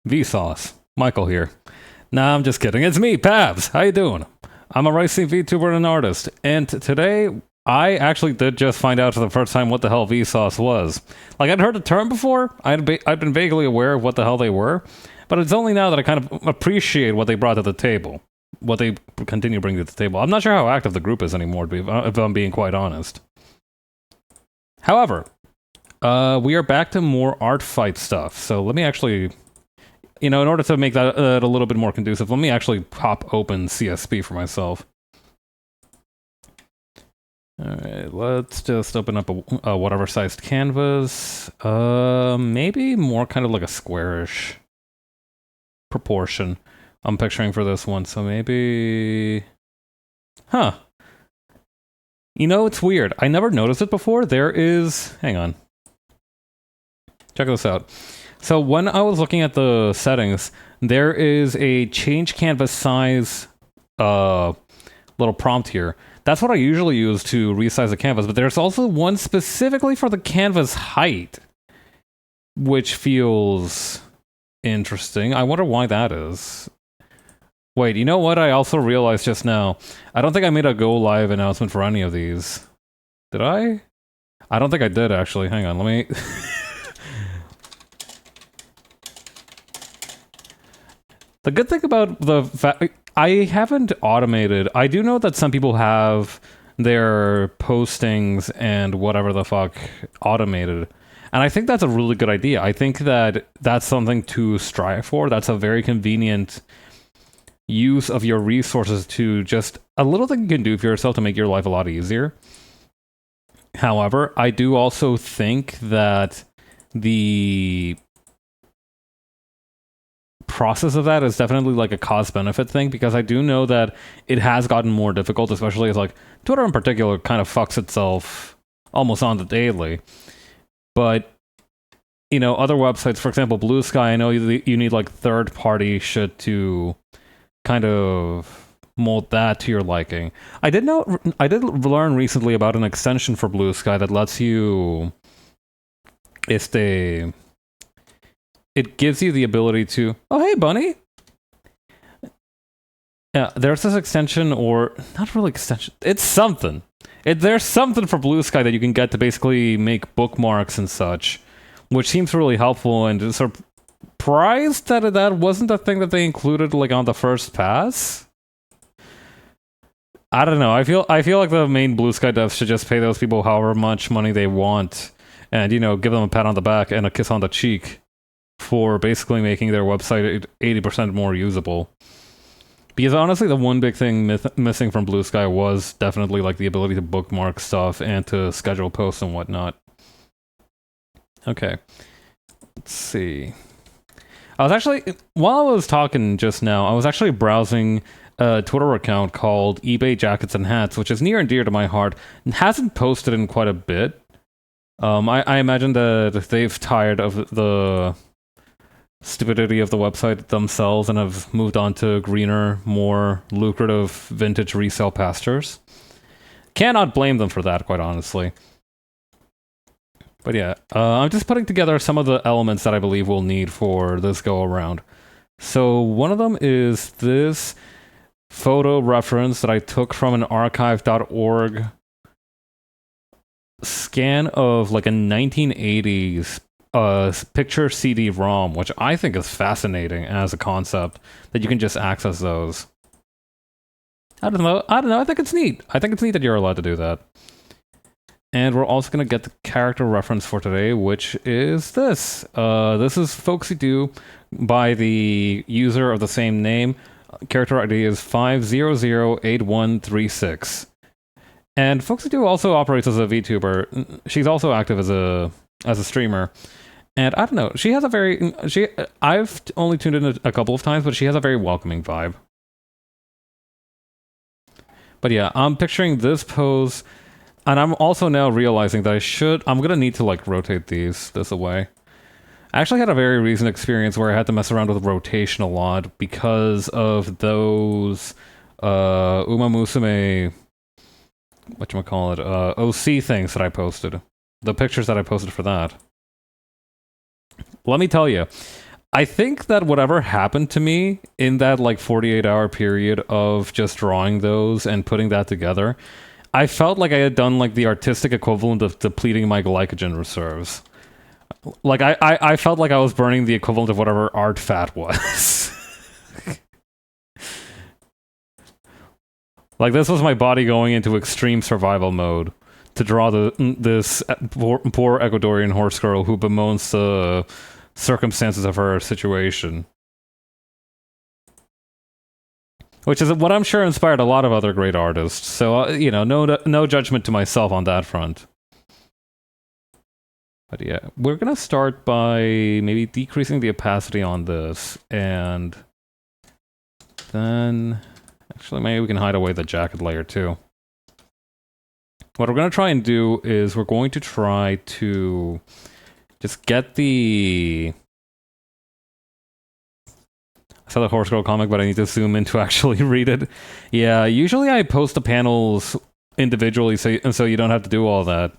Vsauce. Michael here. Nah, I'm just kidding. It's me, Pabs. How you doing? I'm a racing VTuber and an artist, and today I actually did just find out for the first time what the hell Vsauce was. Like, I'd heard the term before, I'd been vaguely aware of what the hell they were, but it's only now that I kind of appreciate what they brought to the table. What they continue to bring to the table. I'm not sure how active the group is anymore, if I'm being quite honest. However, we are back to more art fight stuff, so let me actually... in order to make that a little bit more conducive, let me actually pop open CSP for myself. Alright, let's just open up a whatever sized canvas. Maybe more kind of like a squarish proportion I'm picturing for this one, so maybe... Huh. It's weird. I never noticed it before. There is... Hang on. Check this out. So when I was looking at the settings, there is a change canvas size little prompt here. That's what I usually use to resize the canvas, but there's also one specifically for the canvas height, which feels interesting. I wonder why that is. Wait, you know what I also realized just now? I don't think I made a go live announcement for any of these. Did I? I don't think I did, actually. Hang on, let me... The good thing about the fact... I haven't automated... I do know that some people have their postings and whatever the fuck automated. And I think that's a really good idea. I think that that's something to strive for. That's a very convenient use of your resources to just... a little thing you can do for yourself to make your life a lot easier. However, I do also think that the... process of that is definitely like a cost-benefit thing, because I do know that it has gotten more difficult, especially as like Twitter in particular kind of fucks itself almost on the daily. But other websites, for example Blue Sky, I know you need like third-party shit to kind of mold that to your liking. I did learn recently about an extension for Blue Sky that lets you it gives you the ability to... Oh, hey, bunny! Yeah, there's this extension, or... Not really extension. It's something. There's something for Blue Sky that you can get to basically make bookmarks and such, which seems really helpful, and surprised that that wasn't a thing that they included, like, on the first pass? I don't know. I feel like the main Blue Sky devs should just pay those people however much money they want, and, give them a pat on the back and a kiss on the cheek for basically making their website 80% more usable. Because honestly, the one big thing missing from Blue Sky was definitely like the ability to bookmark stuff and to schedule posts and whatnot. Okay. Let's see. While I was talking just now, I was actually browsing a Twitter account called eBay Jackets and Hats, which is near and dear to my heart, and hasn't posted in quite a bit. I imagine that they've tired of the stupidity of the website themselves and have moved on to greener, more lucrative vintage resale pastures. Cannot blame them for that, quite honestly. But yeah, I'm just putting together some of the elements that I believe we'll need for this go-around. So one of them is this photo reference that I took from an archive.org scan of like a 1980s picture CD-ROM, which I think is fascinating as a concept, that you can just access those. I don't know, I think it's neat. I think it's neat that you're allowed to do that. And we're also going to get the character reference for today, which is this. This is Folksydew by the user of the same name. Character ID is 5008136. And Folksydew also operates as a VTuber. She's also active as a streamer. And I don't know, she has a very... I've only tuned in a couple of times, but she has a very welcoming vibe. But yeah, I'm picturing this pose, and I'm also now realizing that I'm gonna need to like rotate this away. I actually had a very recent experience where I had to mess around with rotation a lot because of those Uma Musume, whatchamacallit, OC things that I posted. The pictures that I posted for that. Let me tell you, I think that whatever happened to me in that like 48-hour period of just drawing those and putting that together, I felt like I had done like the artistic equivalent of depleting my glycogen reserves. Like I felt like I was burning the equivalent of whatever art fat was. Like this was my body going into extreme survival mode to draw this poor Ecuadorian horse girl who bemoans the circumstances of her situation. Which is what I'm sure inspired a lot of other great artists. So, you know, no judgment to myself on that front. But yeah, we're gonna start by maybe decreasing the opacity on this, and then actually maybe we can hide away the jacket layer too. What we're gonna try and do is we're going to try to just get the... I saw the Horse Girl comic, but I need to zoom in to actually read it. Yeah, usually I post the panels individually so you don't have to do all that.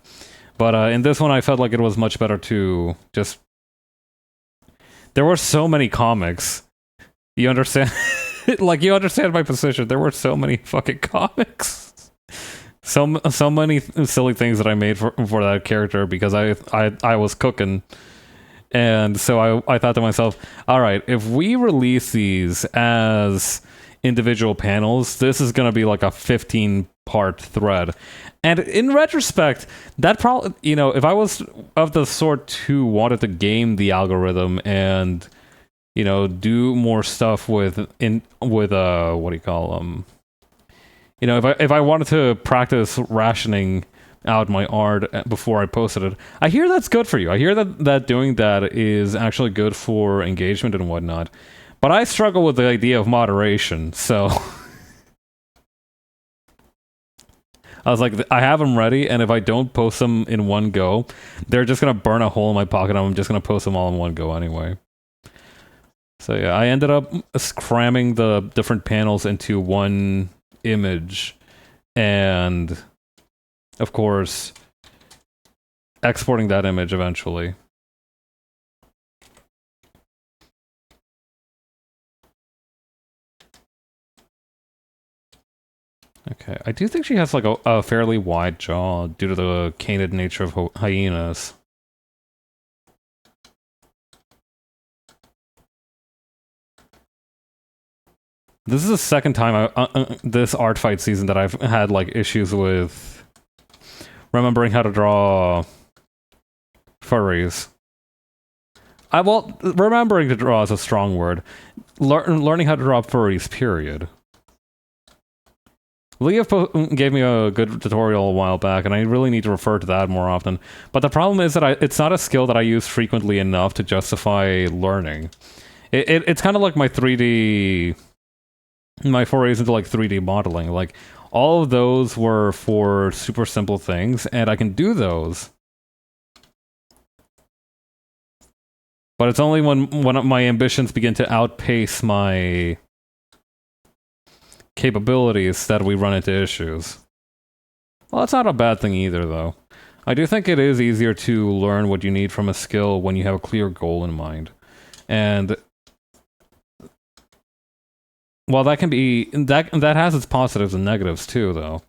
But in this one, I felt like it was much better to just... There were so many comics. You understand? Like, you understand my position. There were so many fucking comics. So many silly things that I made for that character because I was cooking. And so I thought to myself, all right, if we release these as individual panels, this is going to be like a 15-part thread. And in retrospect, that probably, you know, if I was of the sort who wanted to game the algorithm and, you know, do more stuff with what do you call them? You know, if I wanted to practice rationing out my art before I posted it, I hear that's good for you. I hear that doing that is actually good for engagement and whatnot. But I struggle with the idea of moderation, so I was like, I have them ready, and if I don't post them in one go, they're just gonna burn a hole in my pocket, and I'm just gonna post them all in one go anyway. So yeah, I ended up cramming the different panels into one image, and of course, exporting that image eventually. Okay, I do think she has like a fairly wide jaw due to the canid nature of hyenas. This is the second time this art fight season that I've had like issues with remembering how to draw furries. Well, remembering to draw is a strong word. Learning how to draw furries, period. Leah gave me a good tutorial a while back, and I really need to refer to that more often. But the problem is that it's not a skill that I use frequently enough to justify learning. It's kind of like my 3D... My forays into like 3D modeling. Like, all of those were for super simple things, and I can do those. But it's only when my ambitions begin to outpace my capabilities that we run into issues. Well, that's not a bad thing either, though. I do think it is easier to learn what you need from a skill when you have a clear goal in mind. And while that can be... That has its positives and negatives, too, though.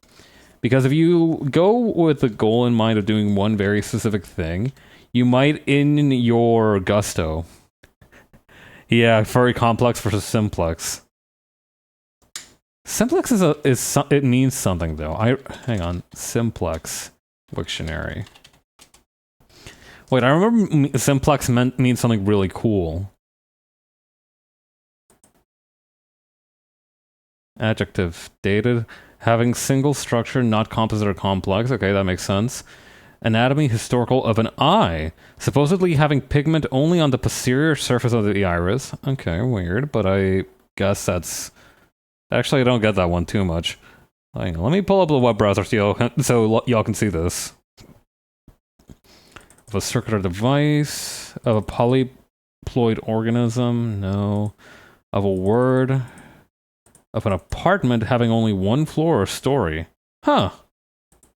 Because if you go with the goal in mind of doing one very specific thing, you might, in your gusto... Yeah, furry complex versus simplex. Simplex it means something though. Hang on, simplex Wiktionary. Wait, I remember simplex means something really cool. Adjective, dated, having single structure, not composite or complex. Okay, that makes sense. Anatomy, historical of an eye, supposedly having pigment only on the posterior surface of the iris. Okay, weird, but I guess that's... Actually, I don't get that one too much. Hang on, let me pull up the web browser so y'all can see this. Of a circular device, of a polyploid organism, no. Of a word, of an apartment having only one floor or story. Huh.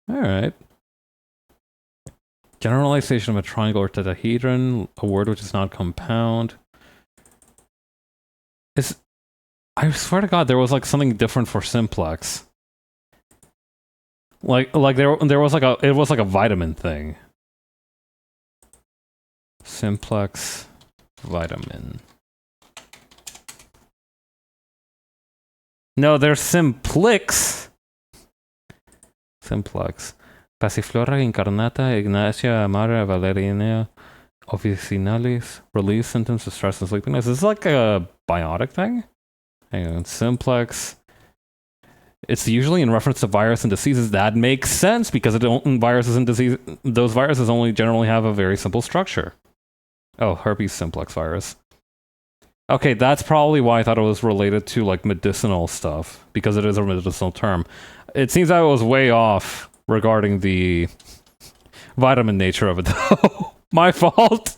Alright. Generalization of a triangle or tetrahedron, a word which is not compound. Is I swear to God, there was like something different for Simplex. Like there was like a vitamin thing. Simplex vitamin. No, there's Simplix. Simplex. Passiflora incarnata ignatia amara valeriana officinalis. Relieve symptoms of stress and sleepiness. Is this like a biotic thing? Hang on. Simplex. It's usually in reference to virus and diseases. That makes sense because viruses and disease. Those viruses only generally have a very simple structure. Oh, herpes simplex virus. Okay, that's probably why I thought it was related to like medicinal stuff, because it is a medicinal term. It seems I was way off regarding the vitamin nature of it, though. My fault.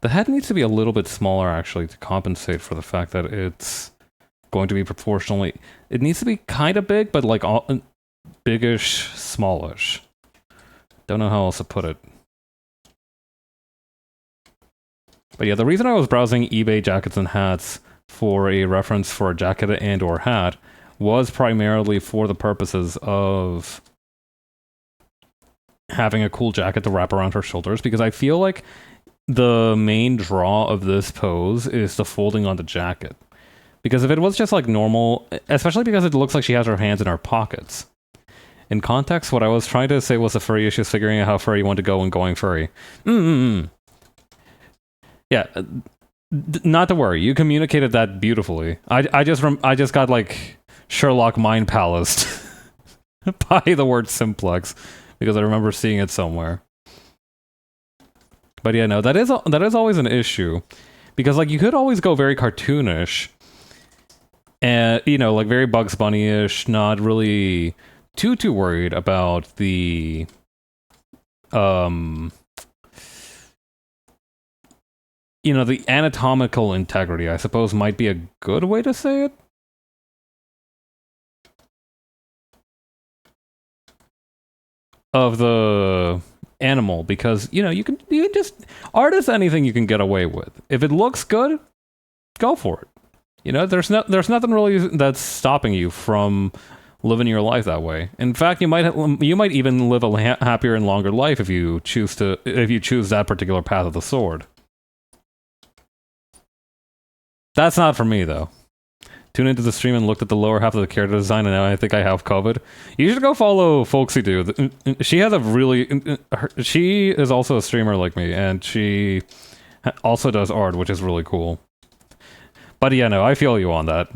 The head needs to be a little bit smaller, actually, to compensate for the fact that it's going to be proportionally... It needs to be kind of big, but like biggish, smallish. Don't know how else to put it. But yeah, the reason I was browsing eBay jackets and hats for a reference for a jacket and or hat was primarily for the purposes of having a cool jacket to wrap around her shoulders, because I feel like the main draw of this pose is the folding on the jacket. Because if it was just like normal, especially because it looks like she has her hands in her pockets. In context, what I was trying to say was the furry issue is figuring out how furry you want to go when going furry. Yeah, not to worry. You communicated that beautifully. I just got like Sherlock mind palaced by the word simplex because I remember seeing it somewhere. But yeah, no, that is always an issue, because like you could always go very cartoonish, and you know, like very Bugs Bunny-ish, not really too worried about the you know, the anatomical integrity, I suppose, might be a good way to say it. Of the animal, because you know you can just art is anything you can get away with. If it looks good, go for it. You know, there's nothing really that's stopping you from living your life that way. In fact, you might even live a happier and longer life if you choose that particular path of the sword. That's not for me though. Tune into the stream and looked at the lower half of the character design, and now I think I have COVID. You should go follow Folksydew. She has a really... She is also a streamer like me, and she also does art, which is really cool. But yeah, no, I feel you on that.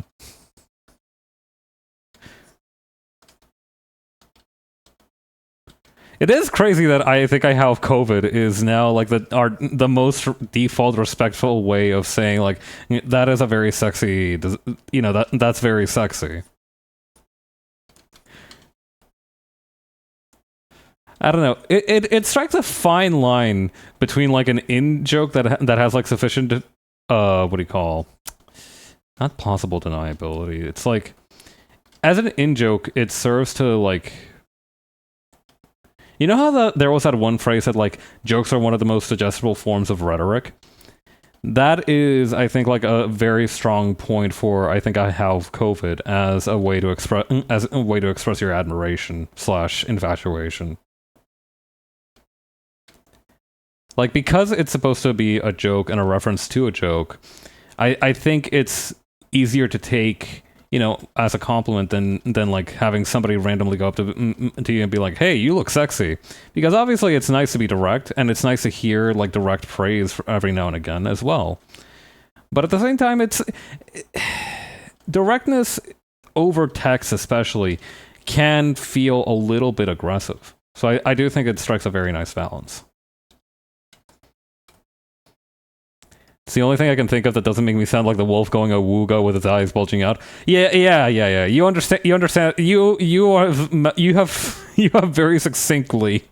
It is crazy that I think I have COVID is now like the most default respectful way of saying like that is a very sexy, you know, that's very sexy. I don't know. It strikes a fine line between like an in joke that has like sufficient what do you call, not plausible deniability. It's like as an in joke, it serves to like. You know how there was that one phrase that, like, jokes are one of the most suggestible forms of rhetoric? That is, I think, like, a very strong point for, I think I have COVID as a way to express your admiration / infatuation. Like, because it's supposed to be a joke and a reference to a joke, I think it's easier to take... you know, as a compliment than like having somebody randomly go up to you and be like, "Hey, you look sexy," because obviously it's nice to be direct, and it's nice to hear like direct praise every now and again as well. But at the same time, it's directness over text, especially, can feel a little bit aggressive. So I do think it strikes a very nice balance. It's the only thing I can think of that doesn't make me sound like the wolf going awooga with his eyes bulging out. Yeah. You understand. You have very succinctly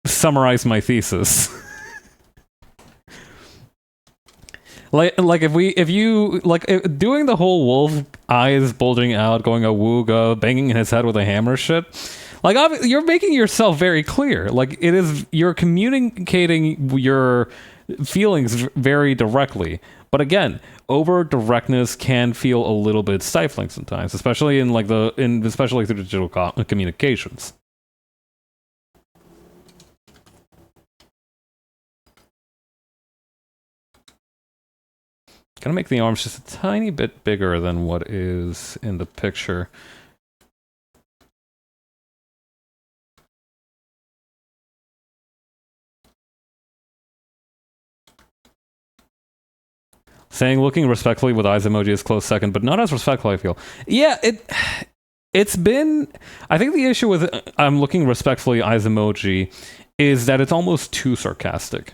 summarized my thesis. Like if you like doing the whole wolf eyes bulging out, going awooga, banging his head with a hammer shit. Like you're making yourself very clear. Like it is, you're communicating your feelings very directly. But again, over directness can feel a little bit stifling sometimes, especially in especially through digital communications. Gonna make the arms just a tiny bit bigger than what is in the picture. Saying looking respectfully with eyes emoji is close second, but not as respectful, I feel. Yeah, it's been, I think the issue with I'm looking respectfully eyes emoji is that it's almost too sarcastic.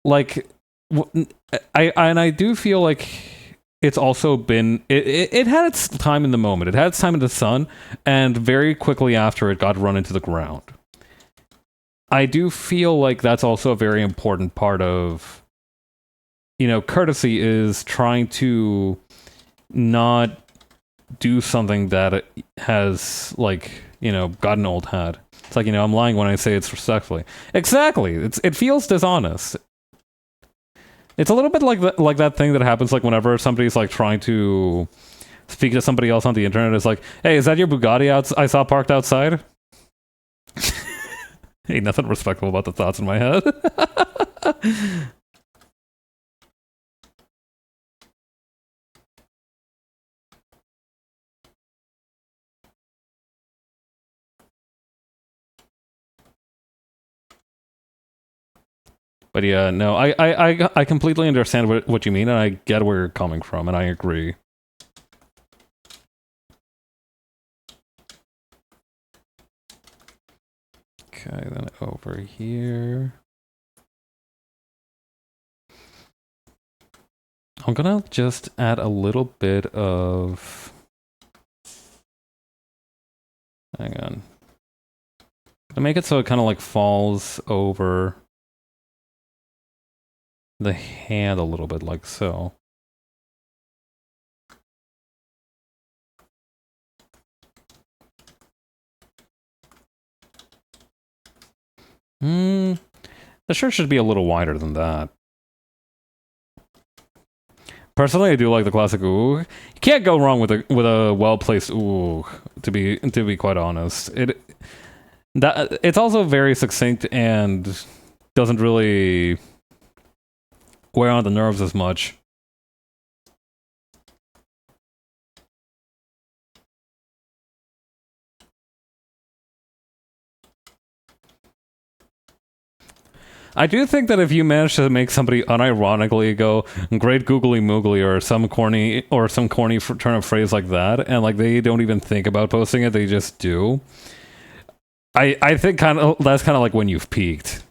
Like I do feel like it's also been it had its time in the moment. It had its time in the sun, and very quickly after it got run into the ground. I do feel like that's also a very important part of, courtesy is trying to not do something that has, gotten old hat. It's like, I'm lying when I say it's respectfully. Exactly. It feels dishonest. It's a little bit like that thing that happens like whenever somebody's like trying to speak to somebody else on the internet. It's like, hey, is that your Bugatti I saw parked outside? Ain't nothing respectful about the thoughts in my head. But yeah, no, I completely understand what you mean, and I get where you're coming from, and I agree. Okay, then over here. I'm gonna just add a little bit of... Hang on. To make it so it kind of like falls over the hand a little bit, like so. The shirt should be a little wider than that. Personally, I do like the classic ooh. You can't go wrong with a well-placed ooh, to be quite honest. It's also very succinct and doesn't really wear on the nerves as much. I do think that if you manage to make somebody unironically go great googly moogly or some corny turn of phrase like that, and like they don't even think about posting it, they just do. I think that's kind of like when you've peaked.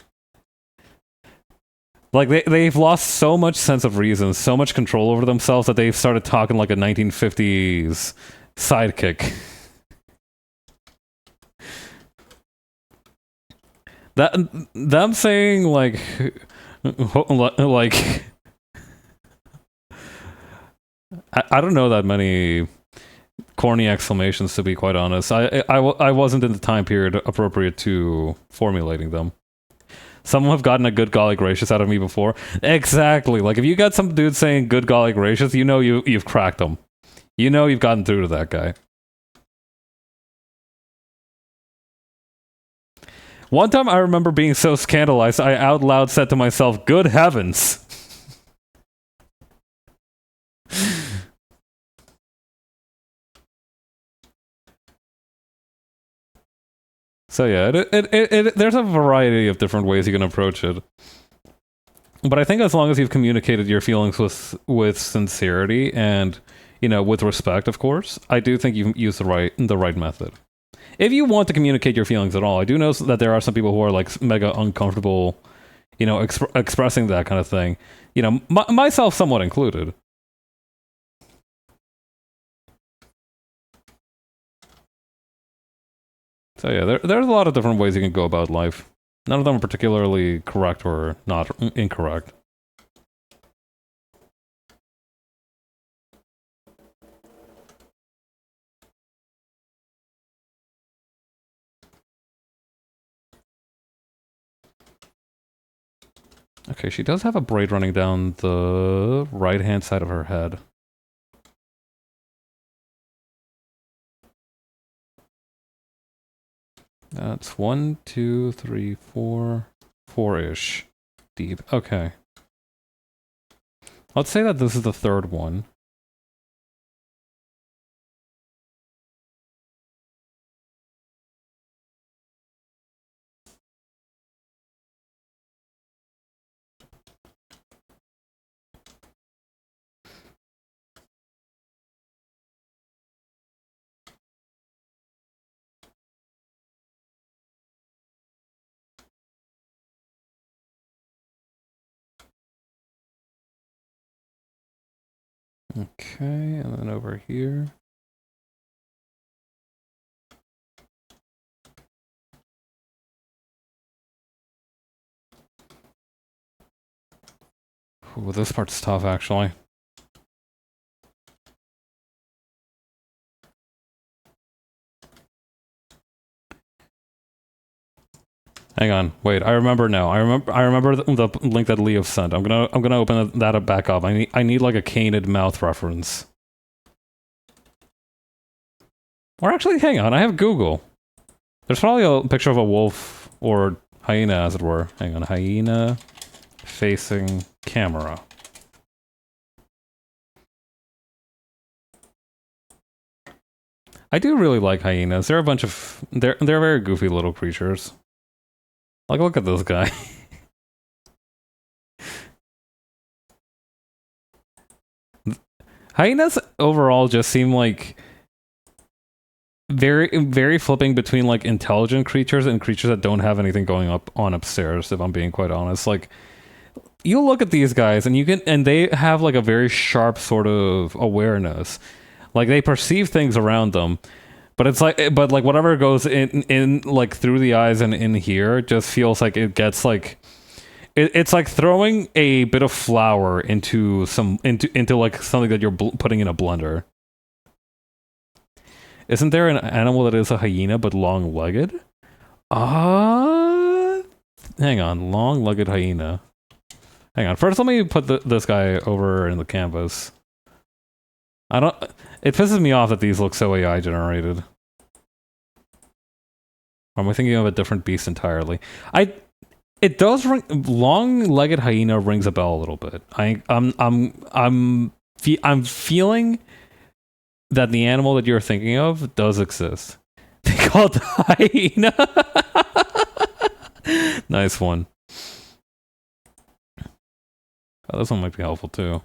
Like they've lost so much sense of reason, so much control over themselves that they've started talking like a 1950s sidekick. Them saying like I don't know that many corny exclamations, to be quite honest. I wasn't in the time period appropriate to formulating them. Some have gotten a good golly gracious out of me before. Exactly. Like if you got some dude saying good golly gracious, you've cracked them. You've gotten through to that guy. One time I remember being so scandalized, I out loud said to myself, good heavens. So yeah, there's a variety of different ways you can approach it. But I think as long as you've communicated your feelings with sincerity and, with respect, of course, I do think you've used the right method. If you want to communicate your feelings at all, I do know that there are some people who are like mega uncomfortable, expressing that kind of thing. Myself somewhat included. So yeah, there's a lot of different ways you can go about life. None of them are particularly correct or not incorrect. Okay, she does have a braid running down the right-hand side of her head. That's 1, 2, 3, 4, 4-ish deep. Okay. Let's say that this is the third one. Okay, and then over here. Ooh, this part's tough, actually. Hang on, wait. I remember now. I remember the link that Leo sent. I'm gonna open that back up. I need like a canid mouth reference. Or actually, hang on. I have Google. There's probably a picture of a wolf or hyena, as it were. Hang on, hyena facing camera. I do really like hyenas. They're a bunch of they're very goofy little creatures. Like, look at this guy. Hyenas overall just seem like very flipping between like intelligent creatures and creatures that don't have anything going on upstairs, if I'm being quite honest. Like, you look at these guys and they have like a very sharp sort of awareness. Like, they perceive things around them. But like whatever goes in like through the eyes and in here just feels like it gets like it's like throwing a bit of flour into like something that you're putting in a blender. Isn't there an animal that is a hyena but long-legged? Hang on, long-legged hyena. Hang on. First, let me put this guy over in the canvas. It pisses me off that these look so AI generated. Or am I thinking of a different beast entirely? It does ring. Long-legged hyena rings a bell a little bit. I'm feeling that the animal that you're thinking of does exist. They call it hyena. Nice one. Oh, this one might be helpful too.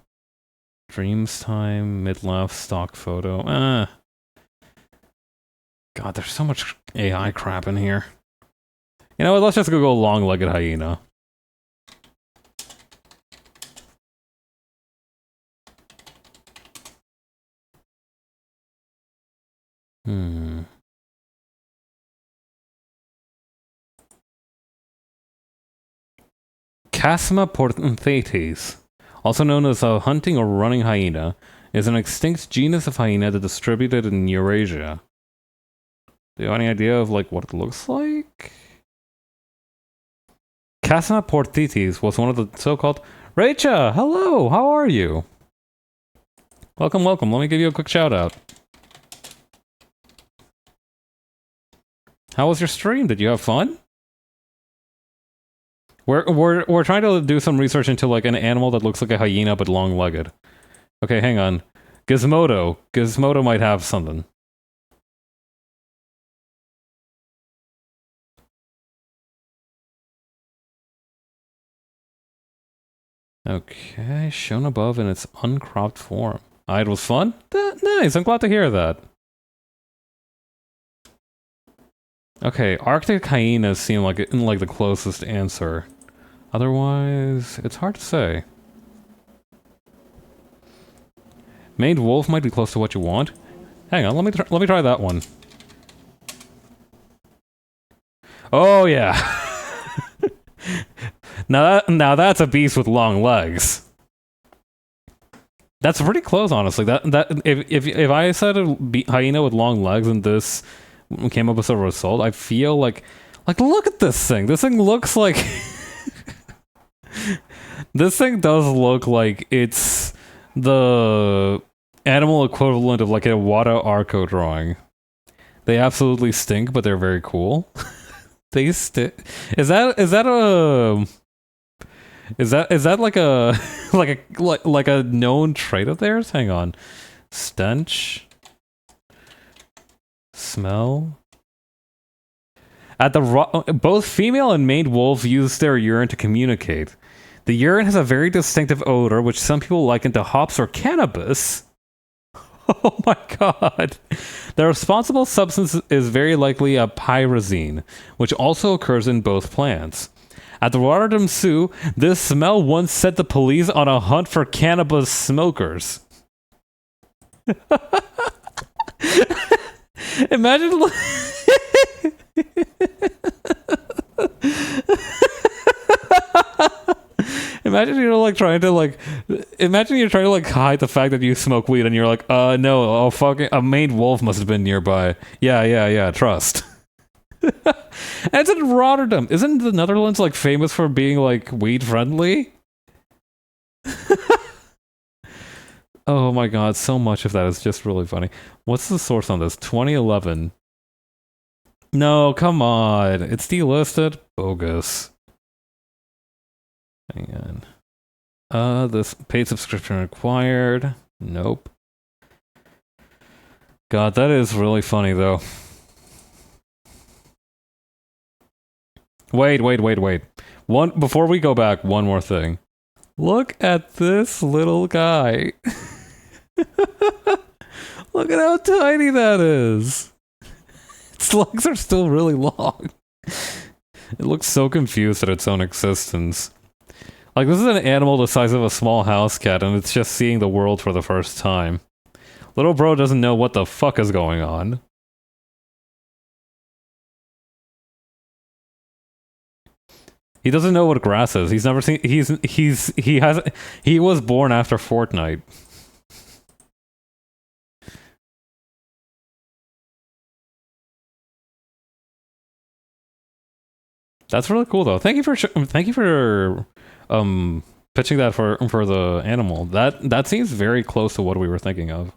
Dreams time, mid-left, stock photo. God, there's so much AI crap in here. You know what, let's just go long-legged hyena. Casma porthenthetes, also known as a hunting or running hyena, is an extinct genus of hyena that distributed in Eurasia. Do you have any idea of like what it looks like? Casma porthenthetes was one of the so-called... Rachel, hello, how are you? Welcome. Let me give you a quick shout out. How was your stream? Did you have fun? We're trying to do some research into like an animal that looks like a hyena but long-legged. Okay, hang on. Gizmodo. Gizmodo might have something. Okay, shown above in its uncropped form. It was fun? Nice, I'm glad to hear that. Okay, Arctic hyenas seem like the closest answer. Otherwise, it's hard to say. Maned wolf might be close to what you want. Hang on, let me try that one. Oh yeah. Now that's a beast with long legs. That's pretty close, honestly. If I said a hyena with long legs and this came up with a result, I feel like look at this thing. This thing looks like This thing does look like it's the animal equivalent of like a Wada Arco drawing. They absolutely stink, but they're very cool. They stink. Is that a is that like a like a known trait of theirs? Hang on. Stench. Smell. Both female and male wolves use their urine to communicate. The urine has a very distinctive odor, which some people liken to hops or cannabis. Oh my god. The responsible substance is very likely a pyrazine, which also occurs in both plants. At the Rotterdam Zoo, this smell once set the police on a hunt for cannabis smokers. Imagine. Imagine you're trying to like hide the fact that you smoke weed and you're like, no, fucking a maned wolf must have been nearby. Yeah, trust. And it's in Rotterdam. Isn't the Netherlands like famous for being like weed friendly? Oh my god, so much of that is just really funny. What's the source on this? 2011. No, come on. It's delisted. Bogus. Hang on. This paid subscription required. Nope. God, that is really funny though. Wait. Before we go back, one more thing. Look at this little guy. Look at how tiny that is. Its legs are still really long. It looks so confused at its own existence. Like, this is an animal the size of a small house cat, and it's just seeing the world for the first time. Little bro doesn't know what the fuck is going on. He doesn't know what grass is. He's never seen. He was born after Fortnite. That's really cool, though. Thank you for pitching that for the animal. That seems very close to what we were thinking of.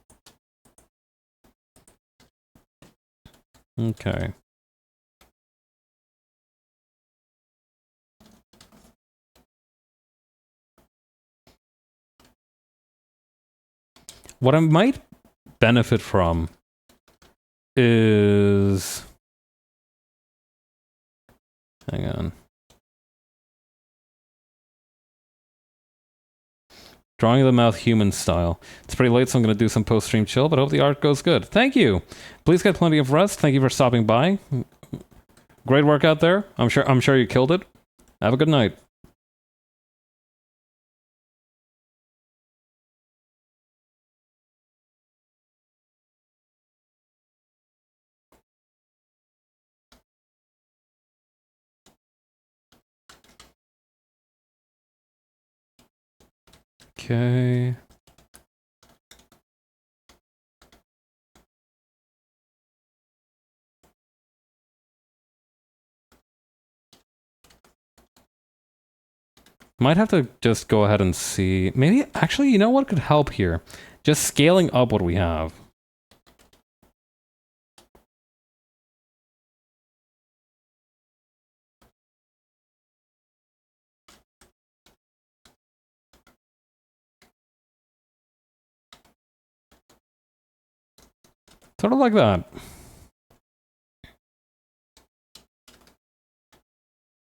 Okay. What I might benefit from is... Hang on. Drawing of the mouth human style. It's pretty late, so I'm going to do some post-stream chill, but I hope the art goes good. Thank you! Please get plenty of rest. Thank you for stopping by. Great work out there. I'm sure you killed it. Have a good night. Okay. Might have to just go ahead and see. Maybe, actually, you know what could help here? Just scaling up what we have. Sort of like that.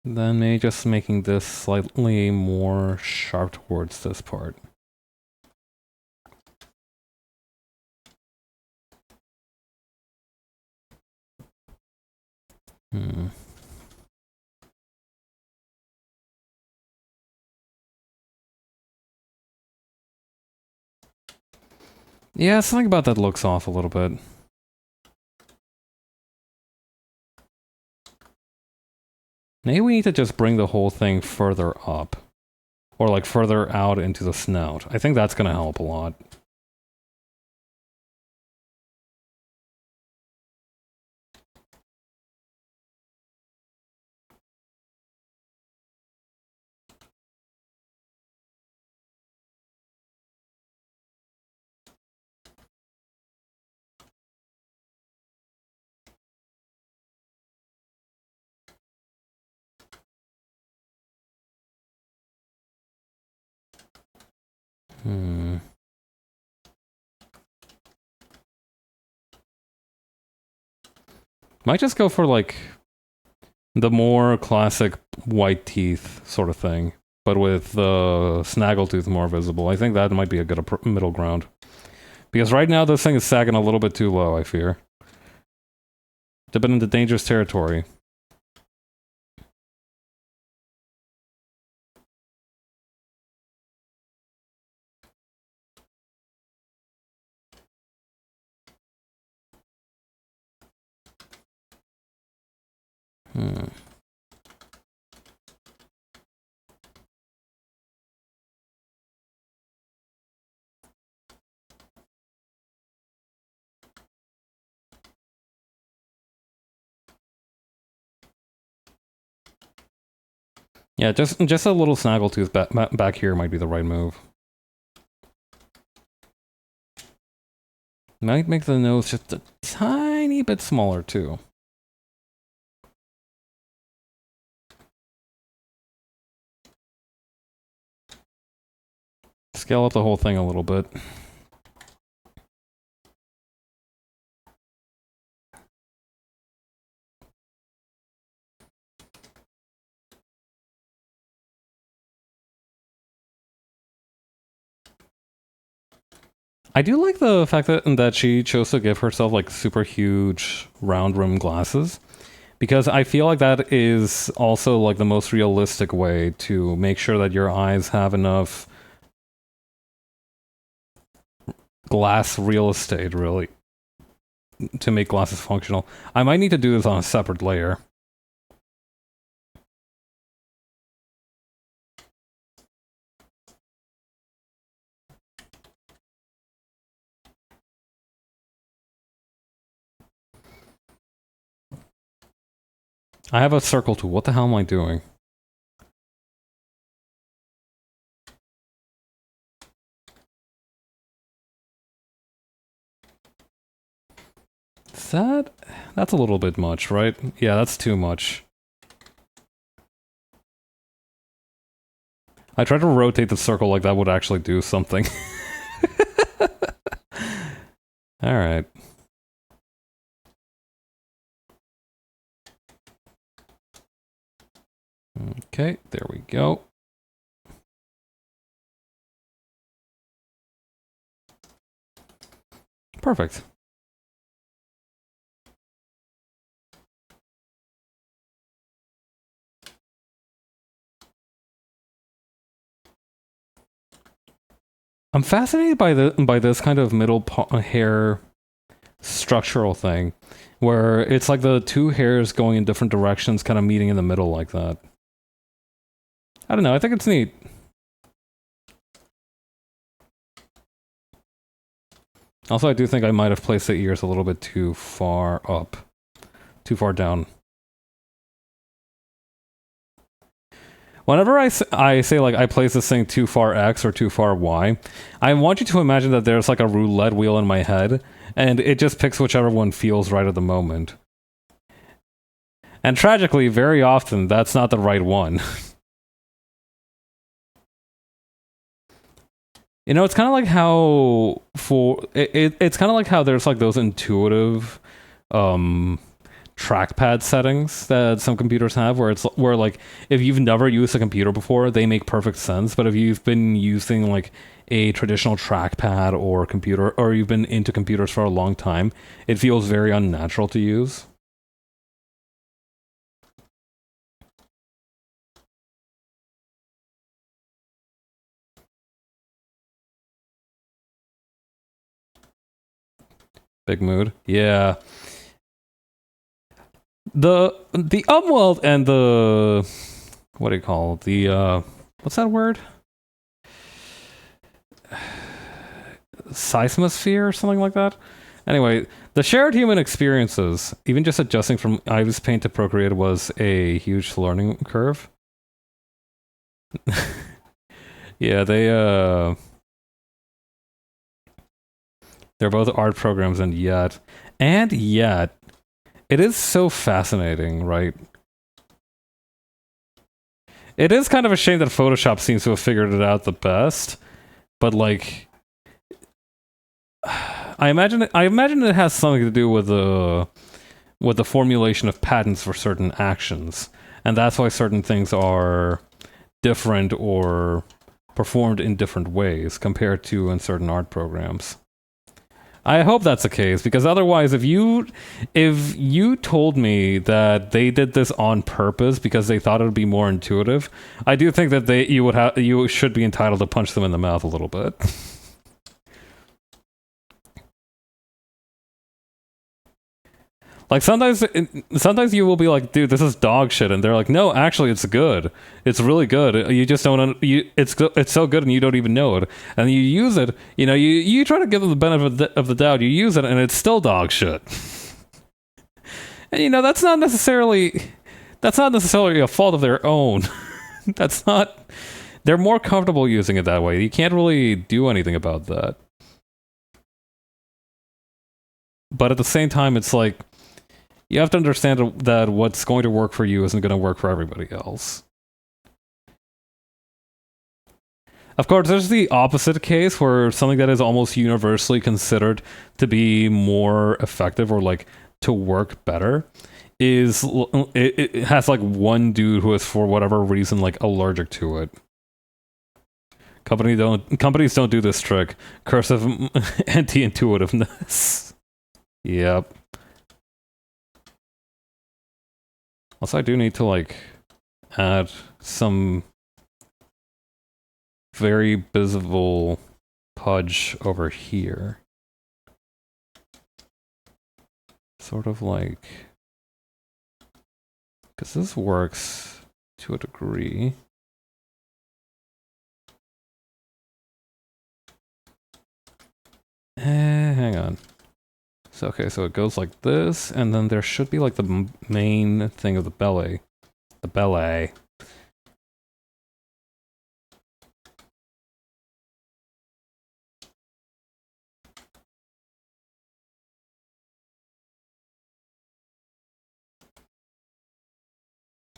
Then maybe just making this slightly more sharp towards this part. Yeah, something about that looks off a little bit. Maybe we need to just bring the whole thing further up. Or like further out into the snout. I think that's gonna help a lot. Hmm. Might just go for like the more classic white teeth sort of thing, but with the snaggletooth more visible. I think that might be a good middle ground. Because right now this thing is sagging a little bit too low, I fear. Dipping into dangerous territory. Hmm. Yeah, just a little snaggletooth back here might be the right move. Might make the nose just a tiny bit smaller too. Scale up the whole thing a little bit. I do like the fact that she chose to give herself like super huge round rim glasses, because I feel like that is also like the most realistic way to make sure that your eyes have enough glass real estate, really, to make glasses functional. I might need to do this on a separate layer. I have a circle tool. What the hell am I doing? Is that... That's a little bit much, right? Yeah, that's too much. I tried to rotate the circle like that would actually do something. Alright. Okay, there we go. Perfect. I'm fascinated by this kind of middle hair structural thing, where it's like the two hairs going in different directions, kind of meeting in the middle like that. I don't know. I think it's neat. Also, I do think I might have placed the ears a little bit too far up, too far down. Whenever I say like I place this thing too far X or too far Y, I want you to imagine that there's like a roulette wheel in my head, and it just picks whichever one feels right at the moment. And tragically, very often, that's not the right one. You know, it's kind of like how it's kind of like how there's like those intuitive trackpad settings that some computers have, where like if you've never used a computer before, they make perfect sense, but if you've been using like a traditional trackpad or computer, or you've been into computers for a long time, it feels very unnatural to use. Big mood. Yeah. The umwelt and the what do you call the what's that word? Seismosphere or something like that. Anyway, the shared human experiences, even just adjusting from Ibis Paint to Procreate, was a huge learning curve. Yeah, they're both art programs, and yet, it is so fascinating, right? It is kind of a shame that Photoshop seems to have figured it out the best, but like I imagine it has something to do with the formulation of patterns for certain actions, and that's why certain things are different or performed in different ways compared to in certain art programs. I hope that's the case, because otherwise, if you told me that they did this on purpose because they thought it would be more intuitive, I do think that you should be entitled to punch them in the mouth a little bit. Like sometimes you will be like, dude, this is dog shit, and they're like, no, actually, it's good. It's really good. You just don't. It's so good, and you don't even know it. And you use it. You know, you try to give them the benefit of the doubt. You use it, and it's still dog shit. And you know that's not necessarily a fault of their own. That's not. They're more comfortable using it that way. You can't really do anything about that. But at the same time, it's like, you have to understand that what's going to work for you isn't going to work for everybody else. Of course, there's the opposite case where something that is almost universally considered to be more effective or like to work better is it has like one dude who is for whatever reason like allergic to it. Companies don't do this trick. Cursive anti-intuitiveness. Yep. Also, I do need to, like, add some very visible pudge over here. Sort of like... because this works to a degree. Hang on. So, okay, so it goes like this, and then there should be like the main thing of the belly. The belly.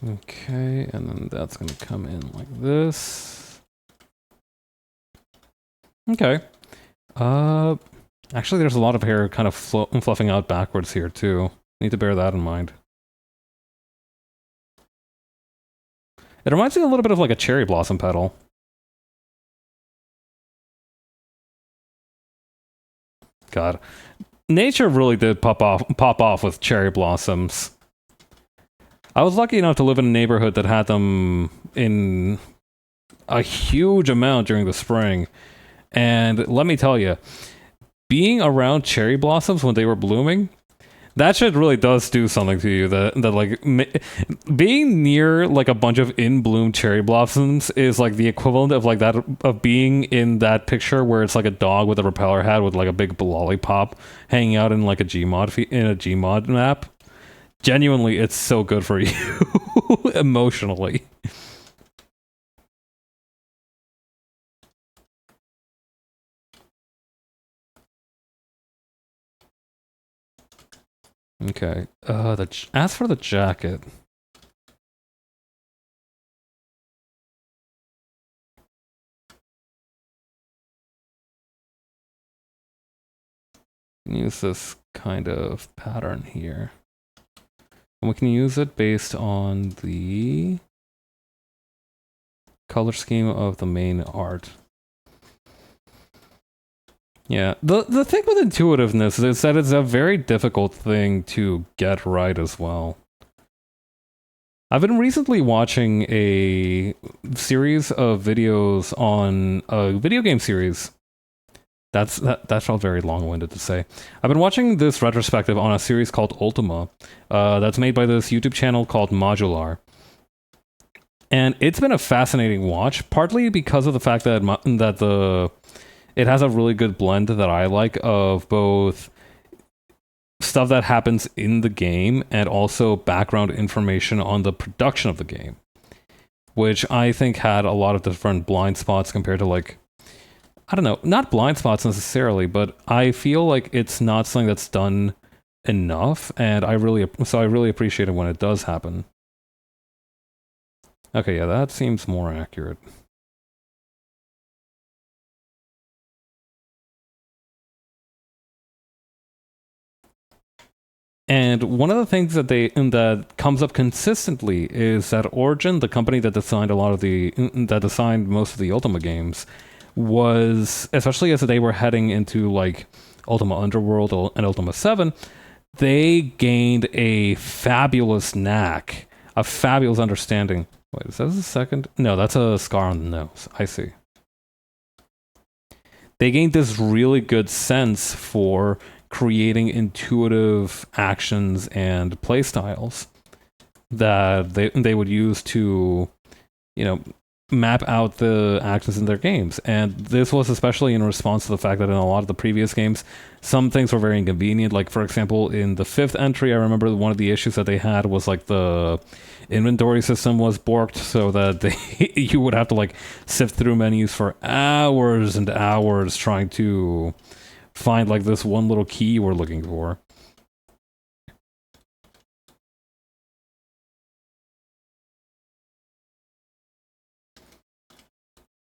Okay, and then that's gonna come in like this. Okay. Actually, there's a lot of hair kind of fluffing out backwards here, too. Need to bear that in mind. It reminds me a little bit of like a cherry blossom petal. God. Nature really did pop off with cherry blossoms. I was lucky enough to live in a neighborhood that had them in a huge amount during the spring. And let me tell you, being around cherry blossoms when they were blooming, that shit really does do something to you. That like being near like a bunch of in bloom cherry blossoms is like the equivalent of like that of being in that picture where it's like a dog with a propeller hat with like a big lollipop hanging out in like a Gmod map. Genuinely, it's so good for you emotionally. Okay. As for the jacket. Use this kind of pattern here. And we can use it based on the color scheme of the main art. Yeah, the thing with intuitiveness is that it's a very difficult thing to get right as well. I've been recently watching a series of videos on a video game series. That felt very long-winded to say. I've been watching this retrospective on a series called Ultima, that's made by this YouTube channel called Modular. And it's been a fascinating watch, partly because of the fact that it has a really good blend that I like of both stuff that happens in the game and also background information on the production of the game, which I think had a lot of different blind spots compared to like, I don't know, not blind spots necessarily, but I feel like it's not something that's done enough, and I really appreciate it when it does happen. Okay, yeah, that seems more accurate. And one of the things that comes up consistently is that Origin, the company that designed most of the Ultima games, was, especially as they were heading into like Ultima Underworld and Ultima 7, they gained a fabulous knack, a fabulous understanding. Wait, is that a second? No, that's a scar on the nose. I see. They gained this really good sense for creating intuitive actions and playstyles that they would use to, you know, map out the actions in their games. And this was especially in response to the fact that in a lot of the previous games, some things were very inconvenient. Like, for example, in the 5th entry, I remember one of the issues that they had was like the inventory system was borked, so that you would have to like sift through menus for hours and hours trying to find like this one little key you were looking for.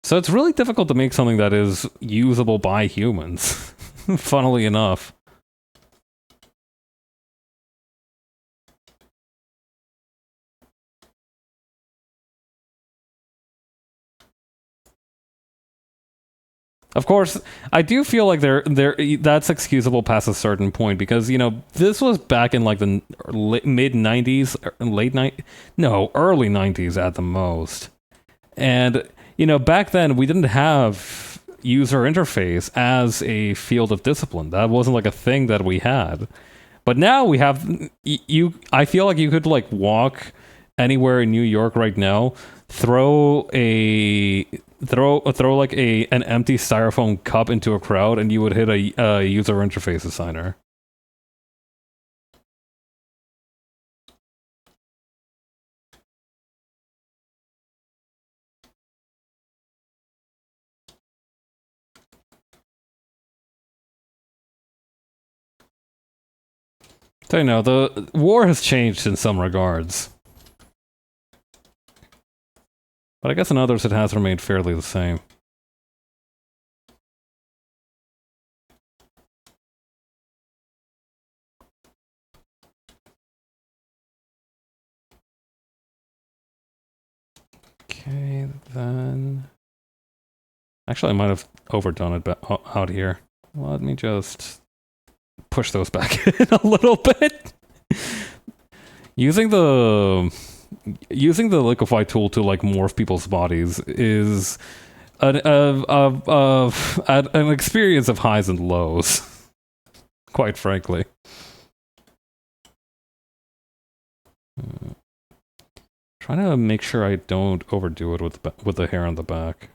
So it's really difficult to make something that is usable by humans, funnily enough. Of course, I do feel like that's excusable past a certain point because, you know, this was back in like the mid 90s, early 90s at the most. And, you know, back then we didn't have user interface as a field of discipline. That wasn't like a thing that we had. But now we have I feel like you could like walk anywhere in New York right now, throw like an empty styrofoam cup into a crowd, and you would hit a user interface designer. So, you know, the war has changed in some regards. But I guess in others it has remained fairly the same. Okay, then... Actually, I might have overdone it out here. Let me just push those back in a little bit. Using the liquefy tool to like morph people's bodies is an experience of highs and lows, quite frankly. Trying to make sure I don't overdo it with the hair on the back.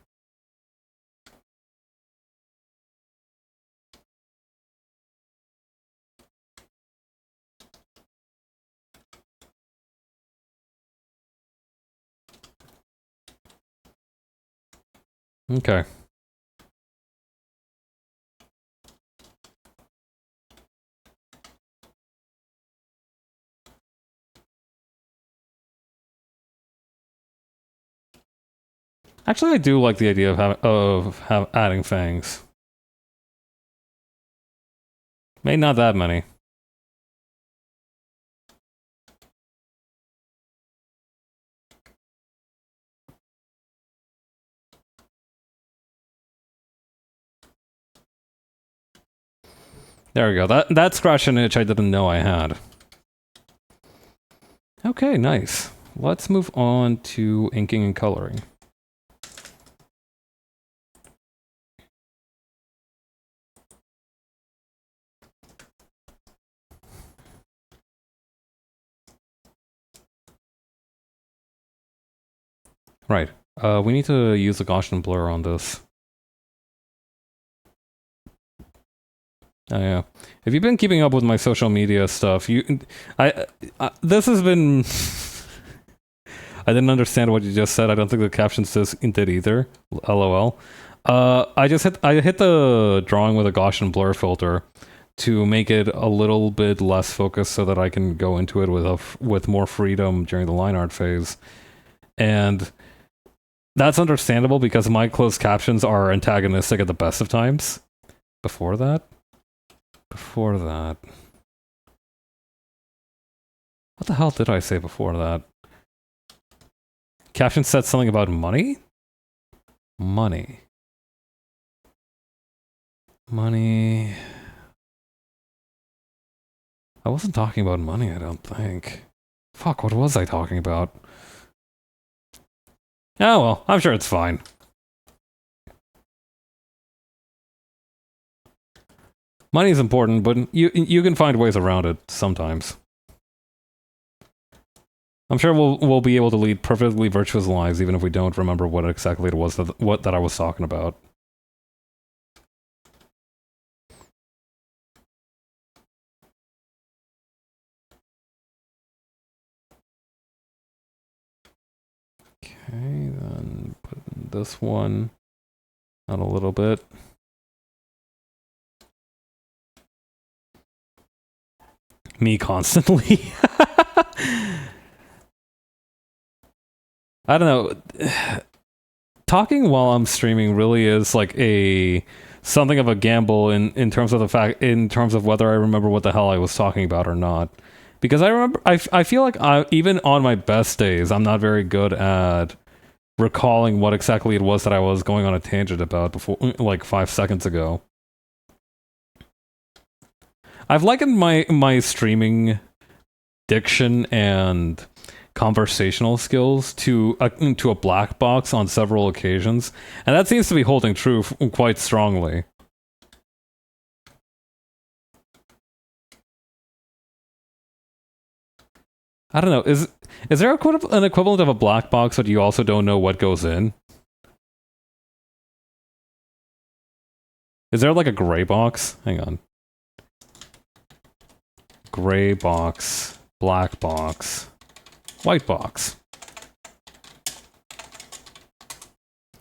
Okay. Actually, I do like the idea of adding fangs. Maybe not that many. There we go. That scratched an itch I didn't know I had. Okay, nice. Let's move on to inking and coloring. Right. We need to use the Gaussian blur on this. Oh yeah. If you've been keeping up with my social media stuff, this has been... I didn't understand what you just said. I don't think the captions did either. LOL. I hit the drawing with a Gaussian blur filter to make it a little bit less focused so that I can go into it with more freedom during the line art phase. And that's understandable because my closed captions are antagonistic at the best of times. Before that, What the hell did I say before that? Caption said something about money? Money. Money. I wasn't talking about money, I don't think. Fuck, what was I talking about? Oh well, I'm sure it's fine. Money is important, but you can find ways around it sometimes. I'm sure we'll be able to lead perfectly virtuous lives even if we don't remember what exactly it was that I was talking about. Okay, then put this one out a little bit. Me constantly. I don't know. Talking while I'm streaming really is like something of a gamble in terms of in terms of whether I remember what the hell I was talking about or not. Because I feel like even on my best days, I'm not very good at recalling what exactly it was that I was going on a tangent about before, like 5 seconds ago. I've likened my streaming diction and conversational skills to a black box on several occasions, and that seems to be holding true quite strongly. I don't know, is there an equivalent of a black box but you also don't know what goes in? Is there like a gray box? Hang on. Gray box, black box, white box.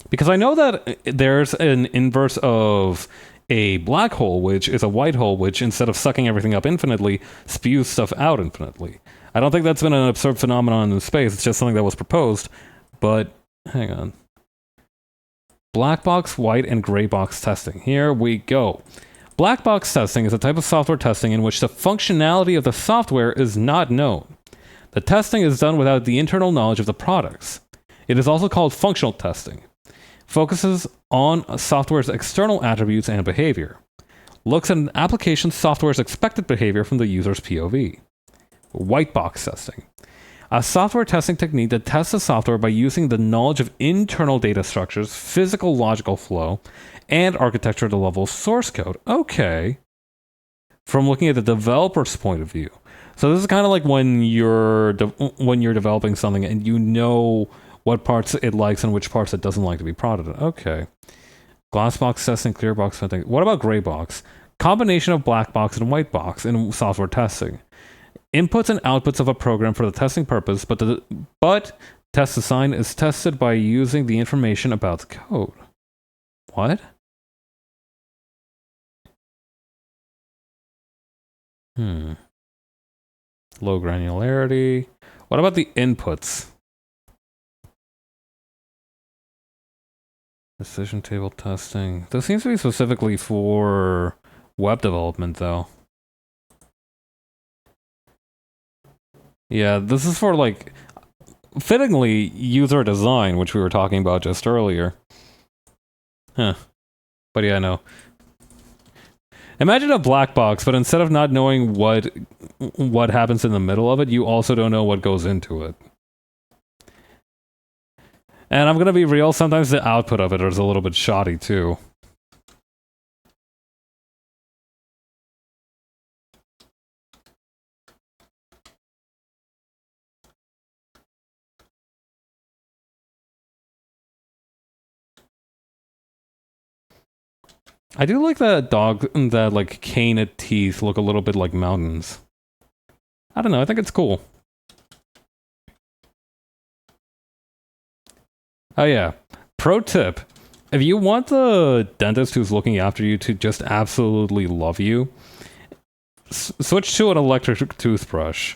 Because I know that there's an inverse of a black hole, which is a white hole, which instead of sucking everything up infinitely, spews stuff out infinitely. I don't think that's been an observed phenomenon in space, it's just something that was proposed, but hang on. Black box, white, and gray box testing. Here we go. Black box testing is a type of software testing in which the functionality of the software is not known. The testing is done without the internal knowledge of the products. It is also called functional testing. Focuses on software's external attributes and behavior. Looks at an application software's expected behavior from the user's POV. White box testing. A software testing technique that tests the software by using the knowledge of internal data structures, physical logical flow, and architecture at the level of source code. Okay. From looking at the developer's point of view. So this is kind of like when you're developing something and you know what parts it likes and which parts it doesn't like to be prodded. Okay. Glass box testing, clear box testing. What about gray box? Combination of black box and white box in software testing. Inputs and outputs of a program for the testing purpose, but test design is tested by using the information about the code. What? Low granularity. What about the inputs? Decision table testing. This seems to be specifically for web development, though. Yeah, this is for, like, fittingly, user design, which we were talking about just earlier. Huh. But yeah, no. Imagine a black box, but instead of not knowing what happens in the middle of it, you also don't know what goes into it. And I'm gonna be real, sometimes the output of it is a little bit shoddy, too. I do like that like, canid teeth look a little bit like mountains. I don't know, I think it's cool. Oh yeah, pro tip. If you want the dentist who's looking after you to just absolutely love you, switch to an electric toothbrush.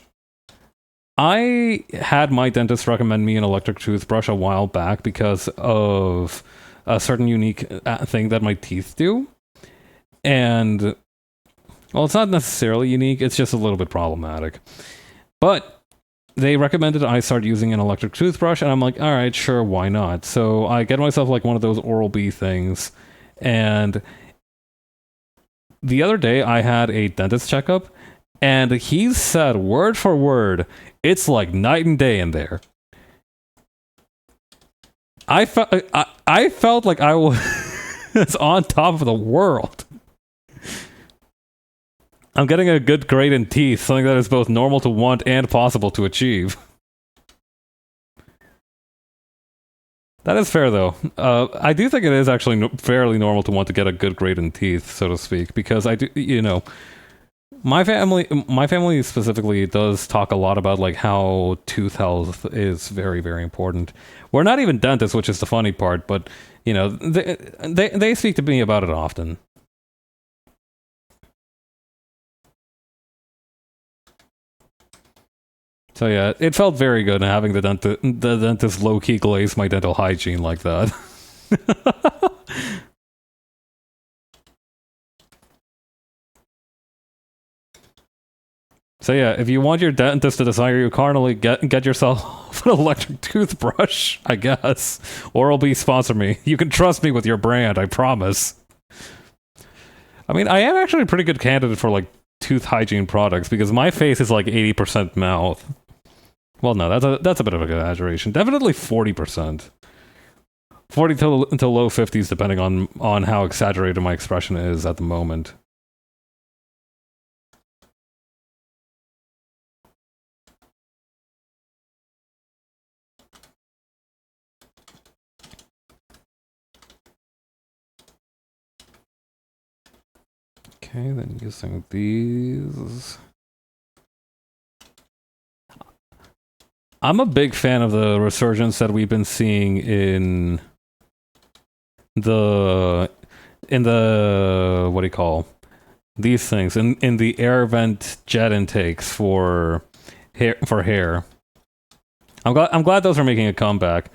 I had my dentist recommend me an electric toothbrush a while back because of a certain unique thing that my teeth do. And, well, it's not necessarily unique, it's just a little bit problematic. But they recommended I start using an electric toothbrush, and I'm like, all right, sure, why not? So I get myself like one of those Oral-B things, and the other day I had a dentist checkup, and he said word for word, it's like night and day in there. I felt like I was on top of the world. I'm getting a good grade in teeth, something that is both normal to want and possible to achieve. That is fair, though. I do think it is actually fairly normal to want to get a good grade in teeth, so to speak, because I do, my family specifically does talk a lot about like how tooth health is very, very important. We're not even dentists, which is the funny part, but they speak to me about it often. So yeah, it felt very good having the dentist low-key glaze my dental hygiene like that. So yeah, if you want your dentist to desire you carnally, get yourself an electric toothbrush, I guess. Oral-B sponsor me. You can trust me with your brand, I promise. I mean, I am actually a pretty good candidate for like tooth hygiene products because my face is like 80% mouth. Well, no, that's a bit of an exaggeration. Definitely 40%. 40 to low 50s, depending on how exaggerated my expression is at the moment. Okay, then using these. I'm a big fan of the resurgence that we've been seeing in the what do you call these things in the air vent jet intakes for hair. I'm glad those are making a comeback.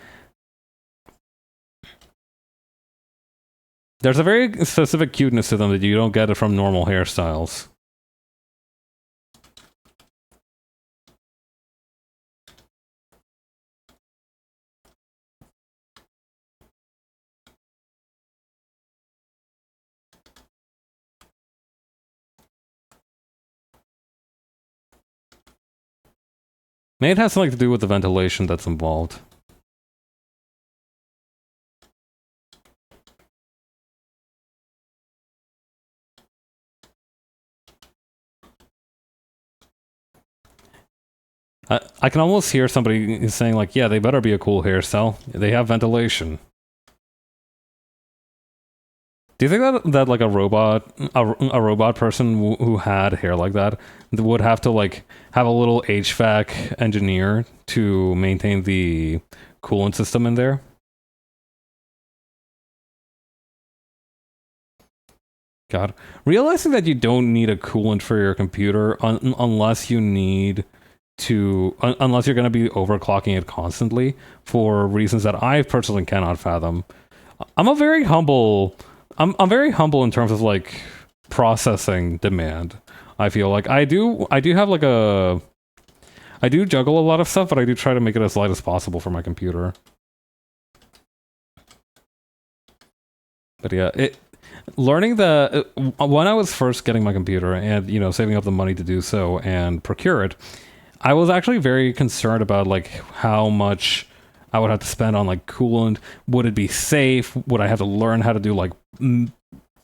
There's a very specific cuteness to them that you don't get it from normal hairstyles. Maybe it has something to do with the ventilation that's involved. I can almost hear somebody saying like, yeah, they better be a cool hairstyle. They have ventilation. Do you think that like a robot person who had hair like that would have to like have a little HVAC engineer to maintain the coolant system in there? God, realizing that you don't need a coolant for your computer unless you need to unless you're going to be overclocking it constantly for reasons that I personally cannot fathom. I'm very humble in terms of like processing demand. I feel like I do have like I do juggle a lot of stuff, but I do try to make it as light as possible for my computer. But yeah, learning that when I was first getting my computer and saving up the money to do so and procure it, I was actually very concerned about like how much I would have to spend on like coolant. Would it be safe? Would I have to learn how to do like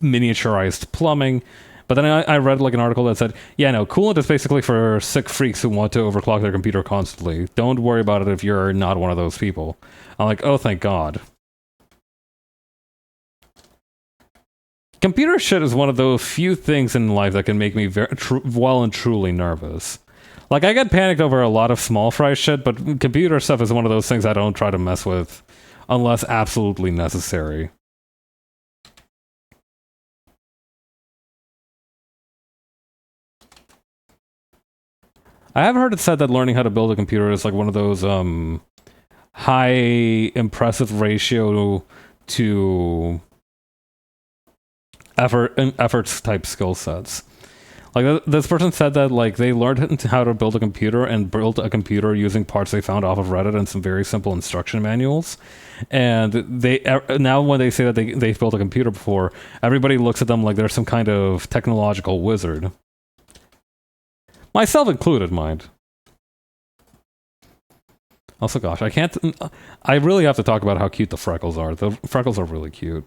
miniaturized plumbing? But then I read like an article that said, yeah, no, coolant is basically for sick freaks who want to overclock their computer constantly. Don't worry about it if you're not one of those people. I'm like, oh, thank God. Computer shit is one of those few things in life that can make me well and truly nervous. Like, I get panicked over a lot of small fry shit, but computer stuff is one of those things I don't try to mess with unless absolutely necessary. I have heard it said that learning how to build a computer is like one of those high impressive ratio to efforts type skill sets. Like this person said that like they learned how to build a computer and built a computer using parts they found off of Reddit and some very simple instruction manuals. And they now when they say that they've built a computer before, everybody looks at them like they're some kind of technological wizard. Myself included, mind. Also, gosh, I can't... I really have to talk about how cute the freckles are. The freckles are really cute.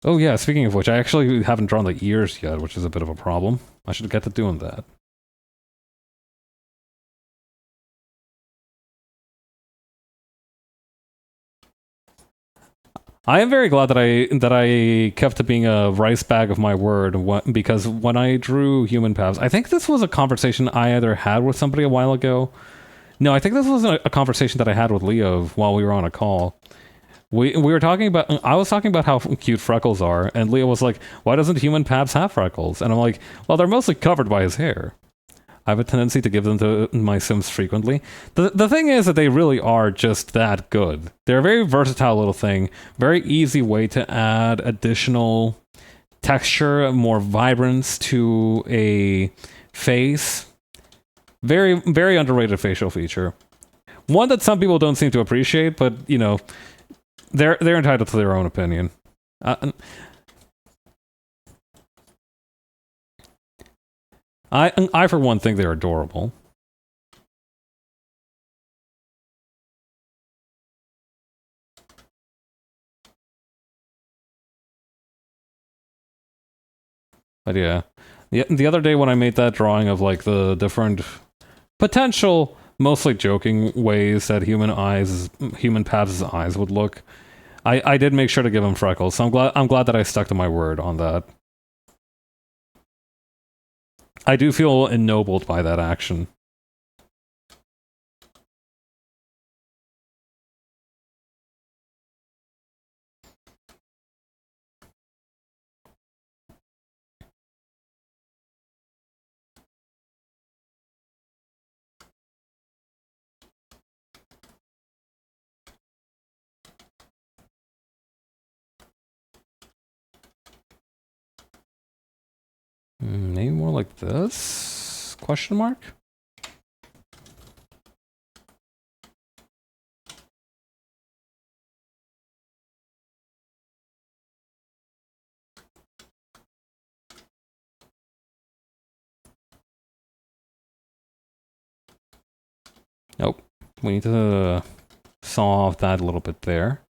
Oh yeah, speaking of which, I actually haven't drawn the ears yet, which is a bit of a problem. I should get to doing that. I am very glad that I kept to being a rice bag of my word, because when I drew human paths, I think this was a conversation I either had with somebody a while ago. No, I think this was a conversation that I had with Leo while we were on a call. We were talking about... I was talking about how cute freckles are, and Leo was like, why doesn't human paths have freckles? And I'm like, well, they're mostly covered by his hair. I have a tendency to give them to my Sims frequently. The thing is that they really are just that good. They're a very versatile little thing. Very easy way to add additional texture, more vibrance to a face. Very, very underrated facial feature. One that some people don't seem to appreciate, but, you know, they're entitled to their own opinion. I for one think they're adorable. But yeah, the other day when I made that drawing of like the different potential, mostly joking ways that human paths' eyes would look, I did make sure to give him freckles. So I'm glad that I stuck to my word on that. I do feel ennobled by that action. Maybe more like this? Question mark? Nope. We need to saw off that a little bit there.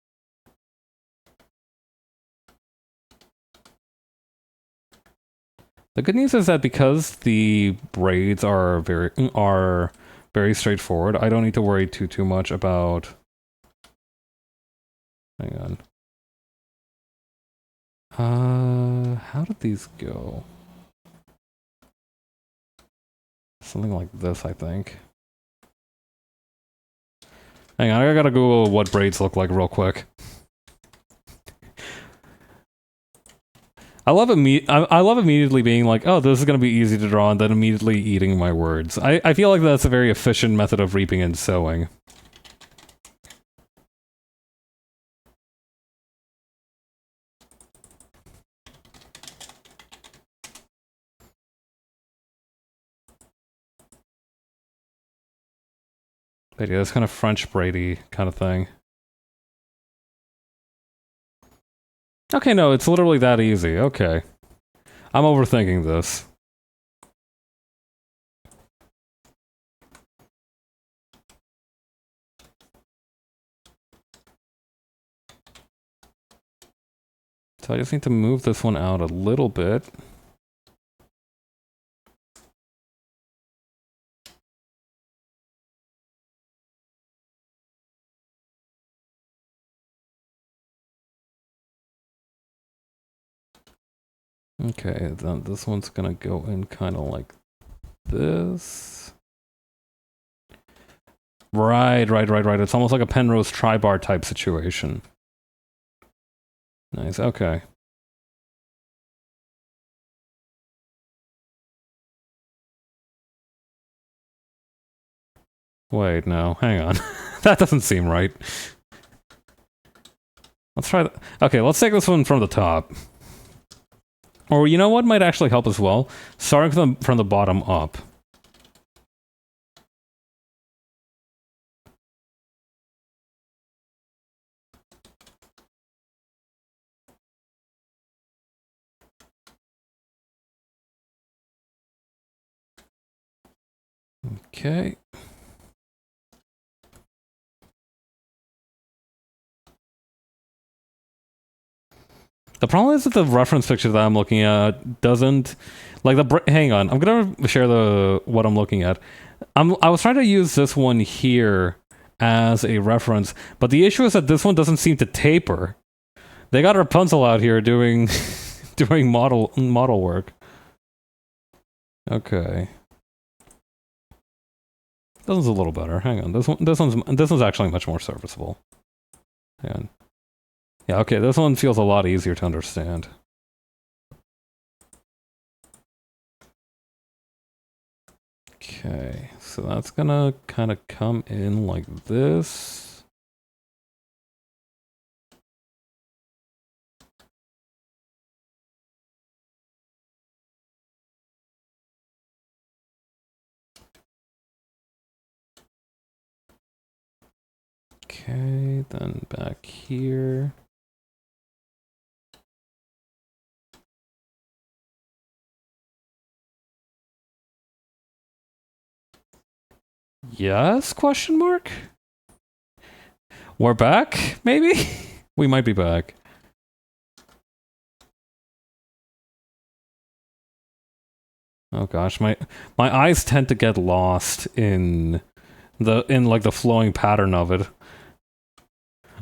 The good news is that because the braids are very straightforward, I don't need to worry too much about... Hang on. How did these go? Something like this, I think. Hang on, I gotta Google what braids look like real quick. I love immediately being like, oh, this is going to be easy to draw, and then immediately eating my words. I feel like that's a very efficient method of reaping and sowing. But yeah, this kind of French braidy kind of thing. Okay, no, it's literally that easy. Okay. I'm overthinking this. So I just need to move this one out a little bit. Okay, then this one's gonna go in kind of like this. Right. It's almost like a Penrose tri-bar type situation. Nice, okay. Wait, no, hang on. That doesn't seem right. Let's try that. Okay, let's take this one from the top. Or you know what might actually help as well? Starting from the bottom up. Okay. The problem is that the reference picture that I'm looking at doesn't like hang on, I'm gonna share what I'm looking at. I was trying to use this one here as a reference, but the issue is that this one doesn't seem to taper. They got Rapunzel out here doing doing model work. Okay. This one's a little better. Hang on. This one's actually much more serviceable. Hang on. Yeah, okay, this one feels a lot easier to understand. Okay, so that's gonna kind of come in like this. Okay, then back here. Yes? Question mark? We're back? Maybe? We might be back. Oh gosh, my eyes tend to get lost in like the flowing pattern of it.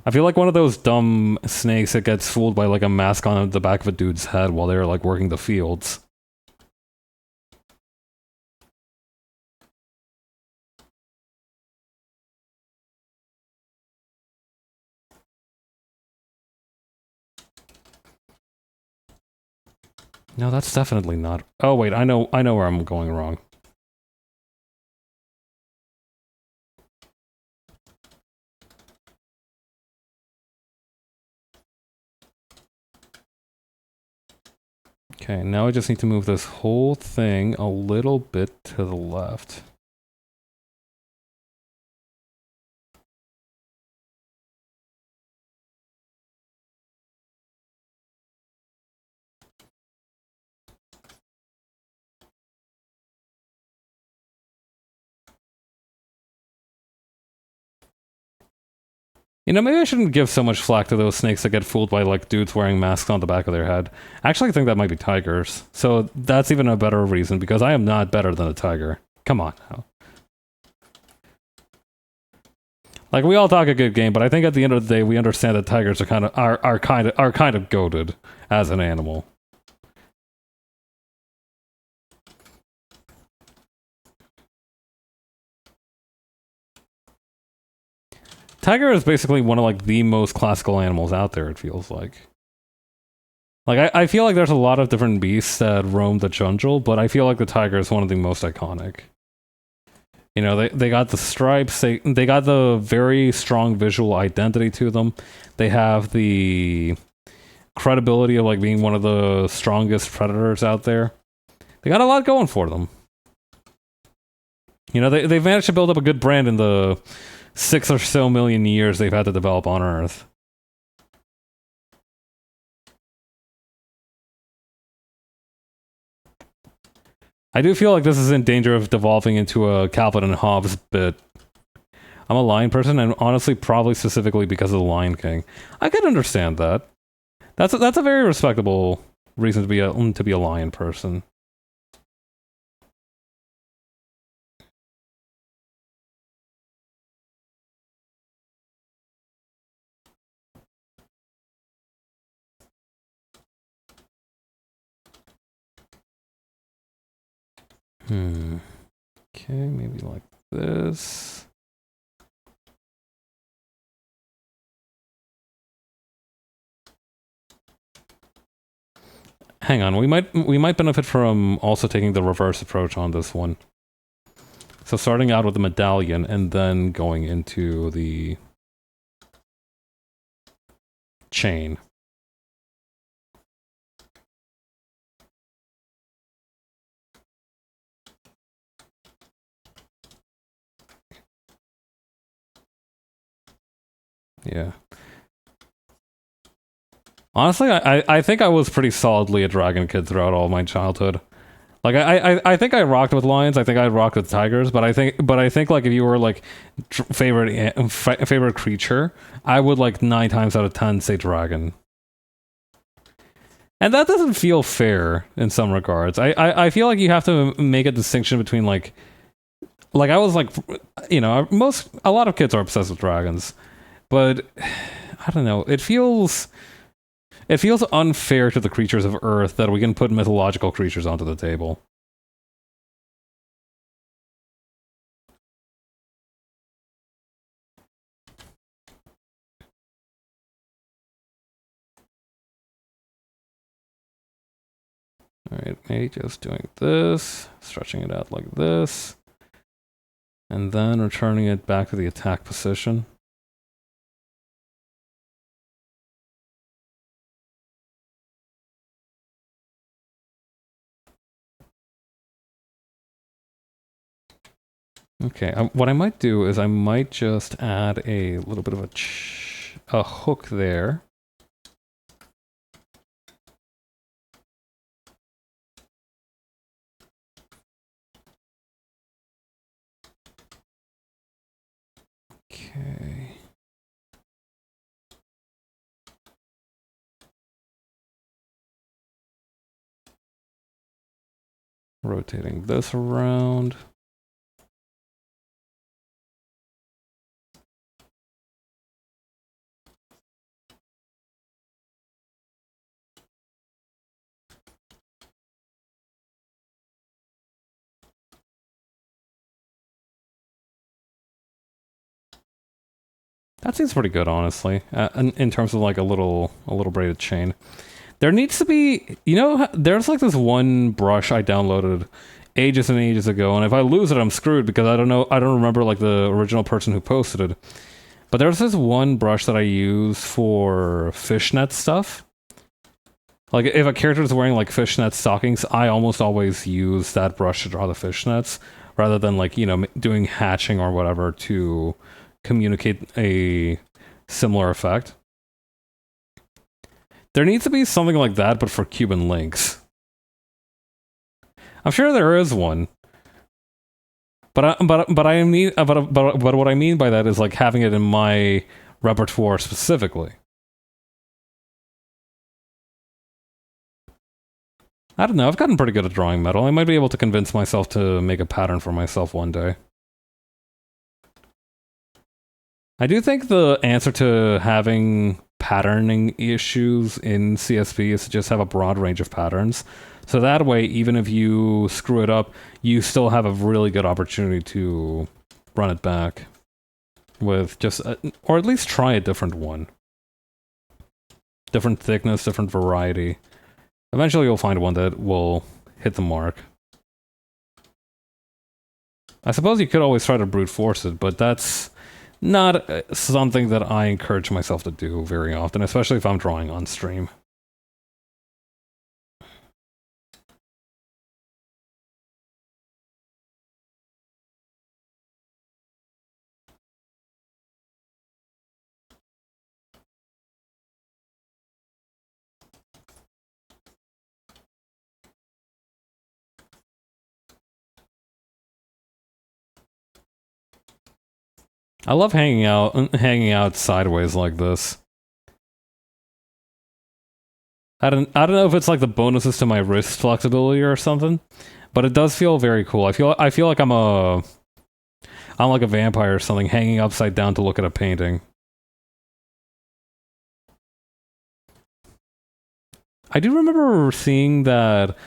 I feel like one of those dumb snakes that gets fooled by like a mask on the back of a dude's head while they're like working the fields. No, that's definitely not. Oh wait, I know where I'm going wrong. Okay, now I just need to move this whole thing a little bit to the left. You know, maybe I shouldn't give so much flack to those snakes that get fooled by, like, dudes wearing masks on the back of their head. I actually think that might be tigers. So that's even a better reason, because I am not better than a tiger. Come on now. Like, we all talk a good game, but I think at the end of the day, we understand that tigers are kind of goated as an animal. Tiger is basically one of like the most classical animals out there, it feels like. Like, I feel like there's a lot of different beasts that roam the jungle, but I feel like the tiger is one of the most iconic. You know, they got the stripes, they got the very strong visual identity to them. They have the credibility of like being one of the strongest predators out there. They got a lot going for them. You know, they've managed to build up a good brand in the 6 or so million years they've had to develop on Earth. I do feel like this is in danger of devolving into a Calvin and Hobbes bit. I'm a lion person, and honestly, probably specifically because of the Lion King. I can understand that. That's a very respectable reason to be a lion person. Okay, maybe like this. Hang on, we might benefit from also taking the reverse approach on this one. So starting out with the medallion and then going into the chain. Yeah. Honestly, I think I was pretty solidly a dragon kid throughout all my childhood. Like I think I rocked with lions. I think I rocked with tigers. But I think like if you were like favorite creature, I would like 9 times out of 10 say dragon. And that doesn't feel fair in some regards. I feel like you have to make a distinction between like I was like, you know, a lot of kids are obsessed with dragons, but I don't know. It feels unfair to the creatures of Earth that we can put mythological creatures onto the table. Alright, maybe just doing this, stretching it out like this, and then returning it back to the attack position. Okay, what I might do is I might just add a little bit of a hook there. Okay. Rotating this around. That seems pretty good, honestly. In terms of like a little braided chain. There needs to be, you know, there's like this one brush I downloaded ages and ages ago, and if I lose it, I'm screwed because I don't remember like the original person who posted it. But there's this one brush that I use for fishnet stuff. Like if a character is wearing like fishnet stockings, I almost always use that brush to draw the fishnets rather than like, you know, doing hatching or whatever to communicate a similar effect. There needs to be something like that, but for Cuban links. I'm sure there is one, but what I mean by that is like having it in my repertoire specifically. I don't know. I've gotten pretty good at drawing metal. I might be able to convince myself to make a pattern for myself one day. I do think the answer to having patterning issues in CSP is to just have a broad range of patterns. So that way, even if you screw it up, you still have a really good opportunity to run it back with just, or at least try a different one. Different thickness, different variety. Eventually you'll find one that will hit the mark. I suppose you could always try to brute force it, but that's not something that I encourage myself to do very often, especially if I'm drawing on stream. I love hanging out sideways like this. I don't know if it's like the bonuses to my wrist flexibility or something, but it does feel very cool. I feel like I'm like a vampire or something, hanging upside down to look at a painting. I do remember seeing that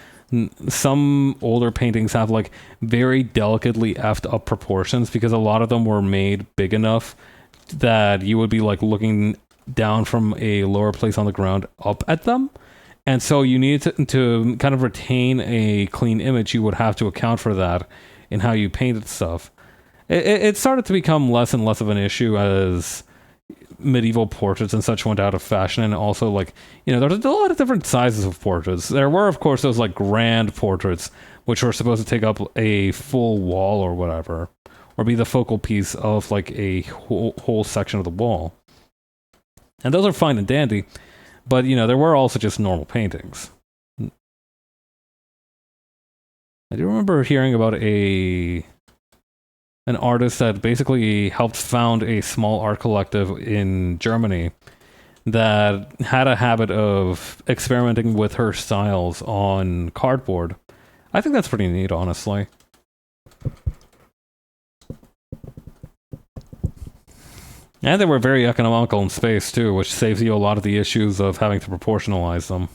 some older paintings have like very delicately effed up proportions because a lot of them were made big enough that you would be like looking down from a lower place on the ground up at them. And so you needed to kind of retain a clean image, you would have to account for that in how you painted stuff. It started to become less and less of an issue as medieval portraits and such went out of fashion, and also like, you know, there's a lot of different sizes of portraits. There were of course those like grand portraits which were supposed to take up a full wall or whatever, or be the focal piece of like a whole section of the wall. And those are fine and dandy, but, you know, there were also just normal paintings. I do remember hearing about an artist that basically helped found a small art collective in Germany that had a habit of experimenting with her styles on cardboard. I think that's pretty neat, honestly. And they were very economical in space, too, which saves you a lot of the issues of having to proportionalize them.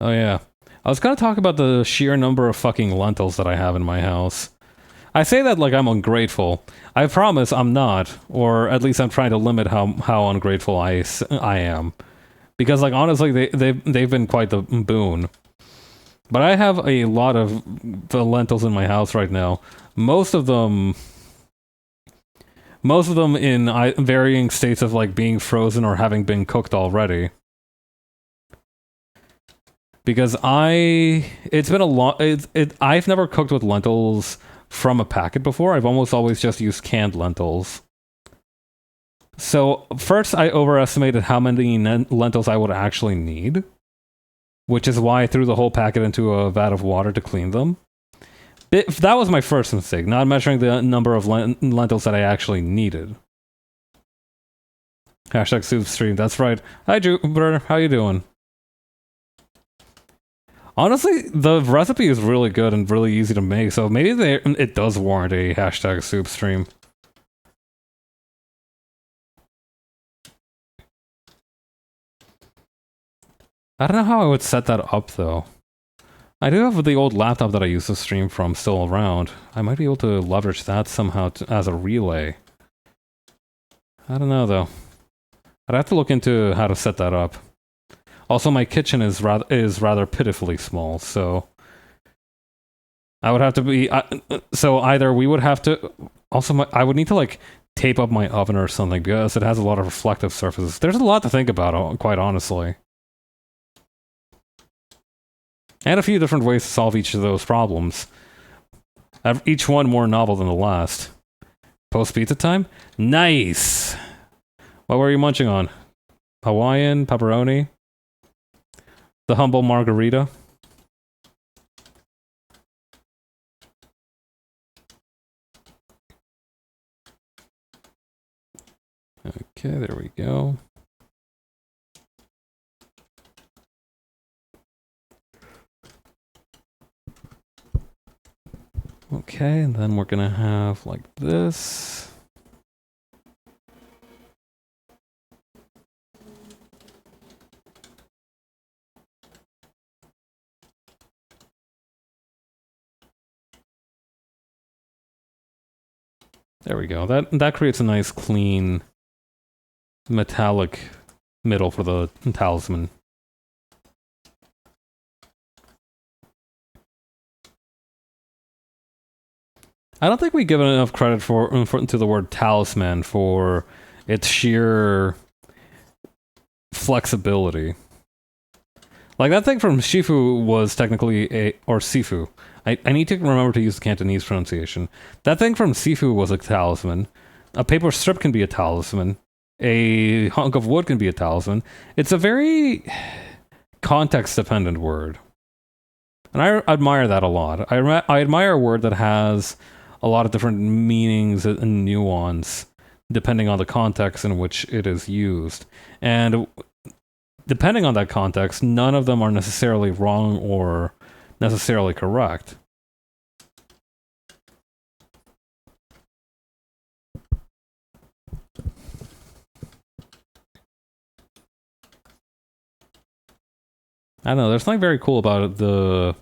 Oh yeah. I was gonna talk about the sheer number of fucking lentils that I have in my house. I say that like I'm ungrateful. I promise I'm not, or at least I'm trying to limit how ungrateful I am. Because like honestly, they've been quite the boon. But I have a lot of the lentils in my house right now. Most of them in varying states of like being frozen or having been cooked already. Because it's been a long, I've never cooked with lentils from a packet before. I've almost always just used canned lentils. So first I overestimated how many lentils I would actually need, which is why I threw the whole packet into a vat of water to clean them. That was my first mistake, not measuring the number of lentils that I actually needed. Hashtag soup stream, that's right. Hi Jupiter, how you doing? Honestly, the recipe is really good and really easy to make, so maybe it does warrant a hashtag soup stream. I don't know how I would set that up, though. I do have the old laptop that I used to stream from still around. I might be able to leverage that somehow as a relay. I don't know, though. I'd have to look into how to set that up. Also, my kitchen is rather pitifully small, so I would have to be. So either we would have to. Also, I would need to like tape up my oven or something because it has a lot of reflective surfaces. There's a lot to think about, quite honestly, and a few different ways to solve each of those problems. Each one more novel than the last. Post pizza time. Nice. What were you munching on? Hawaiian pepperoni. The humble margarita. Okay, there we go. Okay, and then we're gonna have like this. There we go. That creates a nice, clean, metallic middle for the talisman. I don't think we give enough credit to the word talisman for its sheer flexibility. Like that thing from Shifu was technically or Sifu. I need to remember to use the Cantonese pronunciation. That thing from Sifu was a talisman. A paper strip can be a talisman. A hunk of wood can be a talisman. It's a very context-dependent word. And I admire that a lot. I admire a word that has a lot of different meanings and nuance depending on the context in which it is used. And depending on that context, none of them are necessarily wrong or necessarily correct. I don't know, there's something very cool about it, the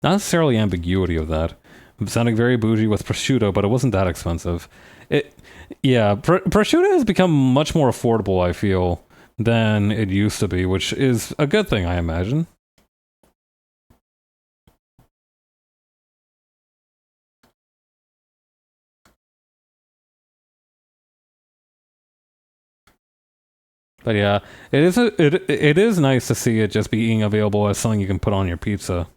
not necessarily ambiguity of that. I'm sounding very bougie with prosciutto, but it wasn't that expensive. Prosciutto has become much more affordable, I feel, than it used to be, which is a good thing, I imagine. But yeah, it is nice to see it just being available as something you can put on your pizza.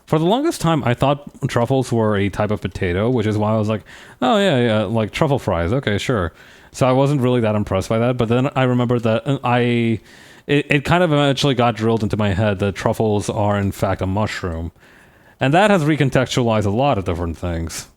For the longest time, I thought truffles were a type of potato, which is why I was like, oh yeah, like truffle fries, okay, sure. So I wasn't really that impressed by that, but then I remembered that it kind of eventually got drilled into my head that truffles are in fact a mushroom. And that has recontextualized a lot of different things.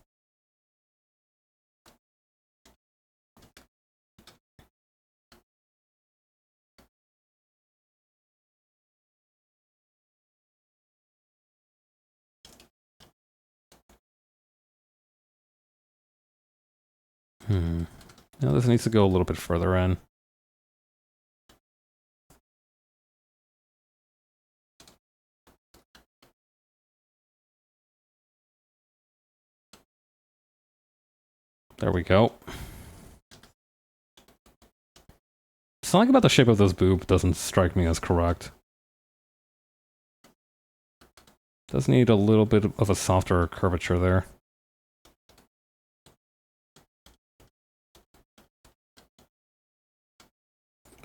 Now this needs to go a little bit further in. There we go. Something about the shape of this boob doesn't strike me as correct. Does need a little bit of a softer curvature there.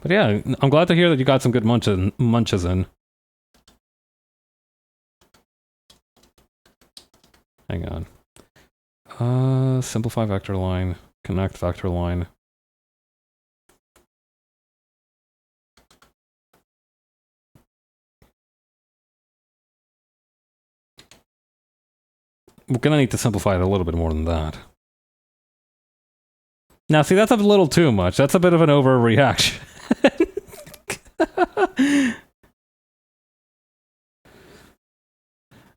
But yeah, I'm glad to hear that you got some good munches in. Hang on. Simplify vector line, connect vector line. We're gonna need to simplify it a little bit more than that. Now, see, that's a little too much. That's a bit of an overreaction.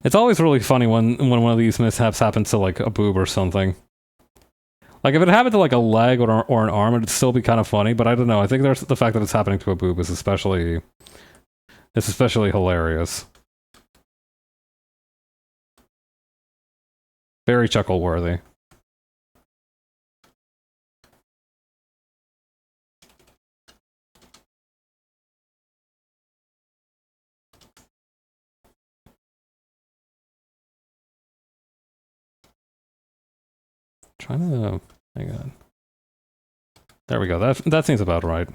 It's always really funny when one of these mishaps happens to, like, a boob or something. Like, if it happened to, like, a leg or an arm, it'd still be kind of funny, but I don't know. I think there's the fact that it's happening to a boob is especially hilarious. Very chuckle-worthy. Trying to... hang on. There we go. That seems about right.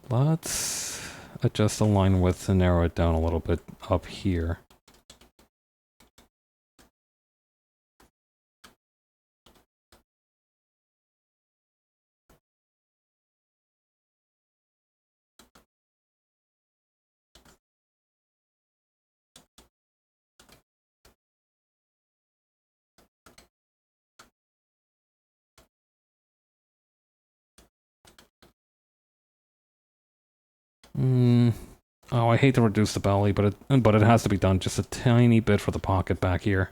Let's adjust the line width to narrow it down a little bit up here. Oh, I hate to reduce the belly, but it has to be done just a tiny bit for the pocket back here.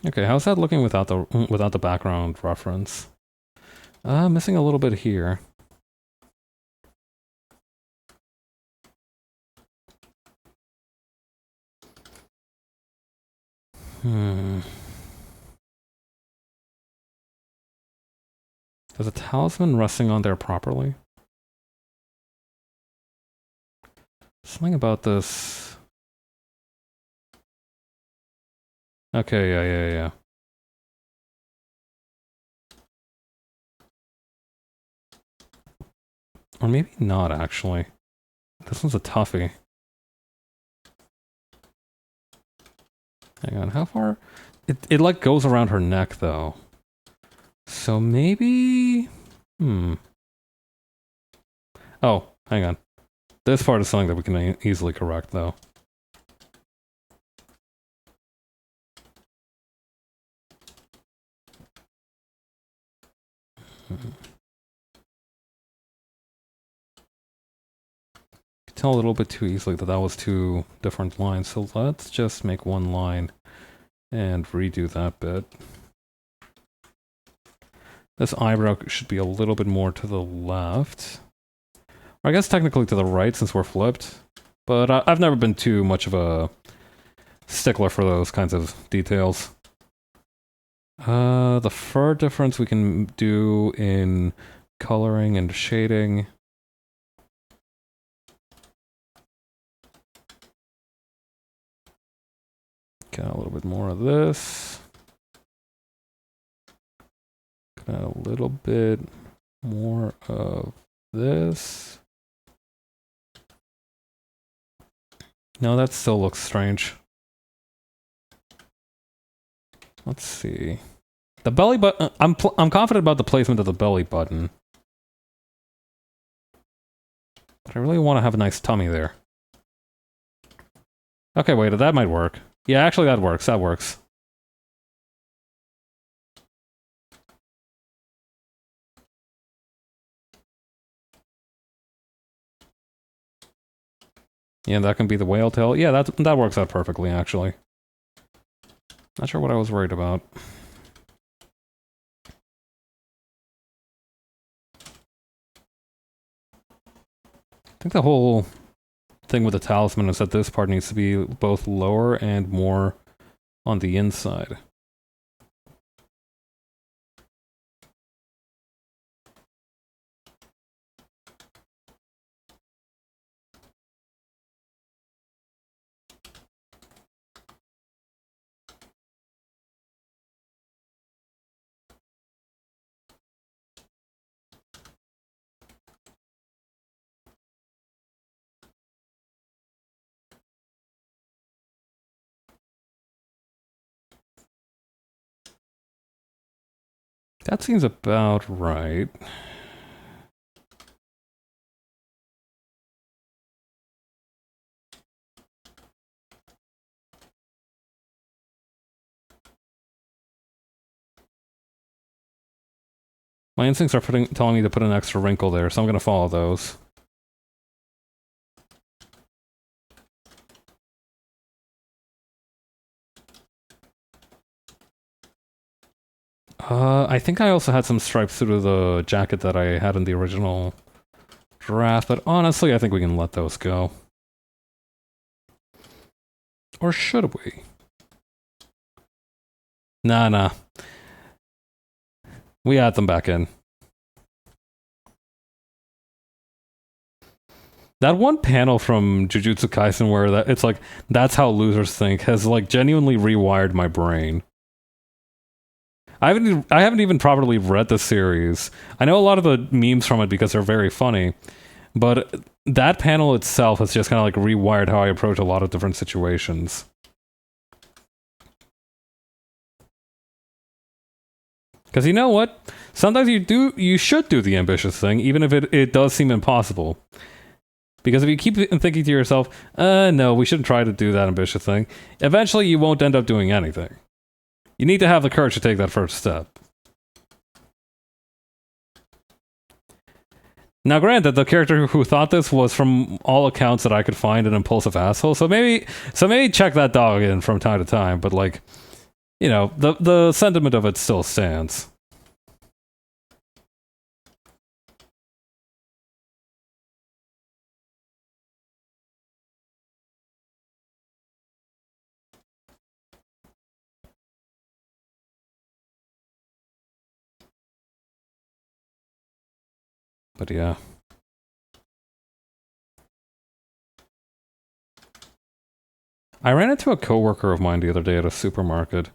Okay, how's that looking without the background reference? Missing a little bit here. Is a talisman resting on there properly? Something about this... Okay, yeah. Or maybe not, actually. This one's a toughie. Hang on, how far? It like goes around her neck, though. So maybe... Oh, hang on. This part is something that we can easily correct, though. Tell a little bit too easily that was two different lines, so let's just make one line and redo that bit. This eyebrow should be a little bit more to the left. Or I guess technically to the right since we're flipped. But I've never been too much of a stickler for those kinds of details. The fur difference we can do in coloring and shading. Get a little bit more of this. Got a little bit more of this. No, that still looks strange. Let's see. The belly button. I'm confident about the placement of the belly button, but I really want to have a nice tummy there. Okay, wait, that might work. Yeah, actually, that works. That works. Yeah, that can be the whale tail. Yeah, that works out perfectly, actually. Not sure what I was worried about. I think the whole thing with the talisman is that this part needs to be both lower and more on the inside. That seems about right. My instincts are telling me to put an extra wrinkle there, so I'm going to follow those. I think I also had some stripes through the jacket that I had in the original draft, but honestly, I think we can let those go. Or should we? Nah. We add them back in. That one panel from Jujutsu Kaisen where it's like, that's how losers think, has like genuinely rewired my brain. I haven't even properly read the series. I know a lot of the memes from it because they're very funny, but that panel itself has just kind of like rewired how I approach a lot of different situations. Because you know what? Sometimes you should do the ambitious thing, even if it does seem impossible. Because if you keep thinking to yourself, no, we shouldn't try to do that ambitious thing, eventually you won't end up doing anything. You need to have the courage to take that first step. Now, granted, the character who thought this was, from all accounts that I could find, an impulsive asshole. So maybe check that dog in from time to time. But like, you know, the sentiment of it still stands. But yeah. I ran into a coworker of mine the other day at a supermarket.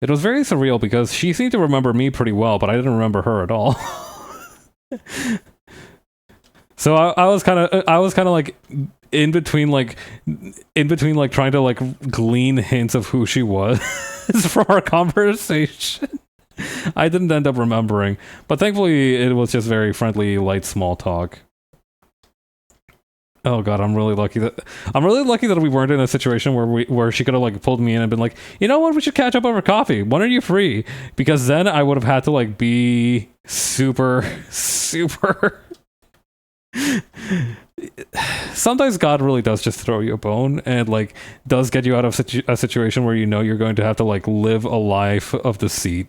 It was very surreal because she seemed to remember me pretty well, but I didn't remember her at all. So I was kind of like in between like trying to like glean hints of who she was from our conversation. I didn't end up remembering, but thankfully it was just very friendly, light small talk. Oh god, I'm really lucky that we weren't in a situation where she could have like pulled me in and been like, you know what, we should catch up over coffee. When are you free? Because then I would have had to like be super. Sometimes God really does just throw you a bone and like does get you out of a situation where you know you're going to have to like live a life of deceit.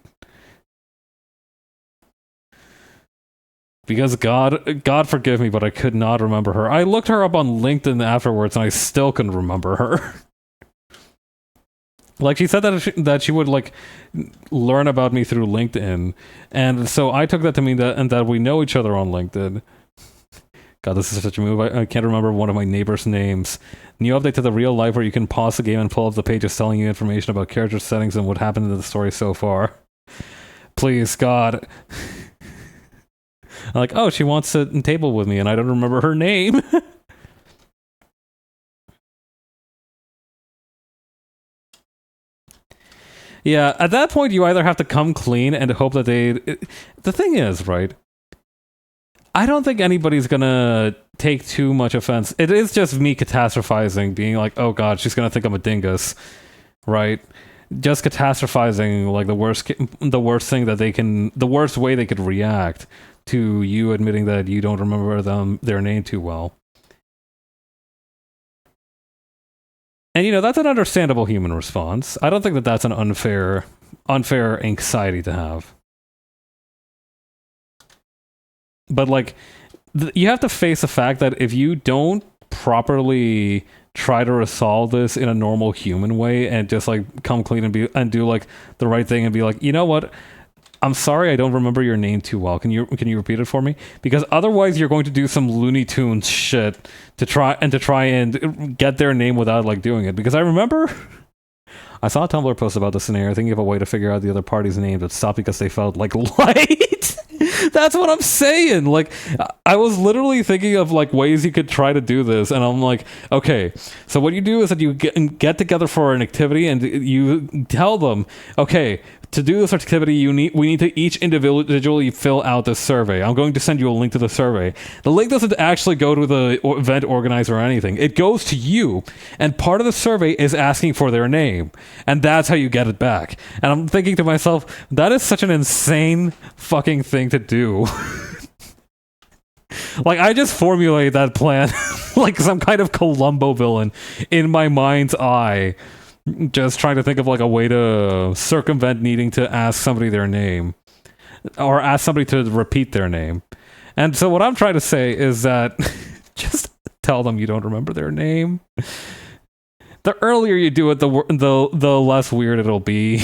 Because God forgive me, but I could not remember her. I looked her up on LinkedIn afterwards, and I still couldn't remember her. Like, she said that she would, like, learn about me through LinkedIn. And so I took that to mean that we know each other on LinkedIn. God, this is such a move. I can't remember one of my neighbors' names. New update to the real life where you can pause the game and pull up the pages telling you information about character settings and what happened in the story so far. Please, God. I'm like, oh, she wants to table with me, and I don't remember her name. Yeah, at that point, you either have to come clean and hope that the thing is, right? I don't think anybody's gonna take too much offense. It is just me catastrophizing, being like, oh god, she's gonna think I'm a dingus, right? Just catastrophizing, like, the worst thing that they can, the worst way they could react to you admitting that you don't remember their name too well. And, you know, that's an understandable human response. I don't think that that's an unfair anxiety to have. But, like, you have to face the fact that if you don't properly try to resolve this in a normal human way and just, like, come clean and do, like, the right thing and be like, you know what? I'm sorry I don't remember your name too well. Can you repeat it for me? Because otherwise you're going to do some Looney Tunes shit to try and get their name without, like, doing it. Because I remember I saw a Tumblr post about this scenario thinking of a way to figure out the other party's name that stopped because they felt like light. That's what I'm saying. Like, I was literally thinking of, like, ways you could try to do this, and I'm like, okay, so what you do is that you get together for an activity and you tell them, okay, to do this activity, we need to each individually fill out this survey. I'm going to send you a link to the survey. The link doesn't actually go to the event organizer or anything. It goes to you, and part of the survey is asking for their name, and that's how you get it back. And I'm thinking to myself, that is such an insane fucking thing to do. Like, I just formulated that plan like some kind of Columbo villain in my mind's eye. Just trying to think of, like, a way to circumvent needing to ask somebody their name or ask somebody to repeat their name. And so what I'm trying to say is that just tell them you don't remember their name. The earlier you do it, the less weird it'll be.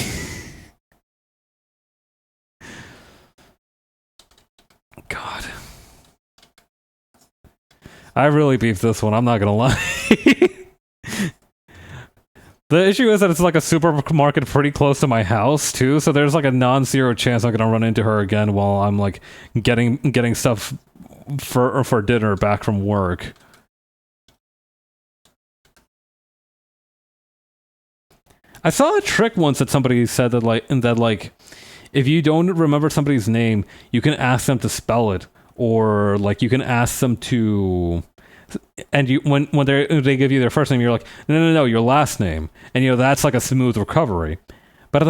God. I really beefed this one, I'm not gonna lie. The issue is that it's like a supermarket pretty close to my house too, so there's like a non-zero chance I'm gonna run into her again while I'm, like, getting stuff for dinner back from work. I saw a trick once that somebody said that like if you don't remember somebody's name, you can ask them to spell it, or, like, you can ask them to. And you, when they give you their first name, you're like, no, your last name, and, you know, that's like a smooth recovery. But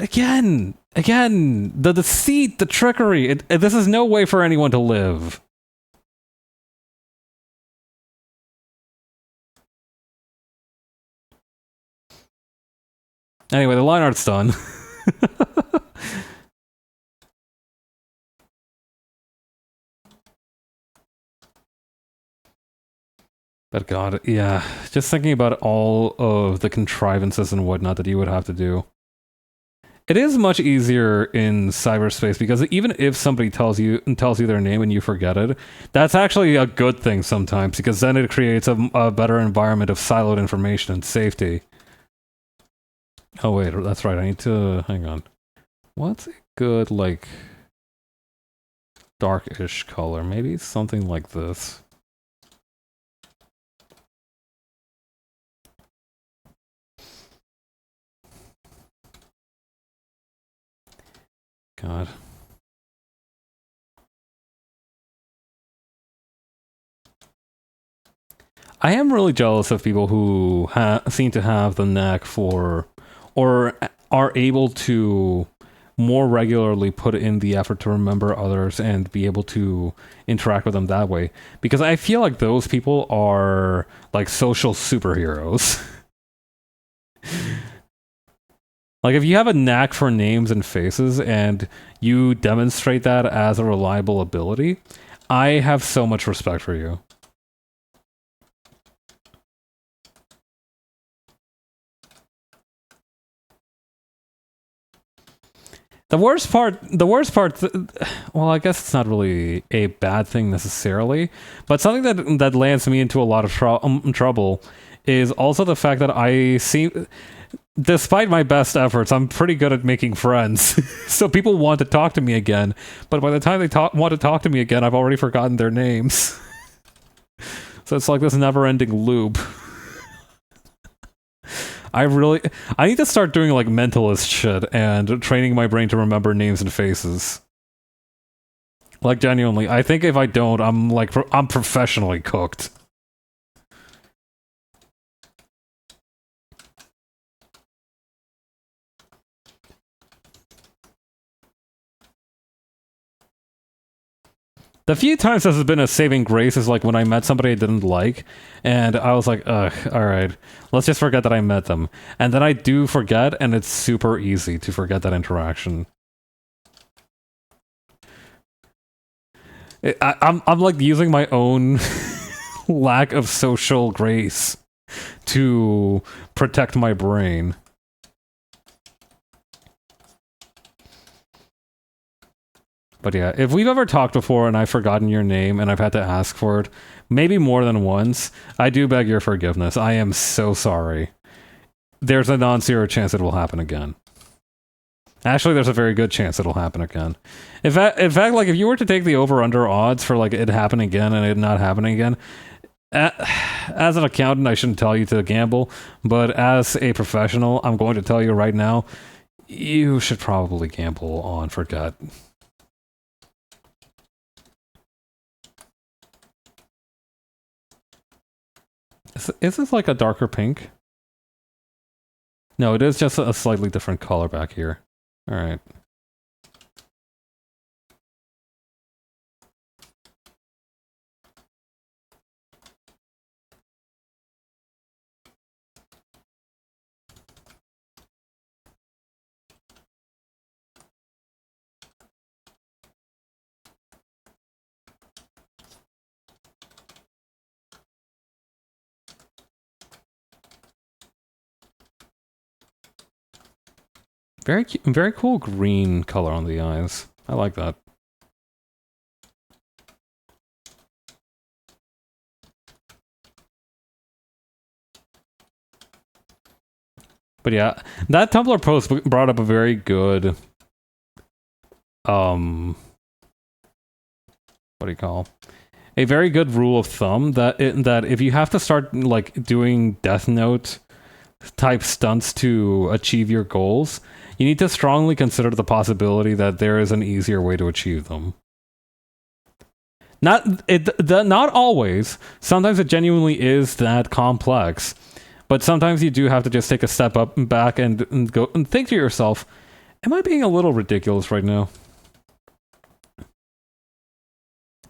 again, the deceit, the trickery. This is no way for anyone to live. Anyway, the line art's done. But God, yeah, just thinking about all of the contrivances and whatnot that you would have to do. It is much easier in cyberspace because even if somebody tells you their name and you forget it, that's actually a good thing sometimes, because then it creates a better environment of siloed information and safety. Oh wait, that's right, I need to, hang on. What's a good, like, darkish color? Maybe something like this. God. I am really jealous of people who seem to have the knack for, or are able to more regularly put in the effort to remember others and be able to interact with them that way. Because I feel like those people are, like, social superheroes. Like, if you have a knack for names and faces and you demonstrate that as a reliable ability, I have so much respect for you. The worst part, well, I guess it's not really a bad thing necessarily, but something that lands me into a lot of trouble is also the fact that I seem, despite my best efforts, I'm pretty good at making friends. So people want to talk to me again, but by the time they want to talk to me again, I've already forgotten their names. So it's like this never-ending loop. I need to start doing like mentalist shit and training my brain to remember names and faces. Like, genuinely, I think if I don't, I'm professionally cooked. The few times this has been a saving grace is like when I met somebody I didn't like, and I was like, ugh, alright, let's just forget that I met them. And then I do forget, and it's super easy to forget that interaction. I'm like using my own lack of social grace to protect my brain. But yeah, if we've ever talked before and I've forgotten your name and I've had to ask for it, maybe more than once, I do beg your forgiveness. I am so sorry. There's a non-zero chance it will happen again. Actually, there's a very good chance it'll happen again. In fact, like, if you were to take the over-under odds for, like, it happening again and it not happening again, as an accountant, I shouldn't tell you to gamble, but as a professional, I'm going to tell you right now, you should probably gamble on forget. Is this like a darker pink? No, it is just a slightly different color back here. Alright. Very cool green color on the eyes. I like that. But yeah, that Tumblr post brought up a very good, what do you call? A very good rule of thumb that if you have to start like doing Death Note type stunts to achieve your goals, you need to strongly consider the possibility that there is an easier way to achieve them. Not always. Sometimes it genuinely is that complex, but sometimes you do have to just take a step back and go and think to yourself, am I being a little ridiculous right now?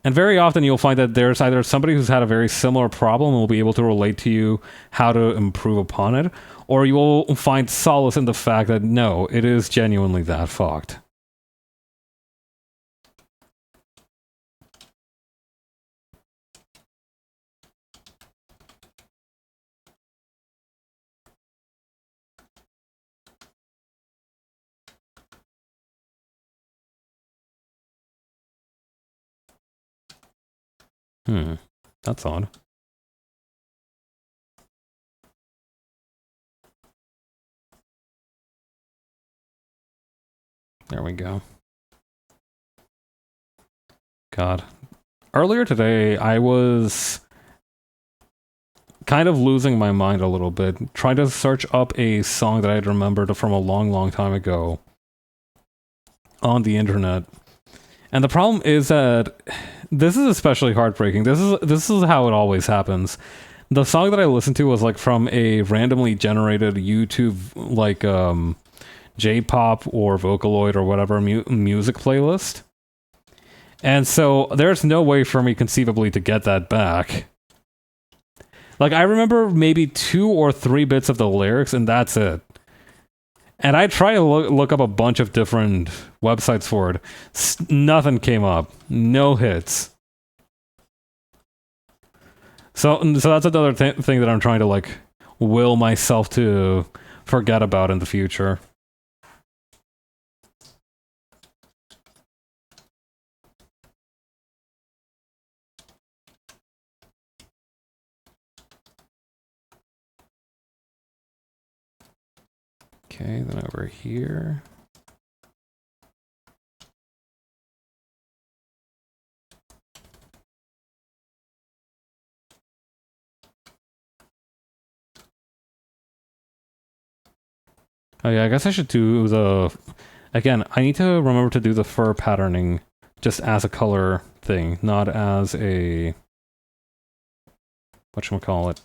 And very often you'll find that there's either somebody who's had a very similar problem and will be able to relate to you how to improve upon it, or you will find solace in the fact that no, it is genuinely that fucked. That's odd. There we go. God. Earlier today, I was kind of losing my mind a little bit, trying to search up a song that I had remembered from a long, long time ago on the internet. And the problem is that this is especially heartbreaking. This is how it always happens. The song that I listened to was like from a randomly generated YouTube like J-pop or Vocaloid or whatever music playlist. And so there's no way for me conceivably to get that back. Like, I remember maybe 2 or 3 bits of the lyrics and that's it. And I tried to look up a bunch of different websites for it. Nothing came up. No hits. So that's another thing that I'm trying to, like, will myself to forget about in the future. Okay, then over here. Oh yeah, I guess I should do the... Again, I need to remember to do the fur patterning just as a color thing, not as a... whatchamacallit?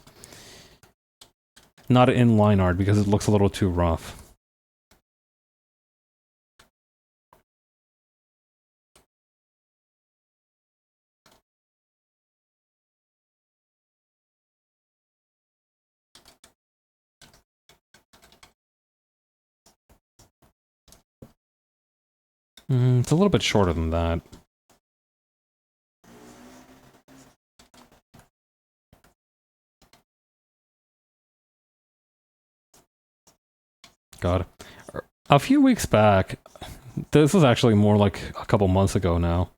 Not in line art, because it looks a little too rough. It's a little bit shorter than that. God. A few weeks back, this was actually more like a couple months ago now.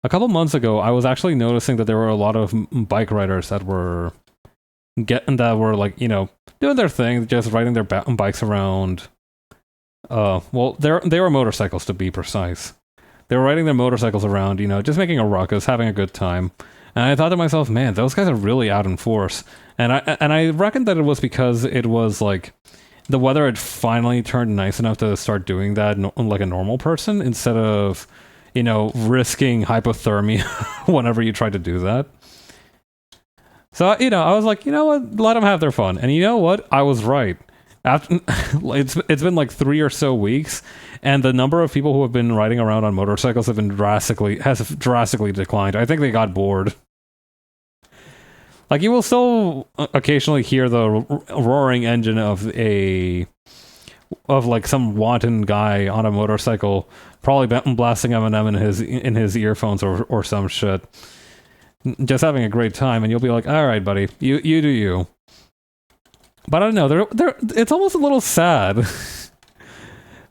A couple months ago, I was actually noticing that there were a lot of bike riders that were like, you know, doing their thing, just riding their bikes around. Well, they were motorcycles, to be precise. They were riding their motorcycles around, you know, just making a ruckus, having a good time. And I thought to myself, man, those guys are really out in force. And I reckoned that it was because it was like the weather had finally turned nice enough to start doing that like a normal person, instead of, you know, risking hypothermia whenever you try to do that. So, you know, I was like, you know what, let them have their fun. And you know what, I was right. After, it's been like 3 or so weeks, and the number of people who have been riding around on motorcycles has drastically declined. I think they got bored. Like, you will still occasionally hear the roaring engine of like some wanton guy on a motorcycle, probably blasting Eminem in his earphones or some shit, just having a great time. And you'll be like, all right, buddy, you do you. But I don't know, it's almost a little sad.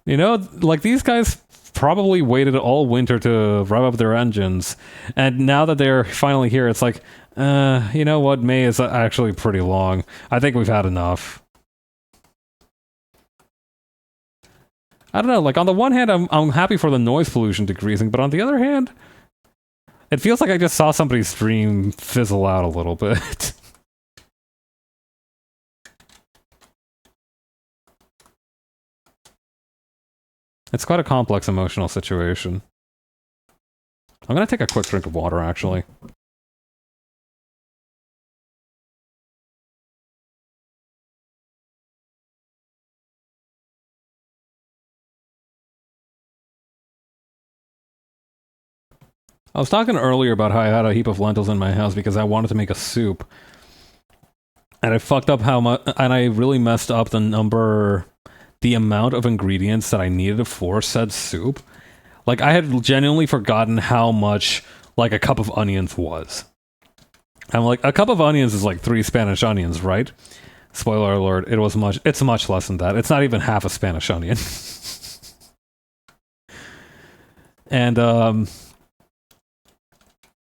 You know, like, these guys probably waited all winter to rev up their engines, and now that they're finally here, it's like, you know what, May is actually pretty long. I think we've had enough. I don't know, like, on the one hand, I'm happy for the noise pollution decreasing, but on the other hand, it feels like I just saw somebody's stream fizzle out a little bit. It's quite a complex emotional situation. I'm gonna take a quick drink of water, actually. I was talking earlier about how I had a heap of lentils in my house because I wanted to make a soup. And I fucked up how much, and I really messed up the amount of ingredients that I needed for said soup. Like, I had genuinely forgotten how much, like, a cup of onions was. I'm like, a cup of onions is like 3 Spanish onions, right? Spoiler alert, it's much less than that. It's not even half a Spanish onion. And,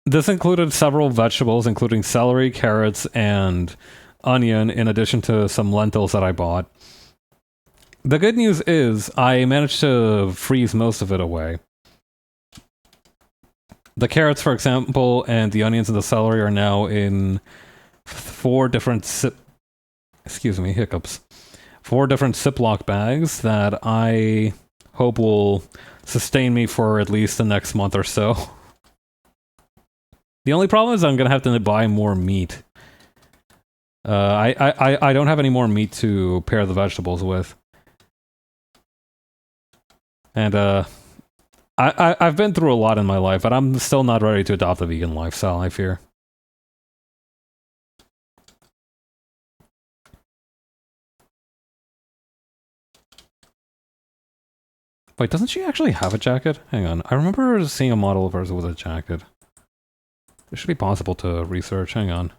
this included several vegetables, including celery, carrots, and onion, in addition to some lentils that I bought. The good news is, I managed to freeze most of it away. The carrots, for example, and the onions and the celery are now in 4 different 4 different Ziploc bags that I hope will sustain me for at least the next month or so. The only problem is I'm gonna have to buy more meat. I don't have any more meat to pair the vegetables with. And, I've been through a lot in my life, but I'm still not ready to adopt a vegan lifestyle, I fear. Wait, doesn't she actually have a jacket? Hang on. I remember seeing a model of hers with a jacket. It should be possible to research. Hang on.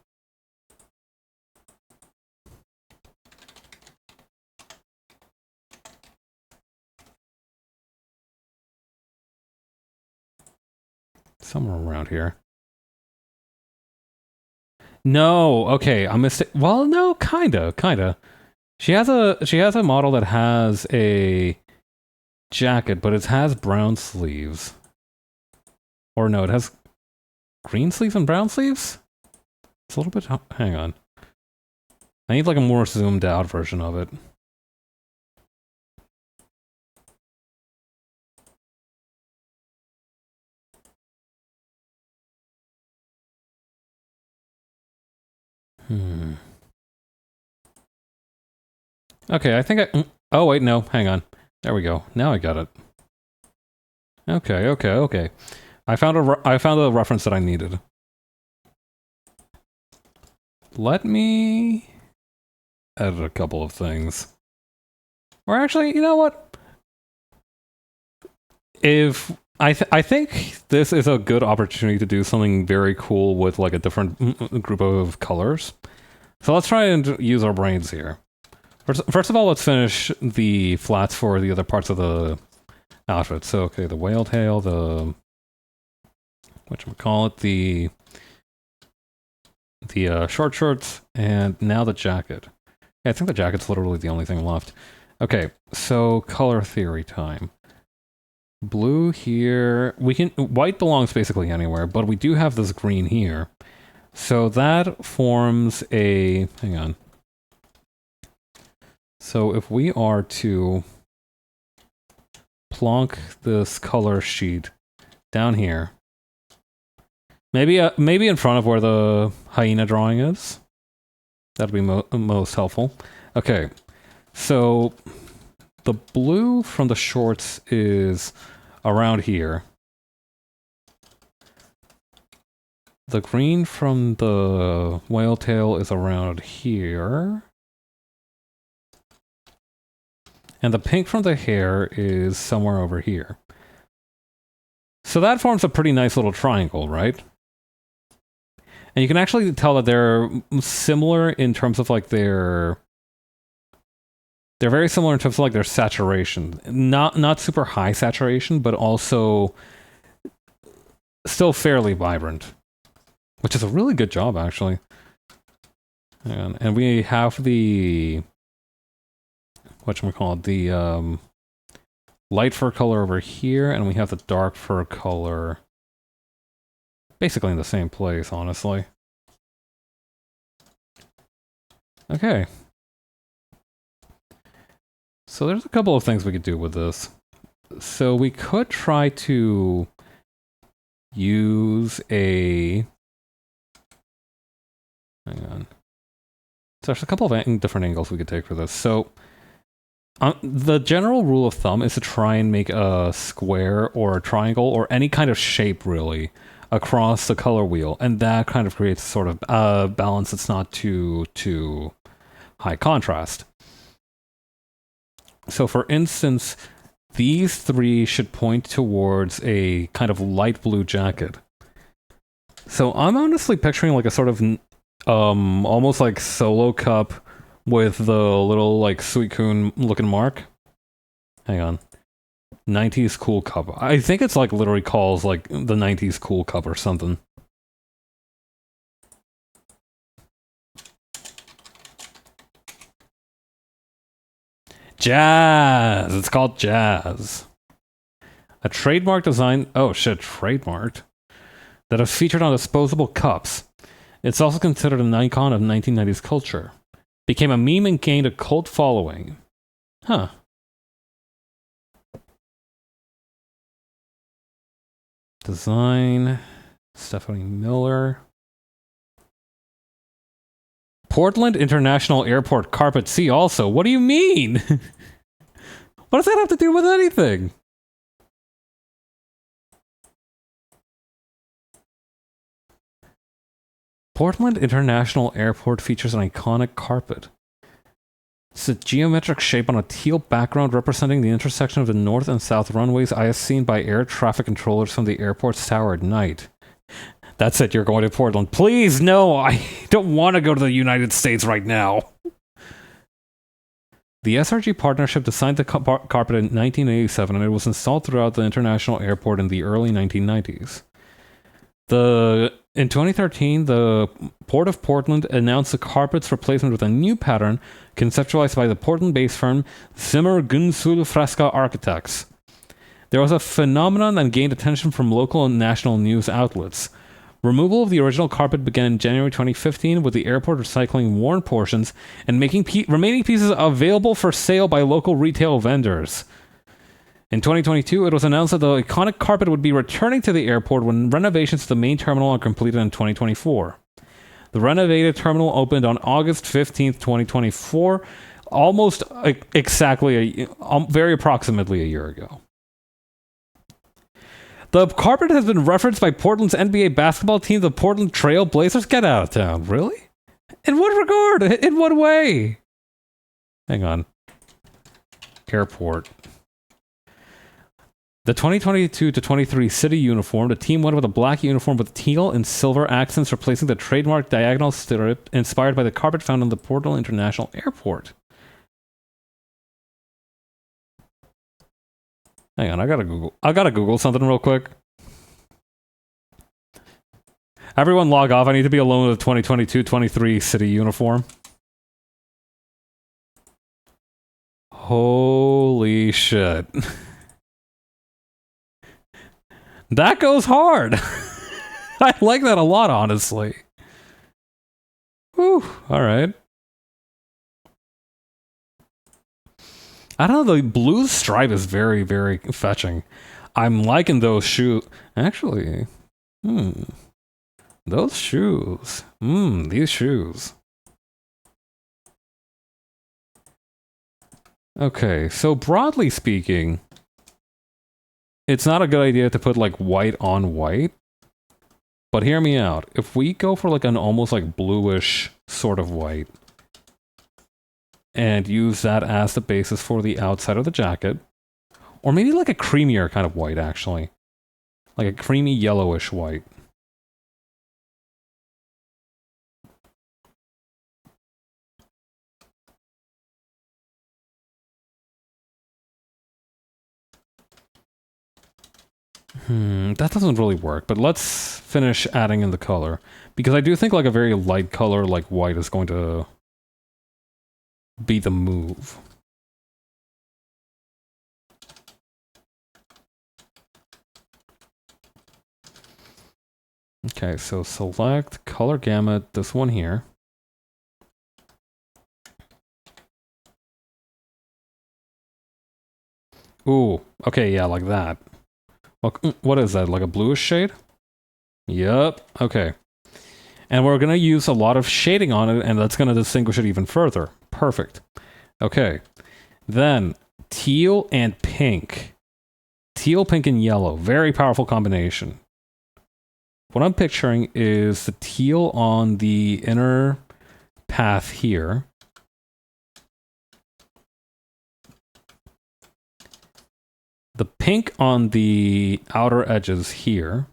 Somewhere around here. No, okay, I'm mistaken. Well, no, kinda. She has a model that has a jacket, but it has brown sleeves. Or no, it has green sleeves and brown sleeves? It's a little bit... Hang on. I need like a more zoomed out version of it. Okay, I think I... Oh, wait, no, hang on. There we go. Now I got it. Okay. I found a reference that I needed. Let me edit a couple of things. Or actually, you know what? If I think this is a good opportunity to do something very cool with like a different group of colors. So let's try and use our brains here. First of all, let's finish the flats for the other parts of the outfit. So, okay, the whale tail, the... whatchamacallit, the short shorts, and now the jacket. Yeah, I think the jacket's literally the only thing left. Okay, so color theory time. Blue here. White belongs basically anywhere, but we do have this green here. So that forms a... hang on. So if we are to plonk this color sheet down here, maybe in front of where the hyena drawing is, that'd be most helpful. Okay, so the blue from the shorts is around here. The green from the whale tail is around here. And the pink from the hair is somewhere over here. So that forms a pretty nice little triangle, right? And you can actually tell that they're similar in terms of like their... they're very similar in terms of like their saturation. Not super high saturation, but also still fairly vibrant. Which is a really good job, actually. And we have the... whatchamacallit, the light fur color over here, and we have the dark fur color basically in the same place, honestly. Okay. So there's a couple of things we could do with this. So we could try to use a... hang on. So there's a couple of different angles we could take for this. So the general rule of thumb is to try and make a square or a triangle or any kind of shape, really, across the color wheel. And that kind of creates sort of balance that's not too high contrast. So for instance, these three should point towards a kind of light blue jacket. So I'm honestly picturing like a sort of almost like solo cup with the little like Suicune looking mark. Hang on. 90s cool cup. I think it's like literally calls like the 90s cool cup or something. Jazz! It's called Jazz. A trademark design... oh shit, trademarked. That is featured on disposable cups. It's also considered an icon of 1990s culture. Became a meme and gained a cult following. Huh. Design... Stephanie Miller. Portland International Airport carpet. See also. What do you mean? What does that have to do with anything? Portland International Airport features an iconic carpet. It's a geometric shape on a teal background representing the intersection of the north and south runways as seen by air traffic controllers from the airport's tower at night. That's it, you're going to Portland. Please, no, I don't want to go to the United States right now. The SRG partnership designed the carpet in 1987, and it was installed throughout the international airport in the early 1990s. In 2013, the Port of Portland announced the carpet's replacement with a new pattern conceptualized by the Portland-based firm Zimmer Gunsul Fresca Architects. There was a phenomenon that gained attention from local and national news outlets. Removal of the original carpet began in January 2015 with the airport recycling worn portions and making remaining pieces available for sale by local retail vendors. In 2022, it was announced that the iconic carpet would be returning to the airport when renovations to the main terminal are completed in 2024. The renovated terminal opened on August 15th, 2024, almost exactly, very approximately a year ago. The carpet has been referenced by Portland's NBA basketball team, the Portland Trail Blazers. Get out of town. Really? In what regard? In what way? Hang on. Airport. The 2022-23 city uniform, the team went with a black uniform with teal and silver accents, replacing the trademark diagonal strip inspired by the carpet found on the Portland International Airport. Hang on, I gotta Google something real quick. Everyone log off. I need to be alone with the 2022-23 city uniform. Holy shit. That goes hard. I like that a lot, honestly. Whew, alright. I don't know, the blue stripe is very, very fetching. I'm liking those shoes. Actually, those shoes. These shoes. Okay, so broadly speaking, it's not a good idea to put like white on white. But hear me out. If we go for like an almost like bluish sort of white, and use that as the basis for the outside of the jacket. Or maybe like a creamier kind of white, actually. Like a creamy yellowish white. That doesn't really work, but let's finish adding in the color. Because I do think like a very light color like white is going to be the move. Okay, so select color gamut, this one here. Ooh, okay, yeah, like that. What is that, like a bluish shade? Yup, okay. And we're going to use a lot of shading on it, and that's going to distinguish it even further. Perfect. Okay. Then, teal and pink. Teal, pink, and yellow. Very powerful combination. What I'm picturing is the teal on the inner path here. The pink on the outer edges here.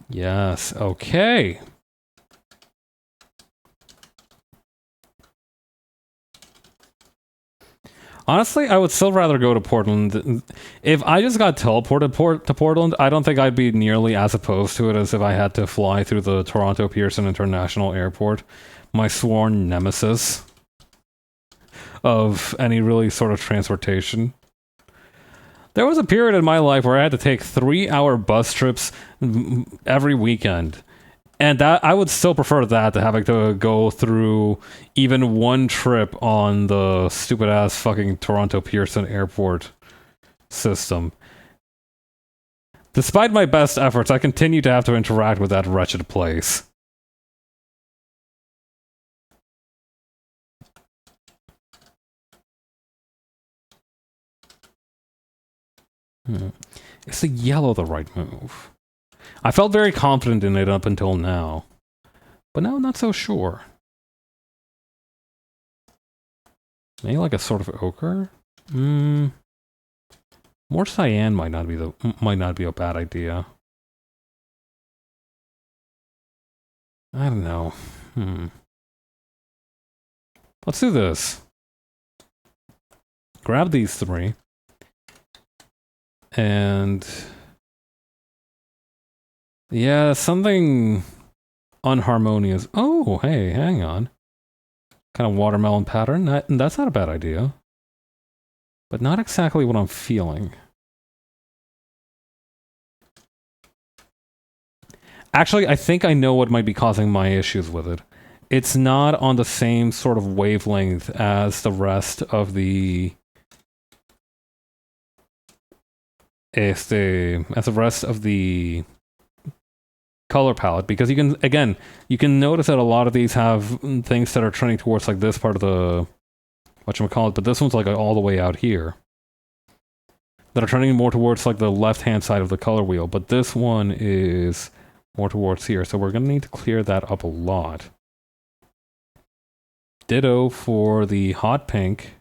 Yes, okay. Honestly, I would still rather go to Portland. If I just got teleported to Portland, I don't think I'd be nearly as opposed to it as if I had to fly through the Toronto Pearson International Airport, my sworn nemesis of any really sort of transportation. There was a period in my life where I had to take 3-hour bus trips every weekend. And that I would still prefer that to having to go through even one trip on the stupid-ass fucking Toronto Pearson Airport system. Despite my best efforts, I continue to have to interact with that wretched place. Is the yellow the right move? I felt very confident in it up until now. But now I'm not so sure. Maybe like a sort of ochre? More cyan might not be a bad idea. I don't know. Let's do this. Grab these three. And yeah, something unharmonious. Oh, hey, hang on. Kind of watermelon pattern. That's not a bad idea. But not exactly what I'm feeling. Actually, I think I know what might be causing my issues with it. It's not on the same sort of wavelength as the rest of the... as the rest of the color palette, because you can notice that a lot of these have things that are trending towards like this part of the whatchamacallit, but this one's like all the way out here. That are trending more towards like the left-hand side of the color wheel, but this one is more towards here, so we're gonna need to clear that up a lot. Ditto for the hot pink.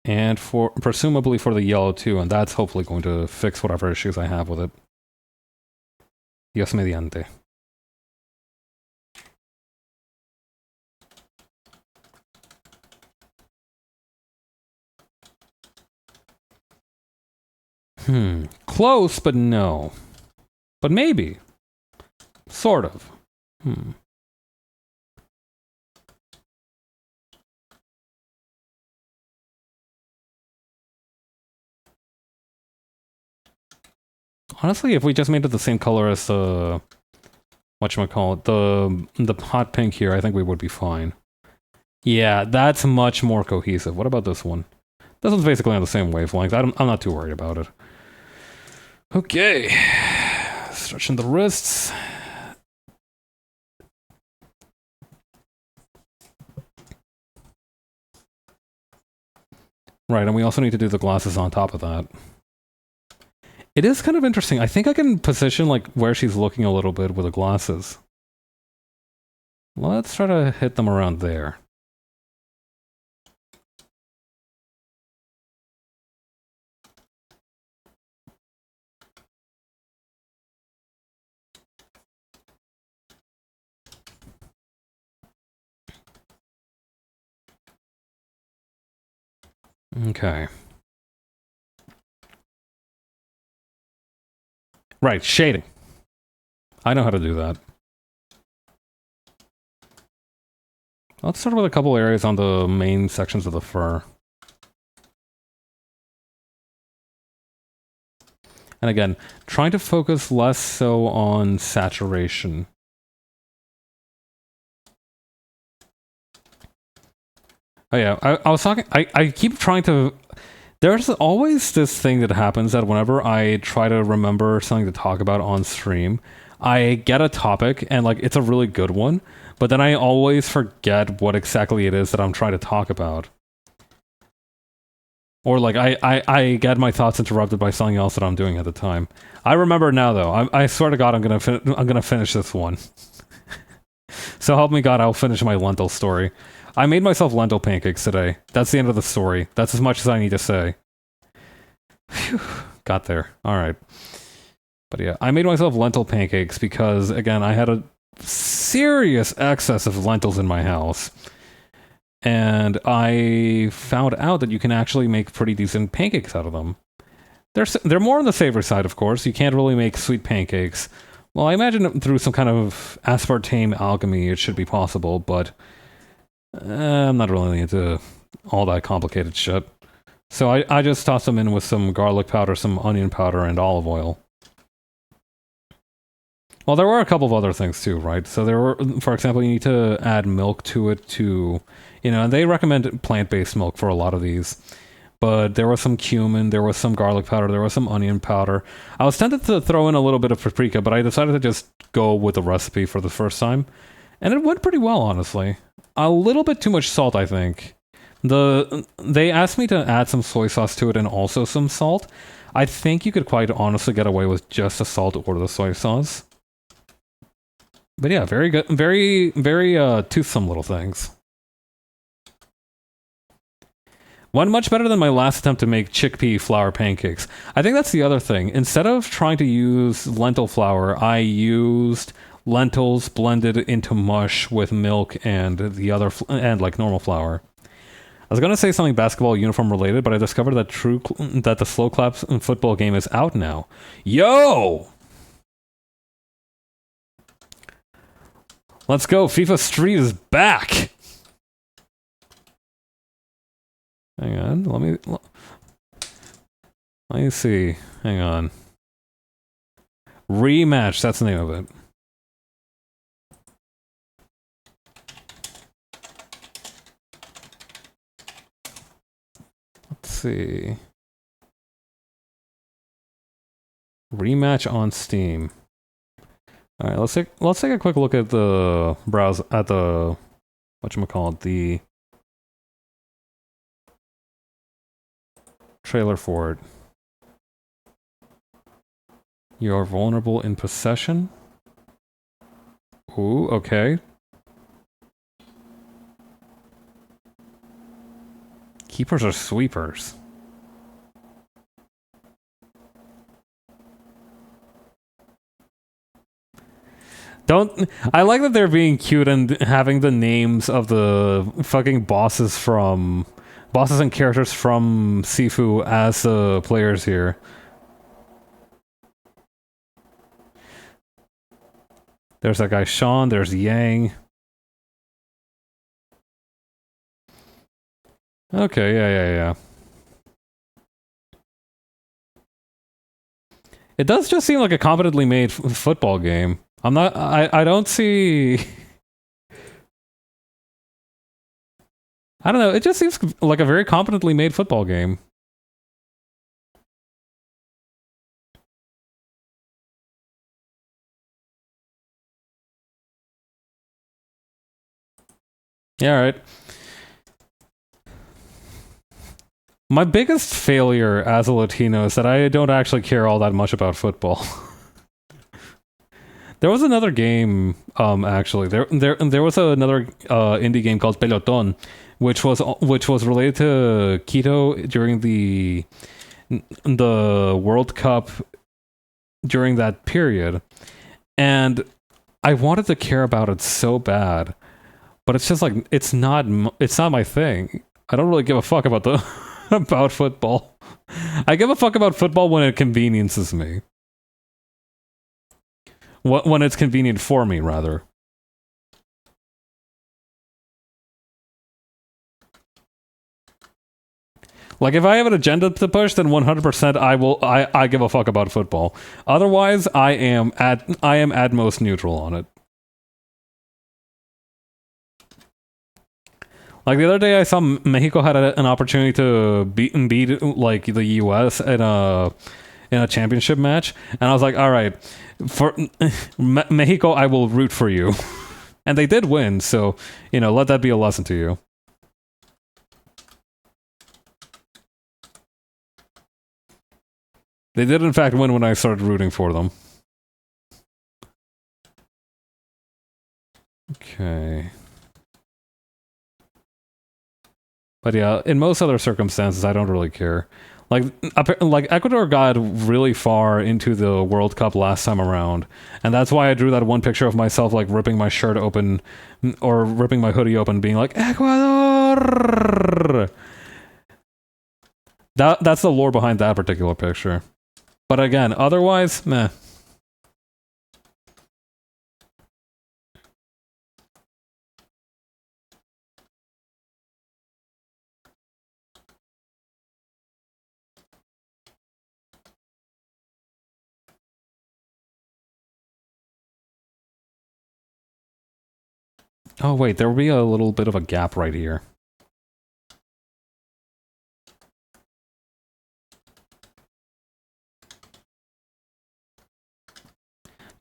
And presumably for the yellow too, and that's hopefully going to fix whatever issues I have with it. Dios mediante. Close, but no. But maybe. Sort of. Honestly, if we just made it the same color as the... whatchamacallit, the hot pink here, I think we would be fine. Yeah, that's much more cohesive. What about this one? This one's basically on the same wavelength. I'm not too worried about it. Okay. Stretching the wrists. Right, and we also need to do the glasses on top of that. It is kind of interesting. I think I can position like where she's looking a little bit with the glasses. Let's try to hit them around there. Okay. Right, shading. I know how to do that. Let's start with a couple areas on the main sections of the fur. And again, trying to focus less so on saturation. Oh yeah, I was talking, I keep trying to... There's always this thing that happens that whenever I try to remember something to talk about on stream, I get a topic and like it's a really good one, but then I always forget what exactly it is that I'm trying to talk about. Or like I get my thoughts interrupted by something else that I'm doing at the time. I remember now though. I swear to God I'm gonna finish this one. So help me God, I'll finish my lentil story. I made myself lentil pancakes today. That's the end of the story. That's as much as I need to say. Phew, got there. Alright. But yeah, I made myself lentil pancakes because, again, I had a serious excess of lentils in my house. And I found out that you can actually make pretty decent pancakes out of them. They're more on the savory side, of course. You can't really make sweet pancakes. Well, I imagine through some kind of aspartame alchemy it should be possible, but... I'm not really into all that complicated shit. So I just tossed them in with some garlic powder, some onion powder, and olive oil. Well, there were a couple of other things too, right? So there were, for example, you need to add milk to it to, you know, and they recommend plant-based milk for a lot of these. But there was some cumin, there was some garlic powder, there was some onion powder. I was tempted to throw in a little bit of paprika, but I decided to just go with the recipe for the first time. And it went pretty well, honestly. A little bit too much salt, I think. They asked me to add some soy sauce to it and also some salt. I think you could quite honestly get away with just the salt or the soy sauce. But yeah, very good, very toothsome little things. One much better than my last attempt to make chickpea flour pancakes. I think that's the other thing. Instead of trying to use lentil flour, I used lentils blended into mush with milk and the other and like normal flour. I was gonna say something basketball uniform related, but I discovered that that the slow claps football game is out now. Yo! Let's go! FIFA Street is back. Hang on, let me see. Hang on. Rematch, that's the name of it. Let's see. Rematch on Steam. All right, let's take a quick look at the whatchamacallit, the trailer for it. You are vulnerable in possession. Ooh, okay. Keepers are sweepers. I like that they're being cute and having the names of the fucking bosses and characters from Sifu as the players here. There's that guy Sean, there's Yang. Okay, yeah. It does just seem like a competently made football game. I don't see... I don't know, it just seems like a very competently made football game. Yeah, alright. My biggest failure as a Latino is that I don't actually care all that much about football. There was another game, actually. There was another indie game called Peloton, which was related to Quito during the World Cup during that period, and I wanted to care about it so bad, but it's just like it's not my thing. I don't really give a fuck about about football. I give a fuck about football when it conveniences me. When it's convenient for me, rather. Like, if I have an agenda to push, then 100% I give a fuck about football. Otherwise, I am at most neutral on it. Like, the other day I saw Mexico had an opportunity to beat like the US in a championship match, and I was like, all right, for Mexico, I will root for you. And they did win, so, let that be a lesson to you. They did, in fact, win when I started rooting for them. Okay. But yeah, in most other circumstances, I don't really care. Like Ecuador got really far into the World Cup last time around, and that's why I drew that one picture of myself like ripping my shirt open or ripping my hoodie open, being like, Ecuador! That's the lore behind that particular picture. But again, otherwise, meh. Oh wait, there will be a little bit of a gap right here.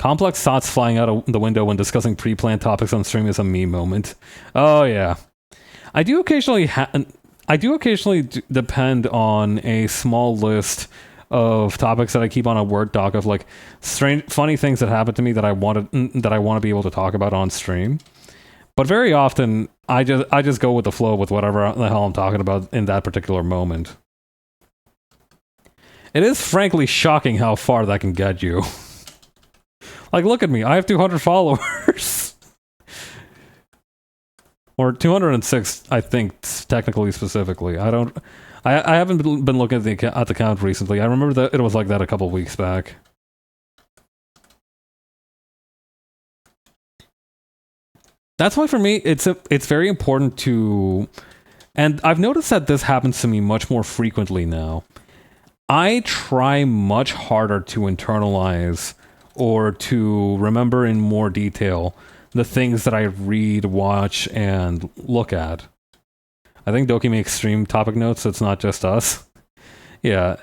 Complex thoughts flying out of the window when discussing pre-planned topics on stream is a meme moment. Oh yeah, I do occasionally depend on a small list of topics that I keep on a Word doc of like strange, funny things that happen to me that I want to be able to talk about on stream. But very often, I just go with the flow with whatever the hell I'm talking about in that particular moment. It is frankly shocking how far that can get you. Like, look at me, I have 200 followers. Or 206, I think, technically, specifically. I haven't been looking at the count recently. I remember that it was like that a couple weeks back. That's why for me, it's very important to... And I've noticed that this happens to me much more frequently now. I try much harder to internalize or to remember in more detail the things that I read, watch, and look at. I think Doki makes stream topic notes, so it's not just us. Yeah.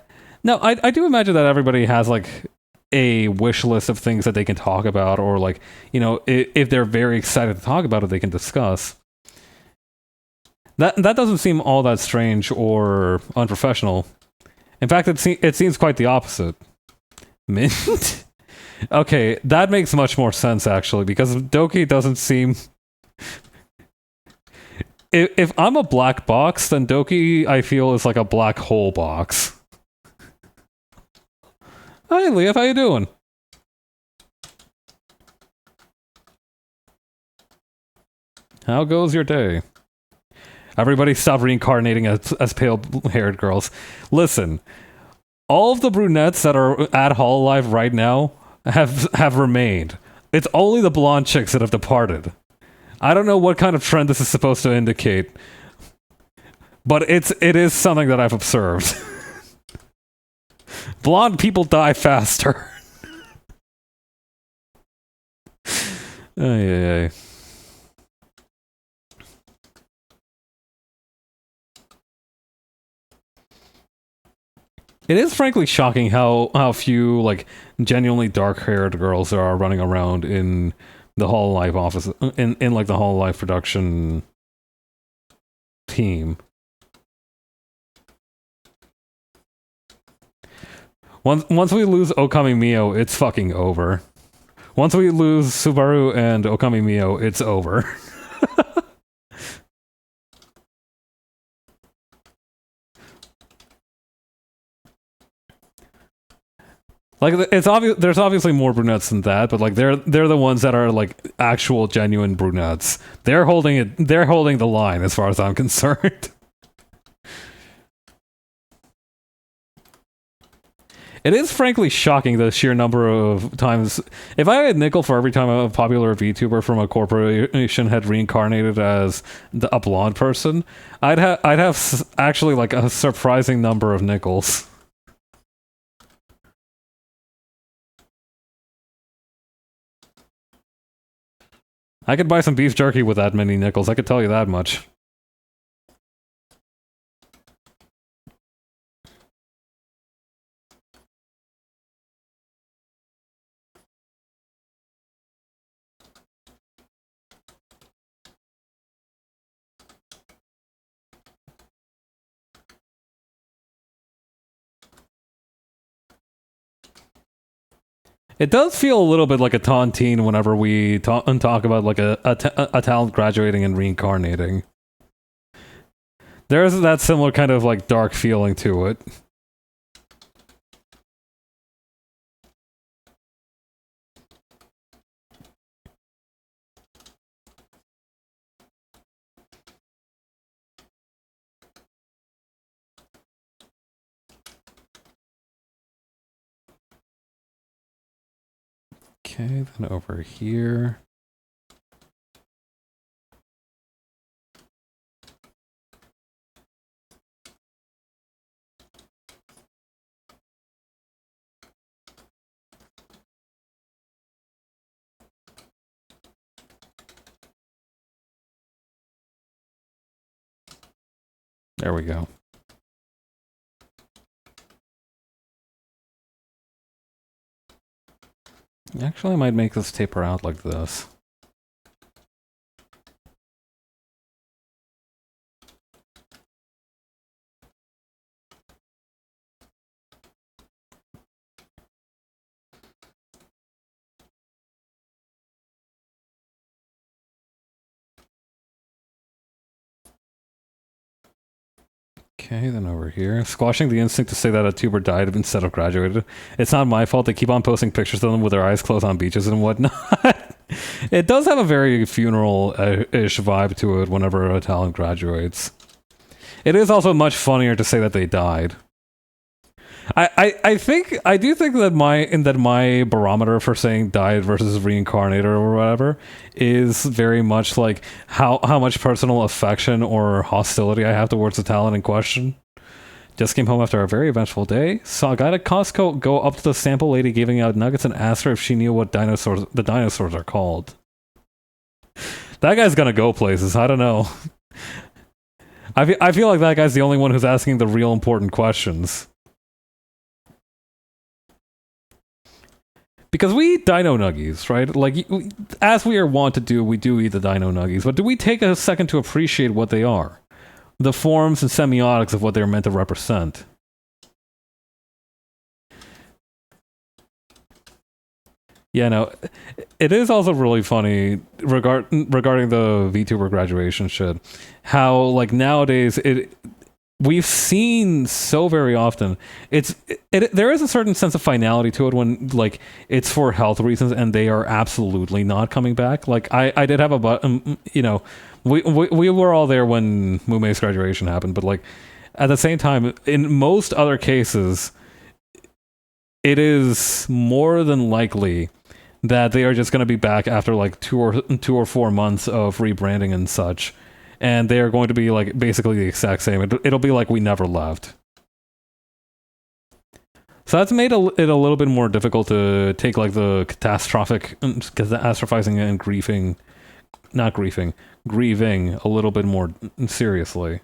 No, I do imagine that everybody has, like, a wish list of things that they can talk about, or, like, you know, if they're very excited to talk about it, they can discuss. That doesn't seem all that strange or unprofessional. In fact, it seems quite the opposite. Mint? Okay, that makes much more sense, actually, because Doki doesn't seem... If I'm a black box, then Doki, I feel, is like a black hole box. Hi, Leah, how you doing? How goes your day? Everybody stop reincarnating as pale-haired girls. Listen, all of the brunettes that are at Hololive right now have remained. It's only the blonde chicks that have departed. I don't know what kind of trend this is supposed to indicate, but it is something that I've observed. Blonde people die faster. Ay, ay, ay. It is frankly shocking how few, like, genuinely dark-haired girls there are running around in the Hololive office, in like the Hololive production team. Once we lose Okami Mio, it's fucking over. Once we lose Subaru and Okami Mio, it's over. Like, it's obvious. There's obviously more brunettes than that, but like they're the ones that are like actual genuine brunettes. They're holding it. They're holding the line, as far as I'm concerned. It is frankly shocking the sheer number of times. If I had nickel for every time a popular VTuber from a corporation had reincarnated as a blonde person, I'd have actually like a surprising number of nickels. I could buy some beef jerky with that many nickels, I could tell you that much. It does feel a little bit like a tontine whenever we talk about like a talent graduating and reincarnating. There's that similar kind of like dark feeling to it. Okay, then over here. There we go. Actually, I might make this taper out like this. Okay, then over here. Squashing the instinct to say that a tuber died instead of graduated. It's not my fault. They keep on posting pictures of them with their eyes closed on beaches and whatnot. It does have a very funeral-ish vibe to it whenever a talent graduates. It is also much funnier to say that they died. I do think that my barometer for saying died versus reincarnated or whatever is very much like how much personal affection or hostility I have towards the talent in question. Just came home after a very eventful day. Saw a guy at Costco go up to the sample lady giving out nuggets and asked her if she knew what the dinosaurs are called. That guy's gonna go places. I don't know. I feel like that guy's the only one who's asking the real important questions. Because we eat dino nuggies, right? Like, as we are wont to do, we do eat the dino nuggies. But do we take a second to appreciate what they are? The forms and semiotics of what they're meant to represent. Yeah, no, it is also really funny regarding the VTuber graduation shit. How, like, nowadays, we've seen so very often there is a certain sense of finality to it when like it's for health reasons and they are absolutely not coming back. Like I did have you know, we were all there when Mumei's graduation happened, but like at the same time in most other cases it is more than likely that they are just going to be back after like 2 or 4 months of rebranding and such. And they are going to be like basically the exact same. It'll be like we never left. So that's made it a little bit more difficult to take like the catastrophizing and grieving a little bit more seriously.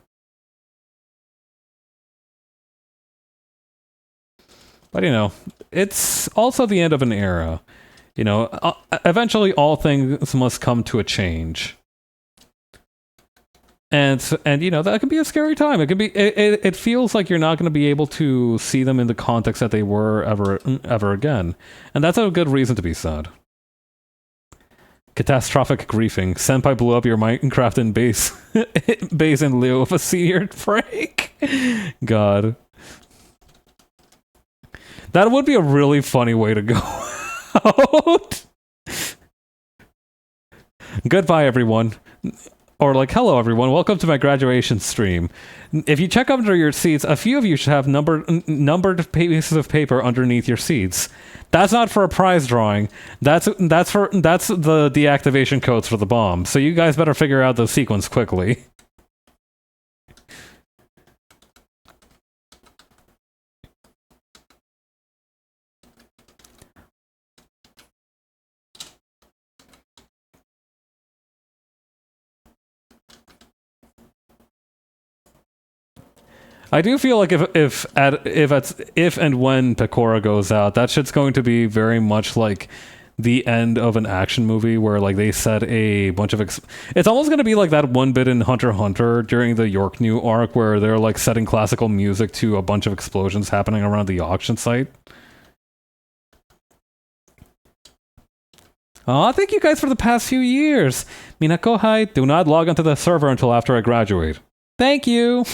But you know, it's also the end of an era. You know, eventually all things must come to a change. And you know, that can be a scary time. It can be it feels like you're not going to be able to see them in the context that they were ever again. And that's a good reason to be sad. Catastrophic griefing. Senpai blew up your Minecraft in base in lieu of a senior break. God. That would be a really funny way to go out. Goodbye, everyone. Or like, hello everyone, welcome to my graduation stream. If you check under your seats, a few of you should have numbered pieces of paper underneath your seats. That's not for a prize drawing. That's the deactivation codes for the bomb. So you guys better figure out the sequence quickly. I do feel like if and when Pecora goes out, that shit's going to be very much like the end of an action movie where like they set a bunch of it's almost going to be like that one bit in Hunter x Hunter during the York New arc where they're like setting classical music to a bunch of explosions happening around the auction site. Aw, thank you guys for the past few years. Minakohai, do not log onto the server until after I graduate. Thank you.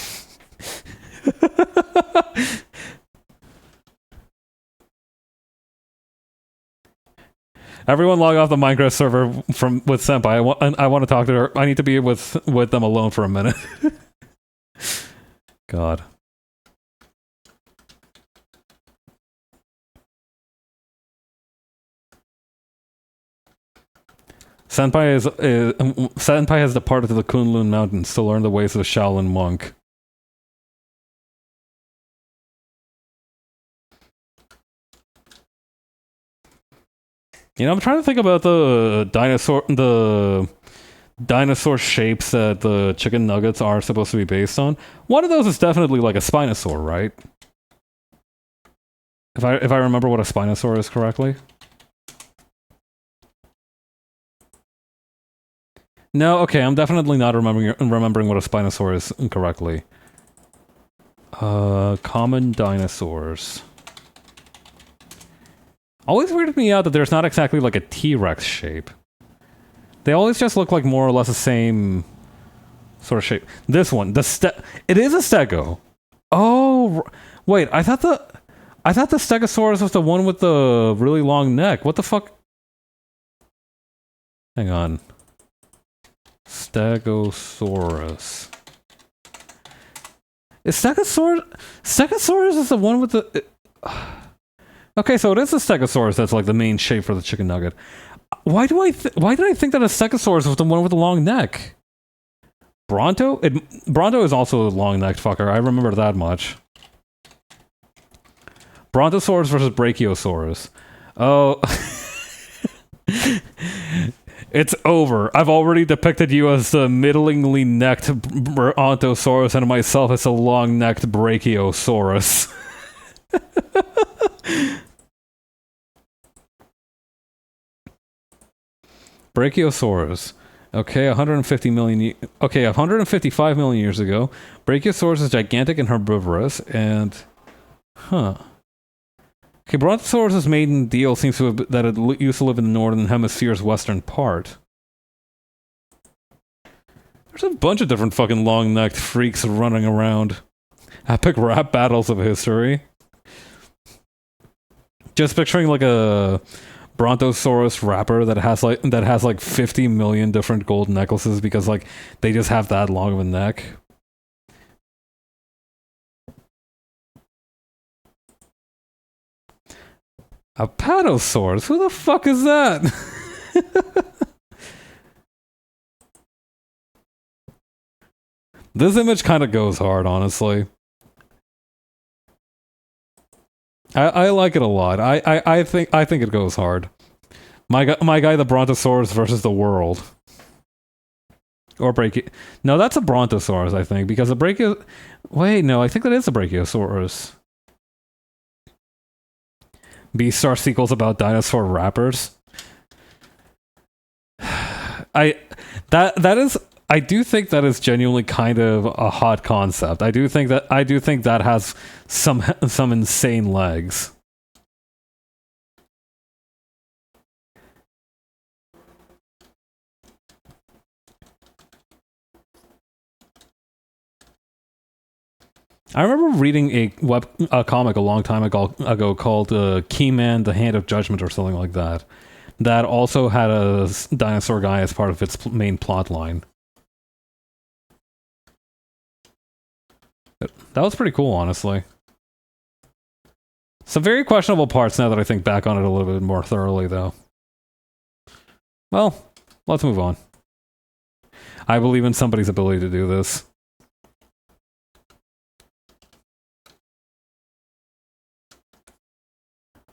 Everyone log off the Minecraft server with Senpai. I want to talk to her. I need to be with them alone for a minute. God. Senpai has departed to the Kunlun Mountains to learn the ways of the Shaolin monk. You know, I'm trying to think about the dinosaur shapes that the chicken nuggets are supposed to be based on. One of those is definitely like a Spinosaur, right? If I remember what a Spinosaur is correctly. No, okay, I'm definitely not remembering what a Spinosaur is incorrectly. Common dinosaurs. Always weirded me out that there's not exactly like a T-Rex shape. They always just look like more or less the same sort of shape. This one, it is a stego. Oh, wait, I thought the Stegosaurus was the one with the really long neck. What the fuck? Hang on. Stegosaurus. Is Stegosaurus is the one with the... Okay, so it is the Stegosaurus that's like the main shape for the chicken nugget. Why did I think that a Stegosaurus was the one with the long neck? Bronto? Bronto is also a long-necked fucker. I remember that much. Brontosaurus versus Brachiosaurus. Oh. It's over. I've already depicted you as the middlingly necked Brontosaurus and myself as a long-necked Brachiosaurus. Brachiosaurus. Okay, 155 million years ago. Brachiosaurus is gigantic and herbivorous, and... Huh. Okay, Brontosaurus' maiden deal seems to have that it used to live in the northern hemisphere's western part. There's a bunch of different fucking long-necked freaks running around. Epic rap battles of history. Just picturing like a Brontosaurus rapper that has like 50 million different gold necklaces because like they just have that long of a neck. Apatosaurus? Who the fuck is that? This image kind of goes hard, honestly. I like it a lot. I think it goes hard. My guy, the Brontosaurus versus the world. Or Brachio... No, that's a Brontosaurus, I think, because the Brachio... Wait, no, I think that is a Brachiosaurus. Beastar sequels about dinosaur rappers. I do think that is genuinely kind of a hot concept. I do think that has some insane legs. I remember reading a comic a long time ago called Keyman: The Hand of Judgment or something like that. That also had a dinosaur guy as part of its main plot line. That was pretty cool, honestly. Some very questionable parts now that I think back on it a little bit more thoroughly, though. Well, let's move on. I believe in somebody's ability to do this.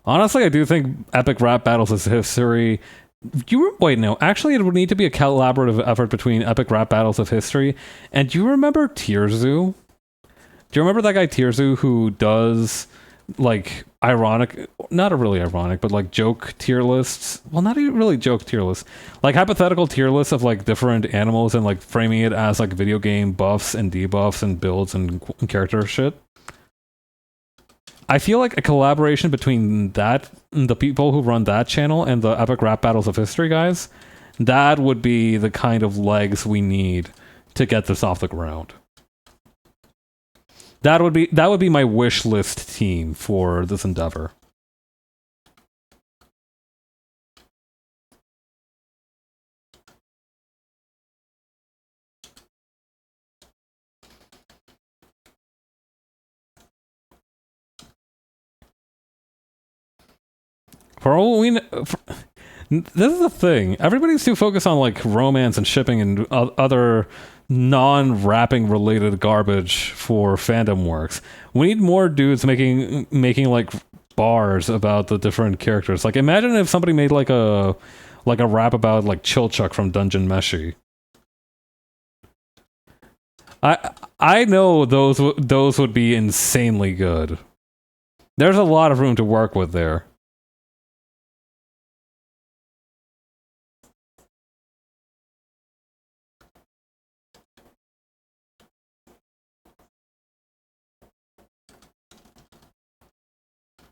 Honestly, I do think epic rap battles is history. Wait, no. Actually, it would need to be a collaborative effort between epic rap battles of history. And do you remember Tierzu? Do you remember that guy Tierzu who does like ironic, not really ironic, but like joke tier lists? Well, not even really joke tier lists. Like hypothetical tier lists of like different animals and like framing it as like video game buffs and debuffs and builds and character shit. I feel like a collaboration between that, the people who run that channel, and the Epic Rap Battles of History guys, that would be the kind of legs we need to get this off the ground. That would be my wish list team for this endeavor. For all we know, this is the thing. Everybody's too focused on like romance and shipping and other non-rapping related garbage for fandom works. We need more dudes making like bars about the different characters. Like imagine if somebody made like a rap about like Chilchuck from Dungeon Meshi. I know those would be insanely good. There's a lot of room to work with there.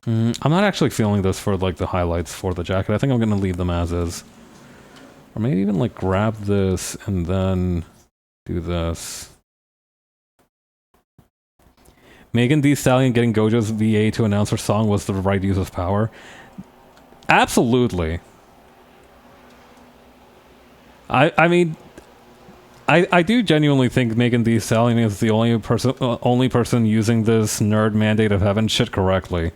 I'm not actually feeling this for like the highlights for the jacket. I think I'm gonna leave them as is. Or maybe even like grab this and then do this. Megan Thee Stallion getting Gojo's VA to announce her song was the right use of power. Absolutely. I mean, I do genuinely think Megan Thee Stallion is the only person using this nerd mandate of heaven shit correctly.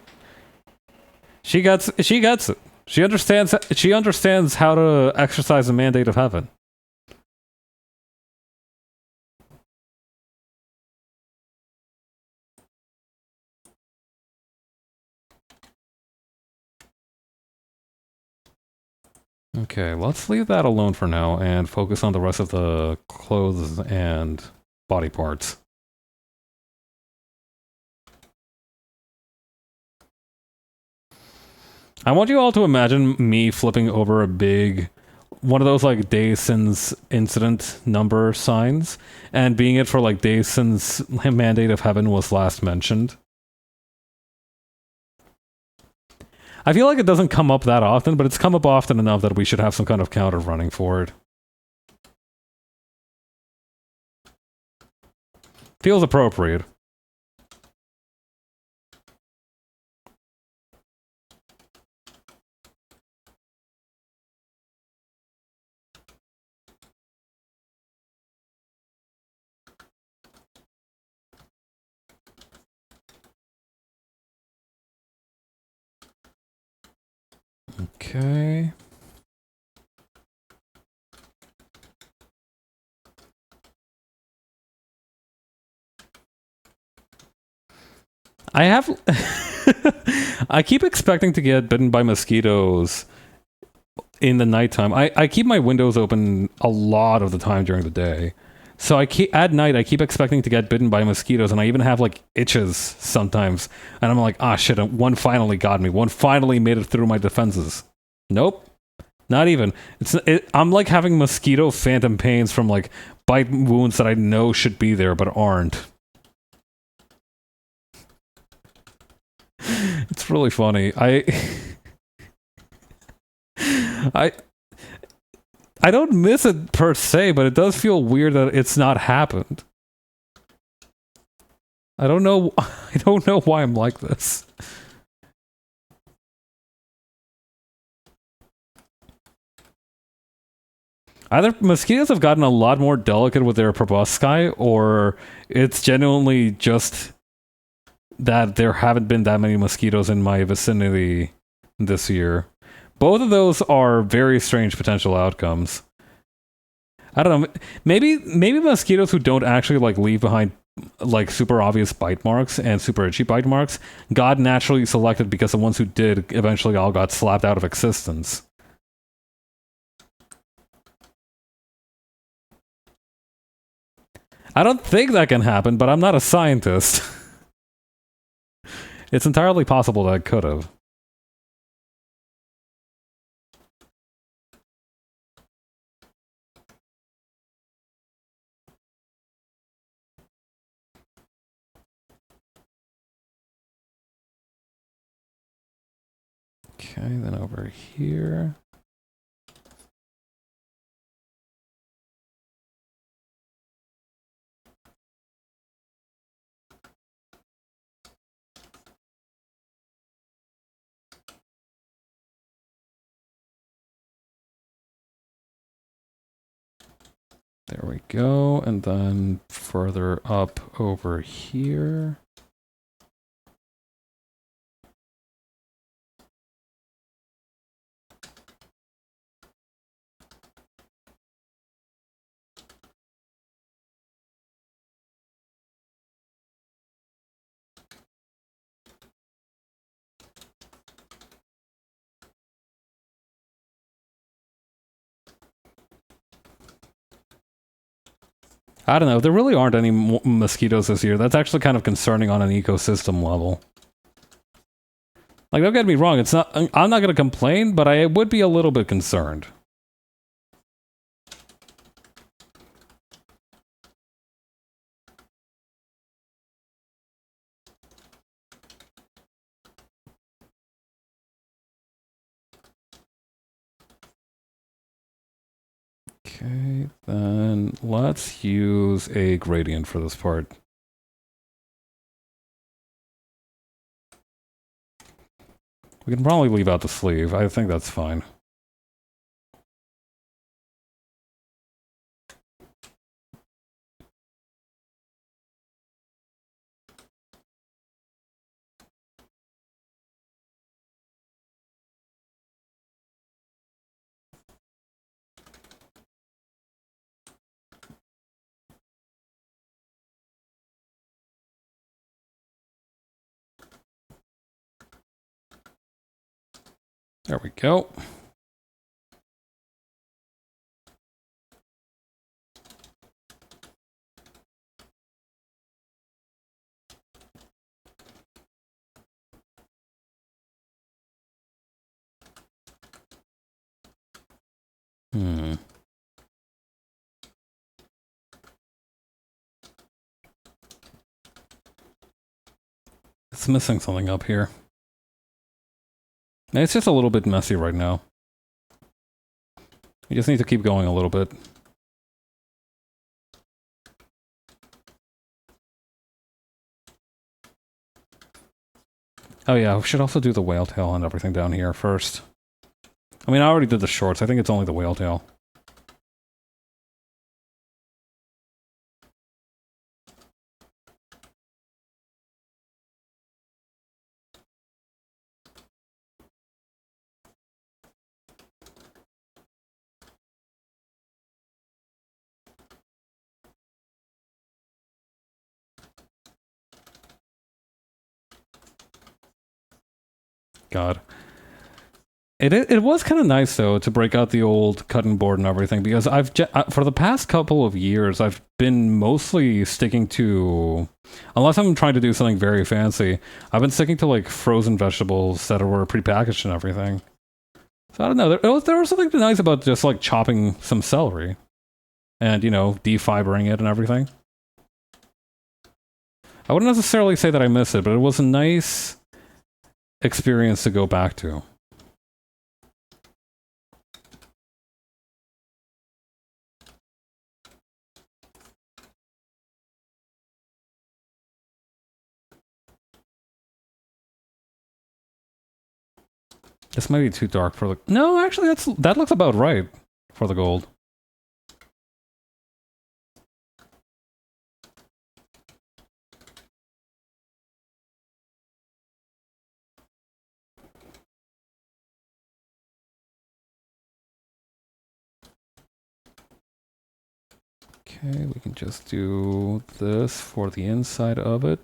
She gets it. She understands how to exercise the mandate of heaven. Okay, let's leave that alone for now and focus on the rest of the clothes and body parts. I want you all to imagine me flipping over a big, one of those like days since incident number signs, and being it for like days since mandate of heaven was last mentioned. I feel like it doesn't come up that often, but it's come up often enough that we should have some kind of counter running for it. Feels appropriate. Okay. I have... I keep expecting to get bitten by mosquitoes in the nighttime. I keep my windows open a lot of the time during the day. So at night I keep expecting to get bitten by mosquitoes, and I even have like itches sometimes. And I'm like, ah shit, one finally got me. One finally made it through my defenses. Nope. Not even. I'm like having mosquito phantom pains from like bite wounds that I know should be there but aren't. It's really funny. I don't miss it per se, but it does feel weird that it's not happened. I don't know. I don't know why I'm like this. Either mosquitoes have gotten a lot more delicate with their proboscis, or it's genuinely just that there haven't been that many mosquitoes in my vicinity this year. Both of those are very strange potential outcomes. I don't know. Maybe mosquitoes who don't actually like leave behind like super obvious bite marks and super itchy bite marks got naturally selected because the ones who did eventually all got slapped out of existence. I don't think that can happen, but I'm not a scientist. It's entirely possible that it could have. Okay, then over here. There we go, and then further up over here. I don't know, there really aren't any mosquitoes this year. That's actually kind of concerning on an ecosystem level. Like, don't get me wrong, I'm not going to complain, but I would be a little bit concerned. Okay, then let's use a gradient for this part. We can probably leave out the sleeve. I think that's fine. There we go. It's missing something up here. It's just a little bit messy right now. You just need to keep going a little bit. Oh yeah, we should also do the whale tail and everything down here first. I mean, I already did the shorts. I think it's only the whale tail. God. It was kind of nice, though, to break out the old cutting board and everything, because for the past couple of years, I've been mostly sticking to, unless I'm trying to do something very fancy, I've been sticking to, like, frozen vegetables that were prepackaged and everything. So I don't know, there was something nice about just, like, chopping some celery and, you know, defibering it and everything. I wouldn't necessarily say that I miss it, but it was a nice experience to go back to. This might be too dark for the... No, actually, that looks about right for the gold. Okay, we can just do this for the inside of it.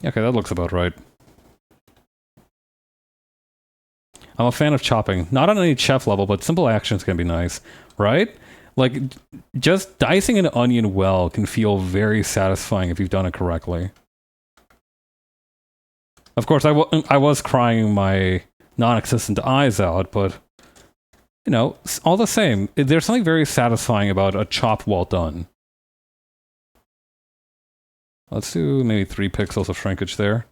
Okay, that looks about right. I'm a fan of chopping. Not on any chef level, but simple actions can be nice, right? Like, just dicing an onion well can feel very satisfying if you've done it correctly. Of course, I was crying my non-existent eyes out, but, you know, all the same, there's something very satisfying about a chop well done. Let's do maybe 3 pixels of shrinkage there.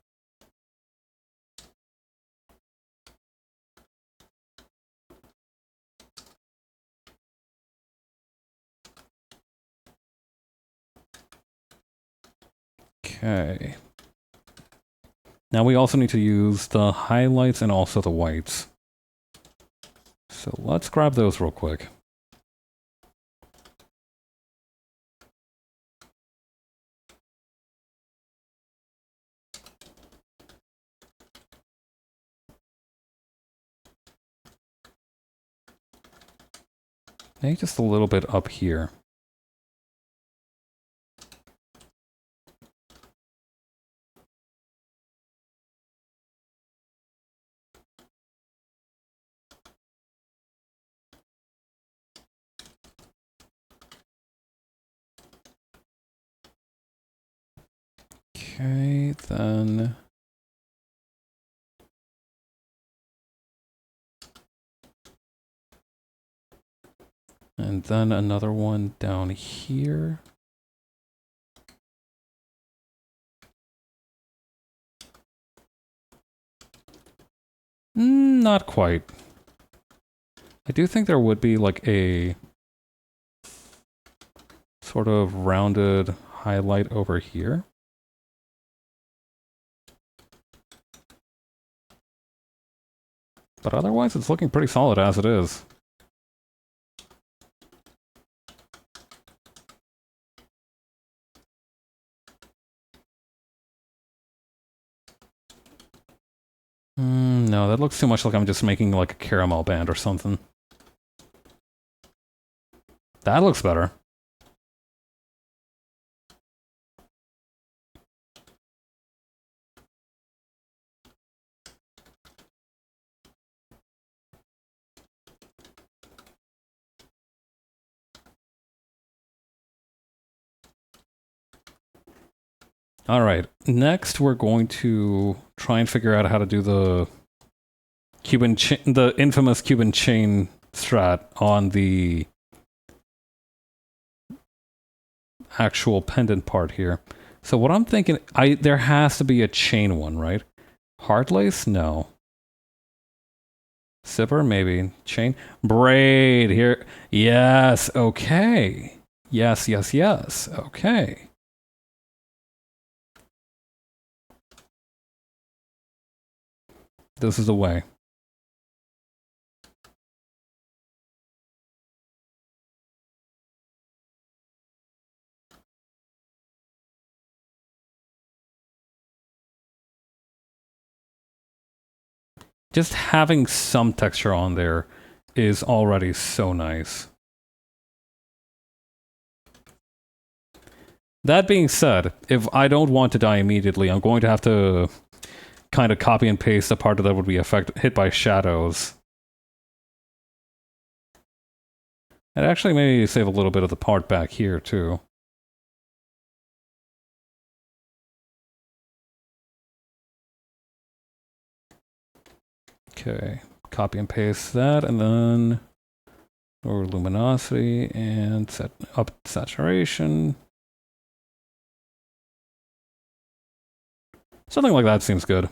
Okay. Now we also need to use the highlights and also the whites. So let's grab those real quick. Maybe just a little bit up here. Okay, then... And then another one down here. Not quite. I do think there would be like a sort of rounded highlight over here. But otherwise, it's looking pretty solid as it is. No, that looks too much like I'm just making like a caramel band or something. That looks better. All right, next we're going to try and figure out how to do the the infamous Cuban chain strat on the actual pendant part here. So what I'm thinking, there has to be a chain one, right? Hard lace? No. Zipper? Maybe. Chain? Braid here. Yes, okay. Yes, yes, yes. Okay. This is the way. Just having some texture on there is already so nice. That being said, if I don't want to die immediately, I'm going to have to kind of copy and paste the part that would be hit by shadows. And actually maybe save a little bit of the part back here, too. Okay, copy and paste that, and then lower luminosity and set up saturation. Something like that seems good.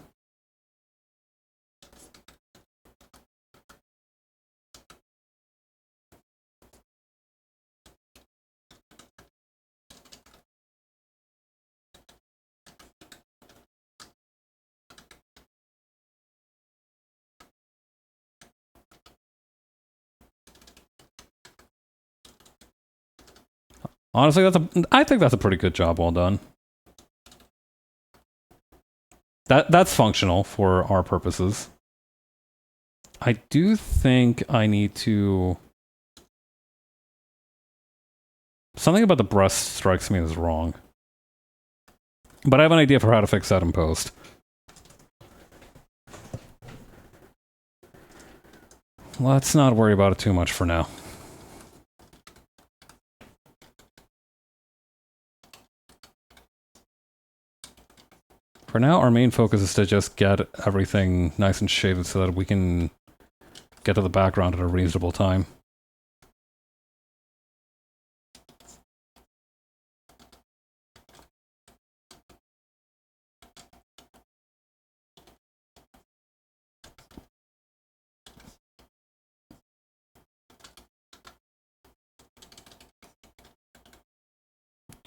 Honestly, I think that's a pretty good job. Well done. That's functional for our purposes. I do think I need to... Something about the breast strikes me as wrong. But I have an idea for how to fix that in post. Let's not worry about it too much for now. For now, our main focus is to just get everything nice and shaded so that we can get to the background at a reasonable time.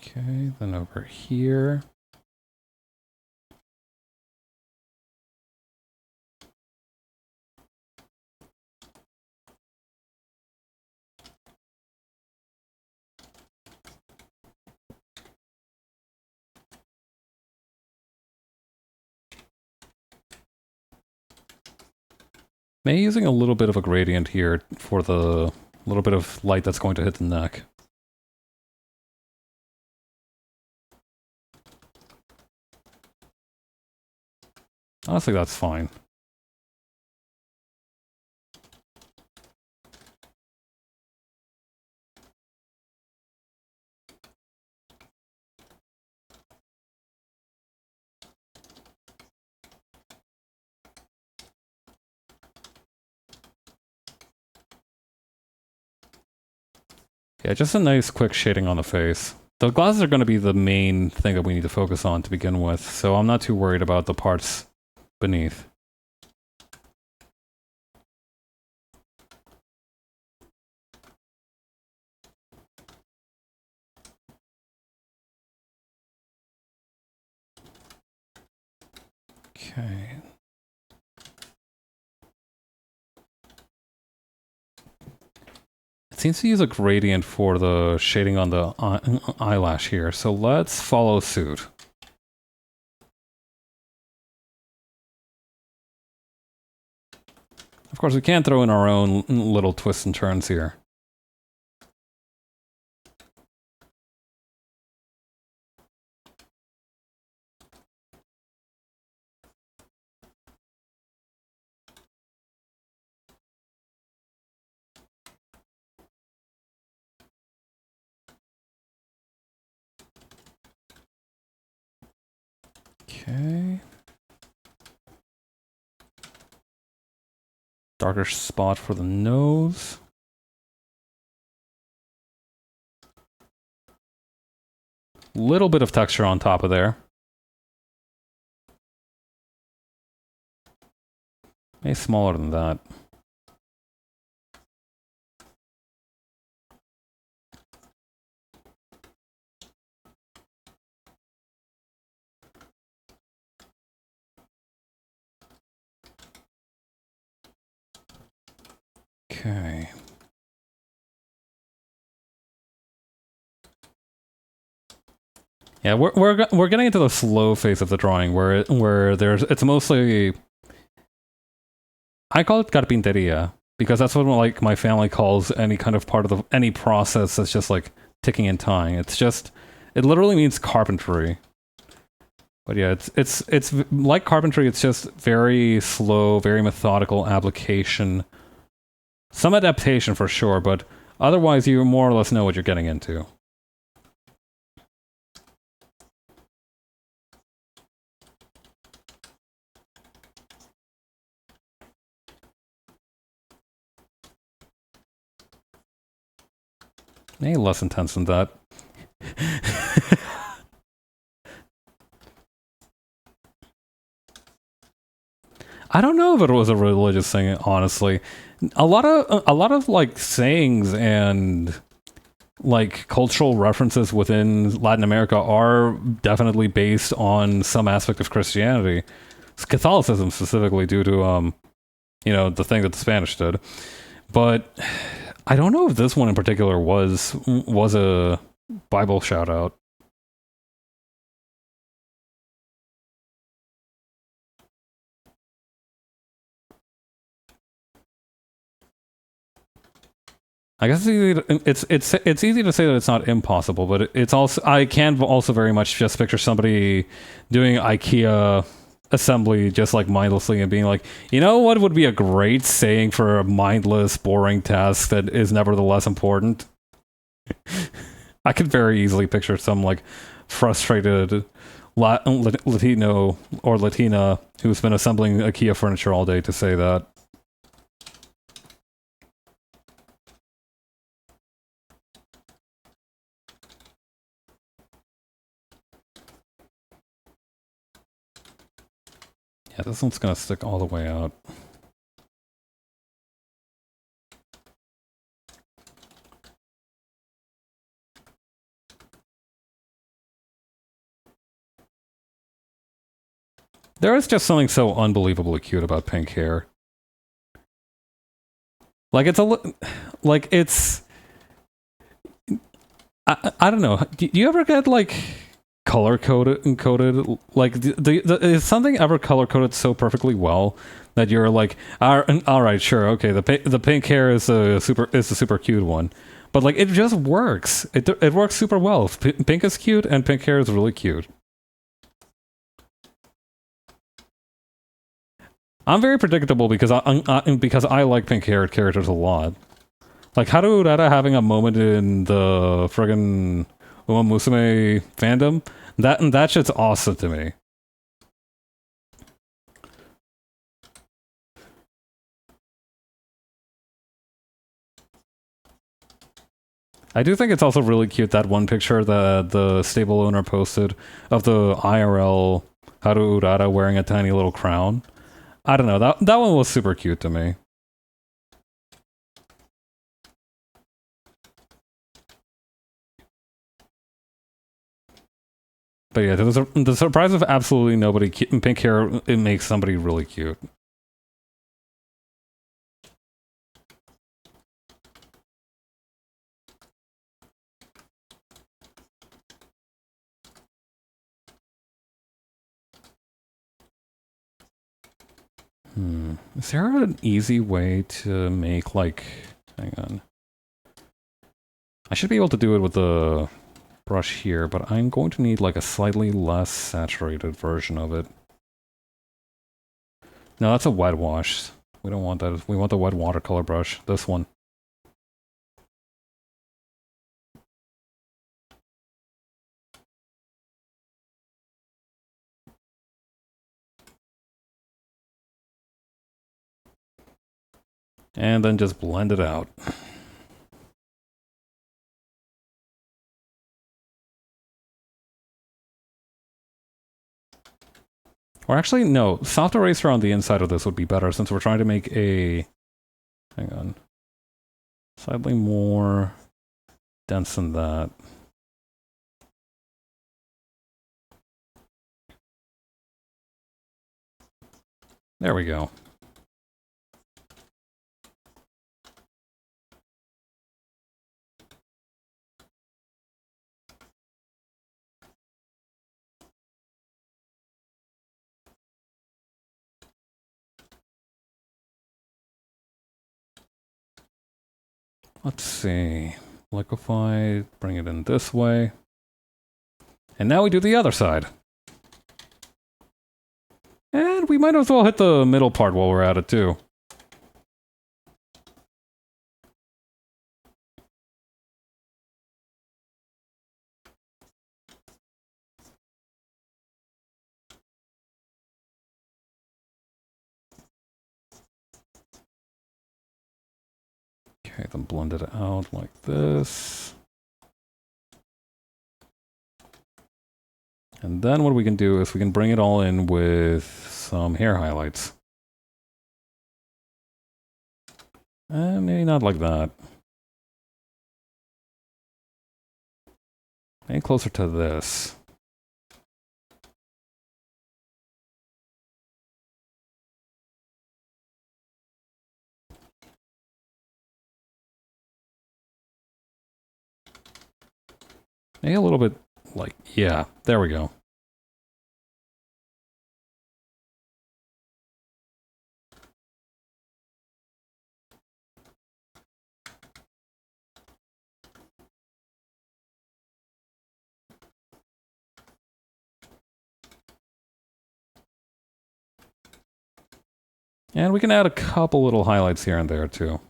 Okay, then over here. Maybe using a little bit of a gradient here for the little bit of light that's going to hit the neck. Honestly, that's fine. Yeah, just a nice quick shading on the face. The glasses are going to be the main thing that we need to focus on to begin with, so I'm not too worried about the parts beneath. Okay. It seems to use a gradient for the shading on the eyelash here, so let's follow suit. Of course, we can throw in our own little twists and turns here. Okay. Darker spot for the nose. Little bit of texture on top of there. Maybe smaller than that. Okay. Yeah, we're getting into the slow phase of the drawing where it's mostly, I call it carpinteria because that's what like my family calls any kind of part of any process that's just like ticking and tying. It literally means carpentry. But yeah, it's like carpentry. It's just very slow, very methodical application. Some adaptation for sure, but otherwise you more or less know what you're getting into. Maybe less intense than that. I don't know if it was a religious thing, honestly. A lot of like sayings and like cultural references within Latin America are definitely based on some aspect of Christianity. Catholicism specifically due to you know, the thing that the Spanish did. But I don't know if this one in particular was a Bible shout out. I guess it's easy to say that it's not impossible, but it's also I can also very much just picture somebody doing IKEA assembly just like mindlessly and being like, you know what would be a great saying for a mindless, boring task that is nevertheless important? I could very easily picture some like frustrated Latino or Latina who's been assembling IKEA furniture all day to say that. Yeah, this one's gonna stick all the way out. There is just something so unbelievably cute about pink hair. Like it's I don't know. Do you ever get like color coded? Like is something ever color coded so perfectly well that you're like, all right, sure, okay, the pink hair is a super cute one, but like it just works. It works super well. Pink is cute and pink hair is really cute. I'm very predictable because I like pink haired characters a lot. Like Haru Urara having a moment in the friggin' Uma Musume fandom, that shit's awesome to me. I do think it's also really cute, that one picture that the stable owner posted of the IRL Haru Urara wearing a tiny little crown. I don't know, that one was super cute to me. But yeah, the surprise of absolutely nobody pink hair, it makes somebody really cute. Is there an easy way to make, like... Hang on. I should be able to do it with the brush here, but I'm going to need, like, a slightly less saturated version of it. No, that's a wet wash. We don't want that. We want the wet watercolor brush. This one. And then just blend it out. Or actually, no. Soft eraser on the inside of this would be better, since we're trying to make a... Hang on. Slightly more dense than that. There we go. Let's see. Liquefy, bring it in this way. And now we do the other side. And we might as well hit the middle part while we're at it, too. Okay, then blend it out like this. And then what we can do is we can bring it all in with some hair highlights. Maybe not like that. Maybe closer to this. Maybe a little bit like, yeah, there we go. And we can add a couple little highlights here and there, too.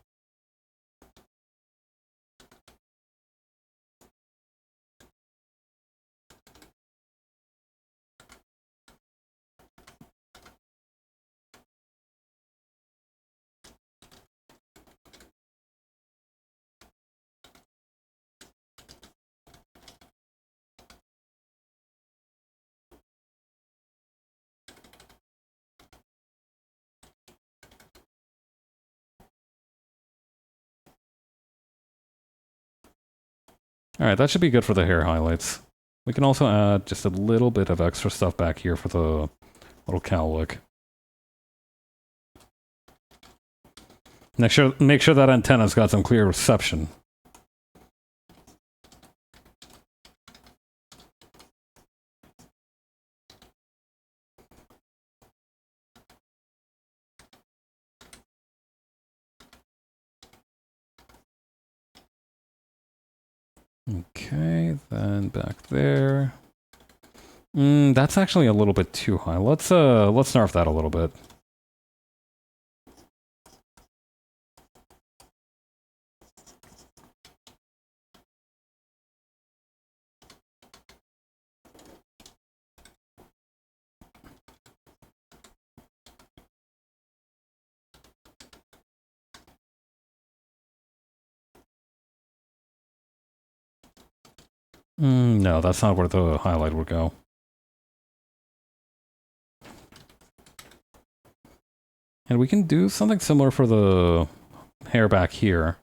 Alright, that should be good for the hair highlights. We can also add just a little bit of extra stuff back here for the little cowlick. Make sure that antenna's got some clear reception. Okay, then back there. That's actually a little bit too high. Let's nerf that a little bit. No, that's not where the highlight would go. And we can do something similar for the hair back here.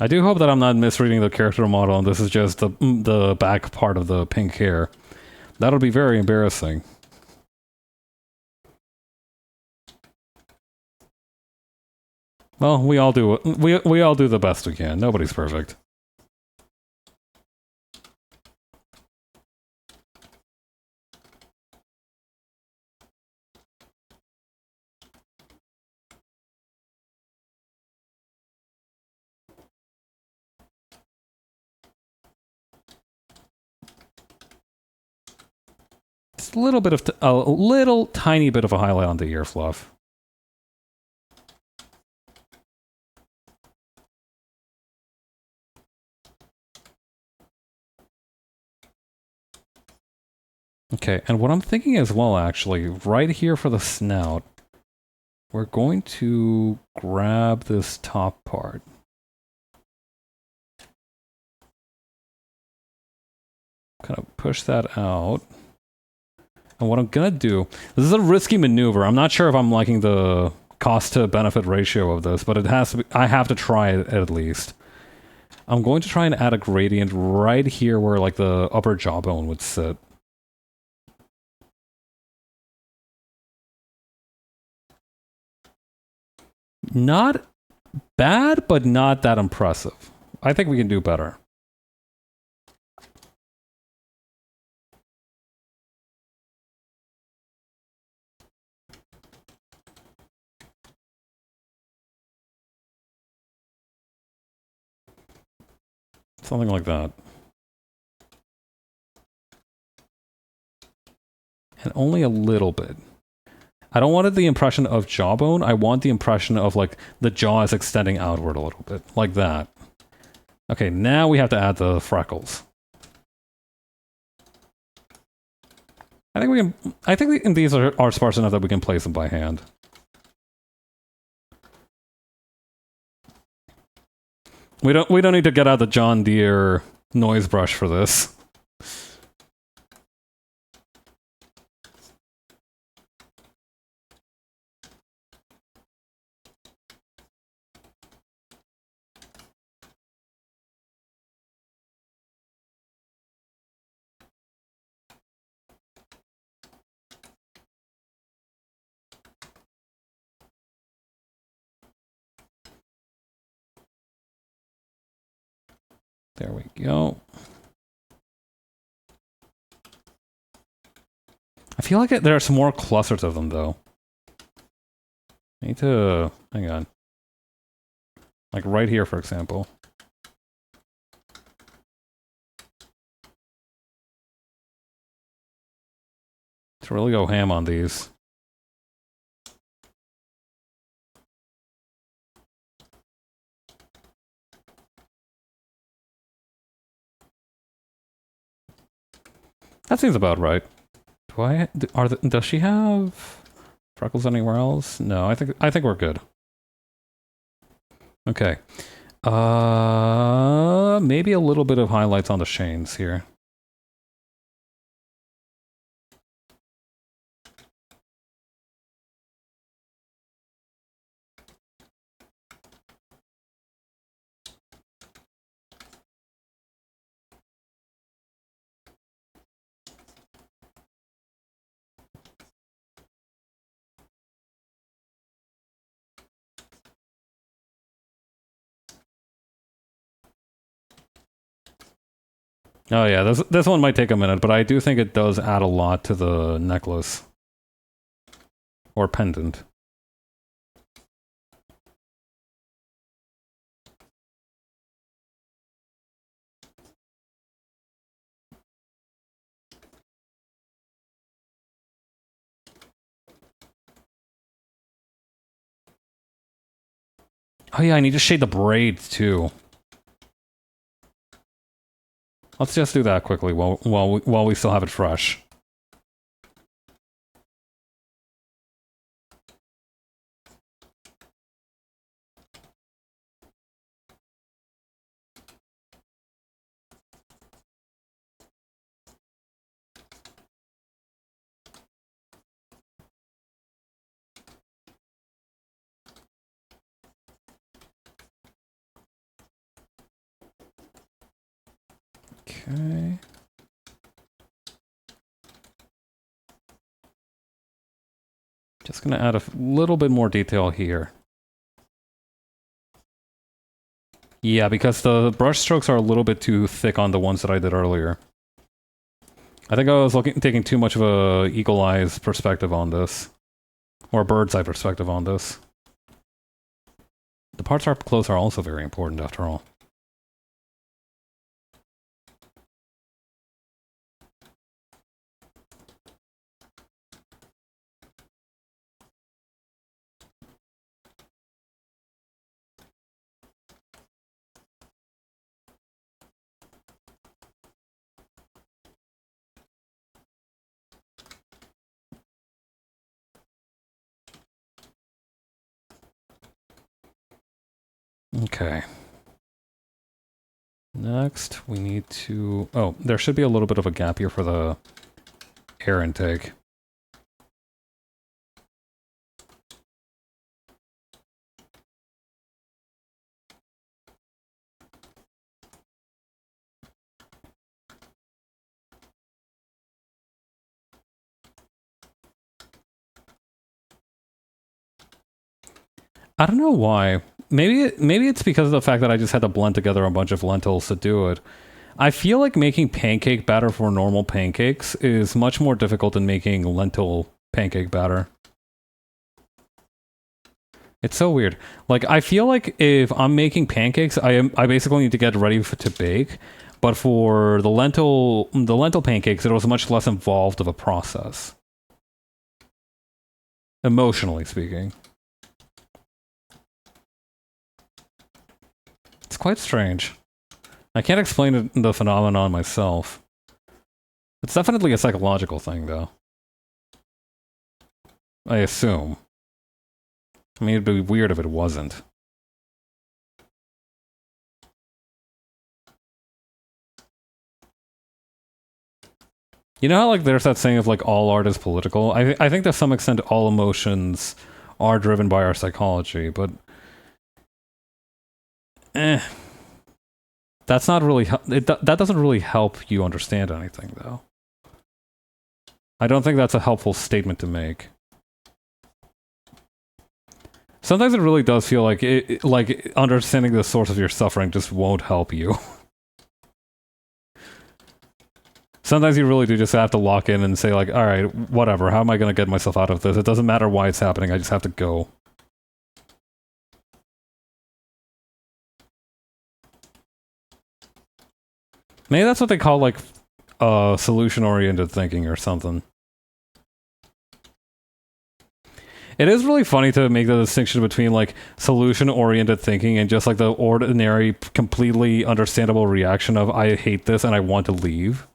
I do hope that I'm not misreading the character model and this is just the back part of the pink hair. That'll be very embarrassing. Well, we all do we all do the best we can. Nobody's perfect. Just a little bit of a little tiny bit of a highlight on the ear fluff. Okay, and what I'm thinking as well, actually, right here for the snout, we're going to grab this top part. Kind of push that out. And what I'm gonna do, this is a risky maneuver. I'm not sure if I'm liking the cost to benefit ratio of this, but it has to be, I have to try it at least. I'm going to try and add a gradient right here where like the upper jawbone would sit. Not bad, but not that impressive. I think we can do better. Something like that. And only a little bit. I don't want the impression of jawbone. I want the impression of like the jaw is extending outward a little bit. Like that. Okay, now we have to add the freckles. I think we can. I think these are sparse enough that we can place them by hand. We don't need to get out the John Deere noise brush for this. There we go. I feel like there's more clusters of them, though. I need to... hang on. Like right here, for example. To really go ham on these. That seems about right. Does she have freckles anywhere else? No, I think we're good. Okay. Maybe a little bit of highlights on the chains here. Oh yeah, this one might take a minute, but I do think it does add a lot to the necklace. Or pendant. Oh yeah, I need to shade the braid too. Let's just do that quickly while we still have it fresh. Okay. Just gonna add a little bit more detail here. Yeah, because the brush strokes are a little bit too thick on the ones that I did earlier. I think I was taking too much of a eagle-eyes perspective on this. Or bird's-eye perspective on this. The parts up close are also very important, after all. Okay. Next, we need to... Oh, there should be a little bit of a gap here for the air intake. I don't know why. Maybe it's because of the fact that I just had to blend together a bunch of lentils to do it. I feel like making pancake batter for normal pancakes is much more difficult than making lentil pancake batter. It's so weird. Like, I feel like if I'm making pancakes, I basically need to get ready to bake. But for the lentil pancakes, it was much less involved of a process. Emotionally speaking. It's quite strange. I can't explain the phenomenon myself. It's definitely a psychological thing, though. I assume. I mean, it'd be weird if it wasn't. You know how, like, there's that saying of, like, all art is political? I think to some extent all emotions are driven by our psychology, but... That's not really... that doesn't really help you understand anything, though. I don't think that's a helpful statement to make. Sometimes it really does feel like like understanding the source of your suffering just won't help you. Sometimes you really do just have to lock in and say like, all right, whatever, how am I going to get myself out of this? It doesn't matter why it's happening, I just have to go. Maybe that's what they call like solution-oriented thinking or something. It is really funny to make the distinction between like solution-oriented thinking and just like the ordinary, completely understandable reaction of I hate this and I want to leave.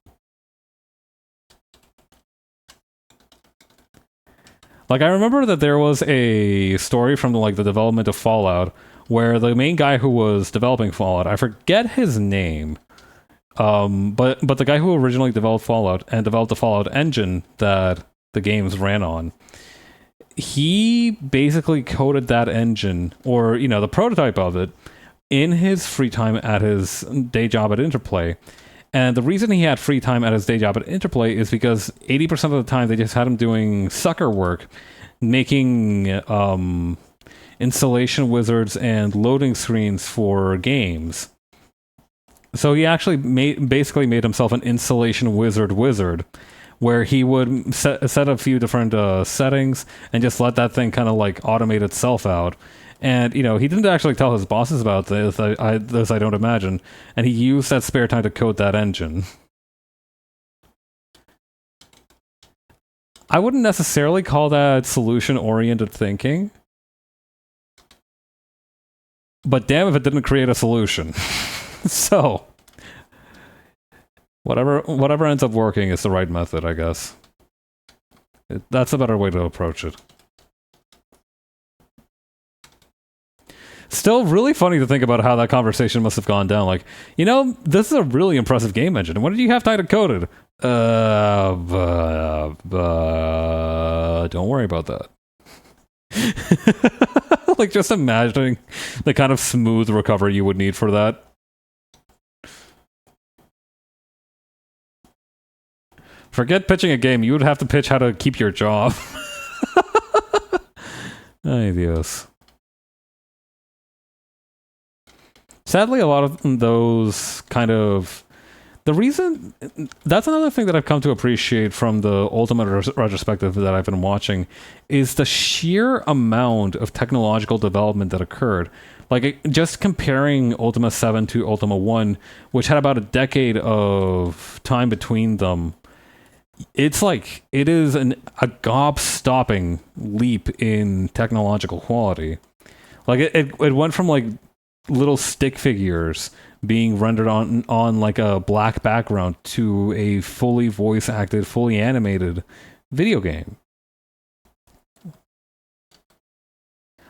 Like, I remember that there was a story from like the development of Fallout where the main guy who was developing Fallout, I forget his name, but the guy who originally developed Fallout and developed the Fallout engine that the games ran on, he basically coded that engine, or, you know, the prototype of it, in his free time at his day job at Interplay. And the reason he had free time at his day job at Interplay is because 80% of the time they just had him doing sucker work, making installation wizards and loading screens for games. So he actually basically made himself an installation wizard, where he would set a few different settings and just let that thing kind of like automate itself out. And, you know, he didn't actually tell his bosses about this, I don't imagine. And he used that spare time to code that engine. I wouldn't necessarily call that solution-oriented thinking. But damn if it didn't create a solution. So, whatever ends up working is the right method, I guess. That's a better way to approach it. Still really funny to think about how that conversation must have gone down. Like, you know, this is a really impressive game engine. What did you have to coded? Don't worry about that. Like, just imagining the kind of smooth recovery you would need for that. Forget pitching a game. You would have to pitch how to keep your job. Ay, Dios. Sadly, a lot of those kind of... The reason... That's another thing that I've come to appreciate from the Ultimate retrospective that I've been watching, is the sheer amount of technological development that occurred. Like, just comparing Ultima 7 to Ultima 1, which had about a decade of time between them, it's like, it is a gob-stopping leap in technological quality. Like, it went from, like, little stick figures being rendered on like a black background to a fully voice acted, fully animated video game.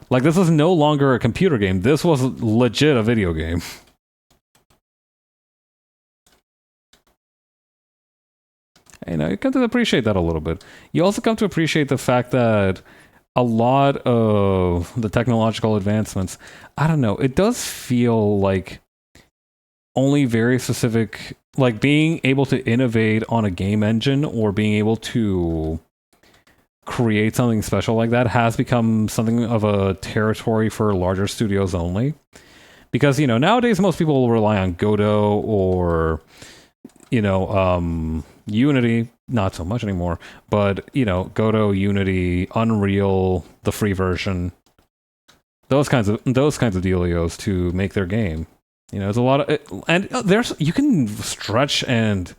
Like, this is no longer a computer game. This was legit a video game. You know, you come to appreciate that a little bit. You also come to appreciate the fact that a lot of the technological advancements, I don't know, it does feel like only very specific, like being able to innovate on a game engine or being able to create something special like that has become something of a territory for larger studios only. Because, you know, nowadays most people will rely on Godot or, you know, Unity, not so much anymore, but, you know, Godot, Unity, Unreal, the free version, those kinds of dealios to make their game. You know, there's a lot of, and you can stretch and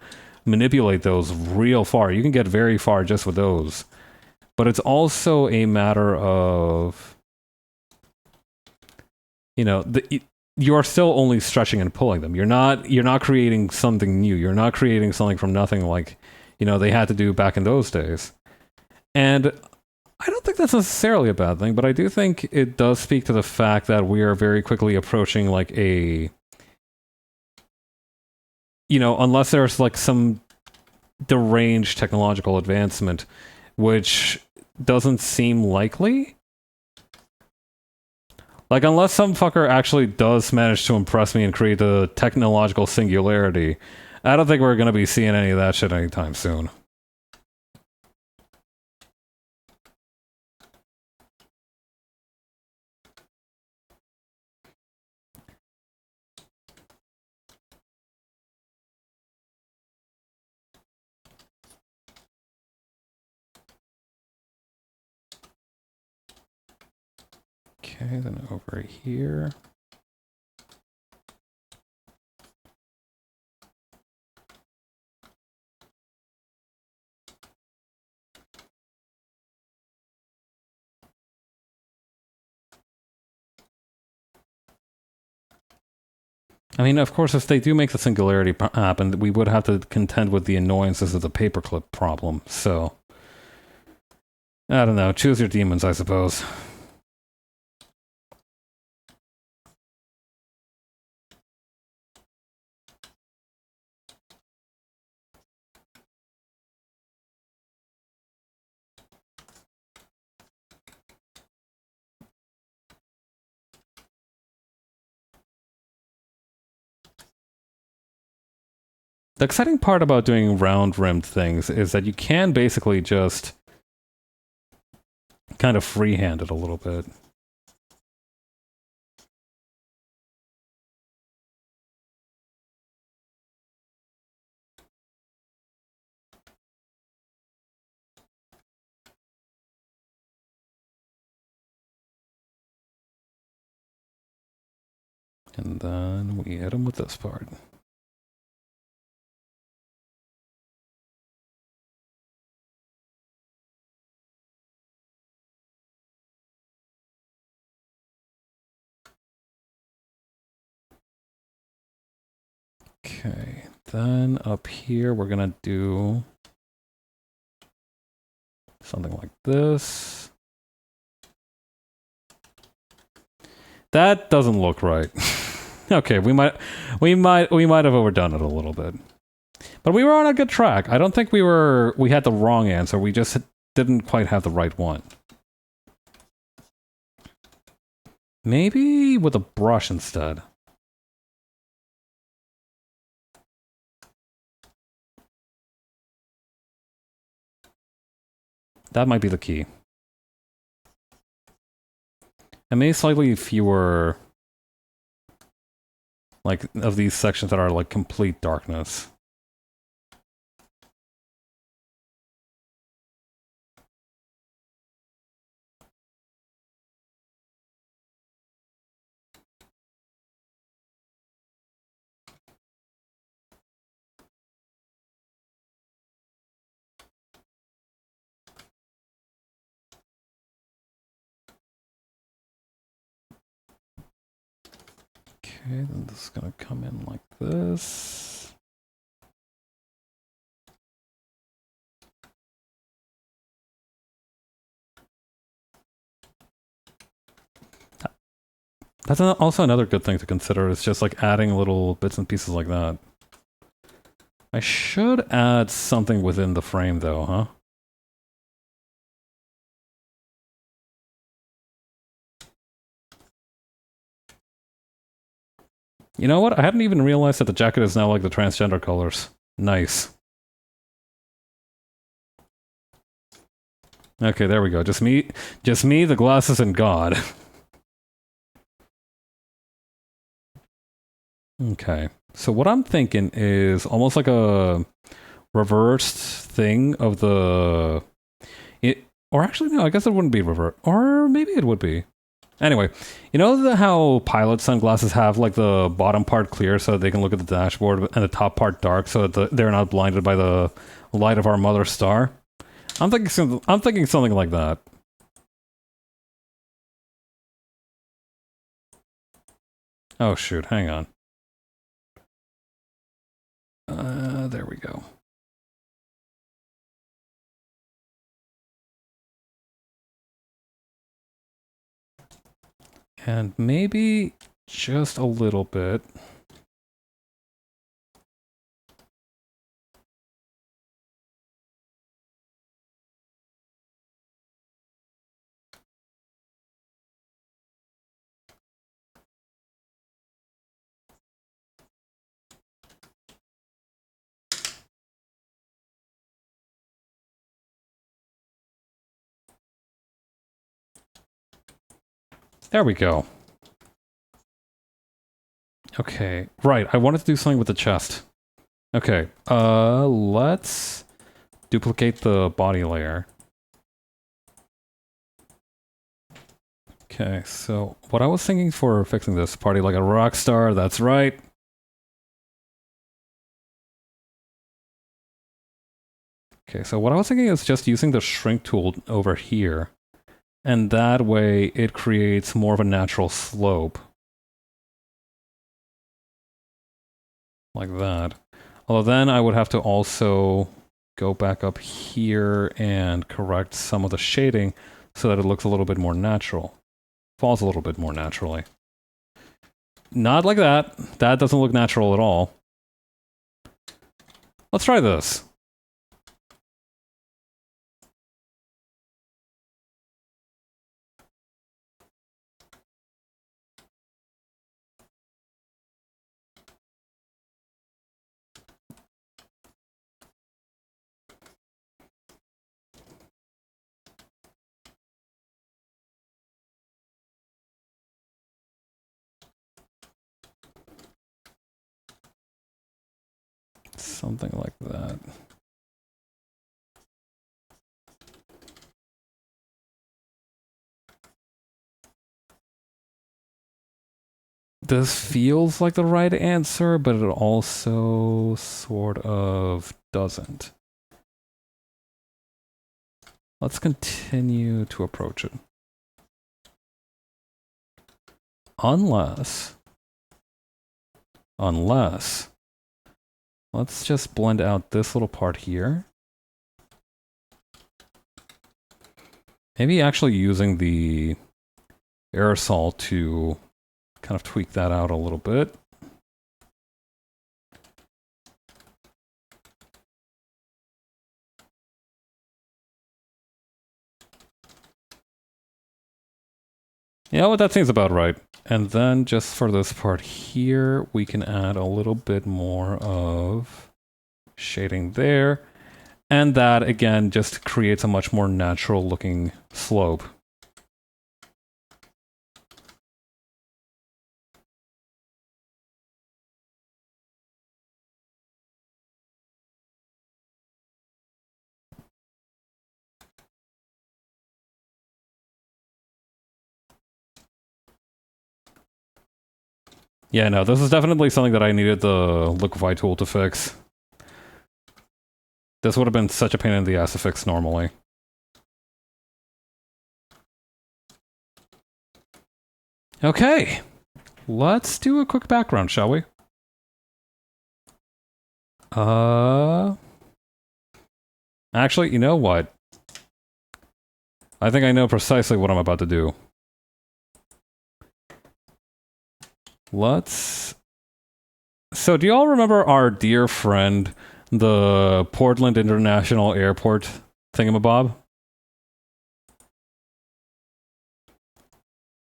manipulate those real far. You can get very far just with those. But it's also a matter of, you know, you are still only stretching and pulling them. You're not creating something new. You're not creating something from nothing like, you know, they had to do back in those days. And I don't think that's necessarily a bad thing, but I do think it does speak to the fact that we are very quickly approaching like a, you know, unless there's like some deranged technological advancement, which doesn't seem likely. Like, unless some fucker actually does manage to impress me and create a technological singularity, I don't think we're going to be seeing any of that shit anytime soon. Okay, then over here. I mean, of course, if they do make the singularity happen, we would have to contend with the annoyances of the paperclip problem, so... I don't know, choose your demons, I suppose. The exciting part about doing round-rimmed things is that you can basically just kind of freehand it a little bit. And then we hit them with this part. Okay, then up here we're gonna do something like this. That doesn't look right. Okay, we might have overdone it a little bit. But we were on a good track. I don't think we had the wrong answer. We just didn't quite have the right one. Maybe with a brush instead. That might be the key. And maybe slightly fewer, like, of these sections that are, like, complete darkness. Okay, then this is gonna come in like this. That's also another good thing to consider, is just like adding little bits and pieces like that. I should add something within the frame though, huh? You know what? I hadn't even realized that the jacket is now like the transgender colors. Nice. Okay, there we go. Just me, the glasses, and God. Okay. So what I'm thinking is almost like a reversed thing of the... Or actually, no, I guess it wouldn't be reversed. Or maybe it would be. Anyway, you know how pilot sunglasses have like the bottom part clear so that they can look at the dashboard and the top part dark so that they're not blinded by the light of our mother star? I'm thinking something like that. Oh shoot, hang on. There we go. And maybe just a little bit. There we go. Okay, right, I wanted to do something with the chest. Okay, let's duplicate the body layer. Okay, so what I was thinking for fixing this, party like a rock star, that's right. Okay, so what I was thinking is just using the shrink tool over here. And that way it creates more of a natural slope. Like that. Although then I would have to also go back up here and correct some of the shading so that it looks a little bit more natural. Falls a little bit more naturally. Not like that. That doesn't look natural at all. Let's try this. Something like that. This feels like the right answer, but it also sort of doesn't. Let's continue to approach it. Unless Let's just blend out this little part here. Maybe actually using the aerosol to kind of tweak that out a little bit. Yeah, well, that seems about right. And then just for this part here, we can add a little bit more of shading there. And that, again, just creates a much more natural looking slope. Yeah, no, this is definitely something that I needed the Liquify tool to fix. This would have been such a pain in the ass to fix normally. Okay, let's do a quick background, shall we? Actually, you know what? I think I know precisely what I'm about to do. So do y'all remember our dear friend, the Portland International Airport thingamabob?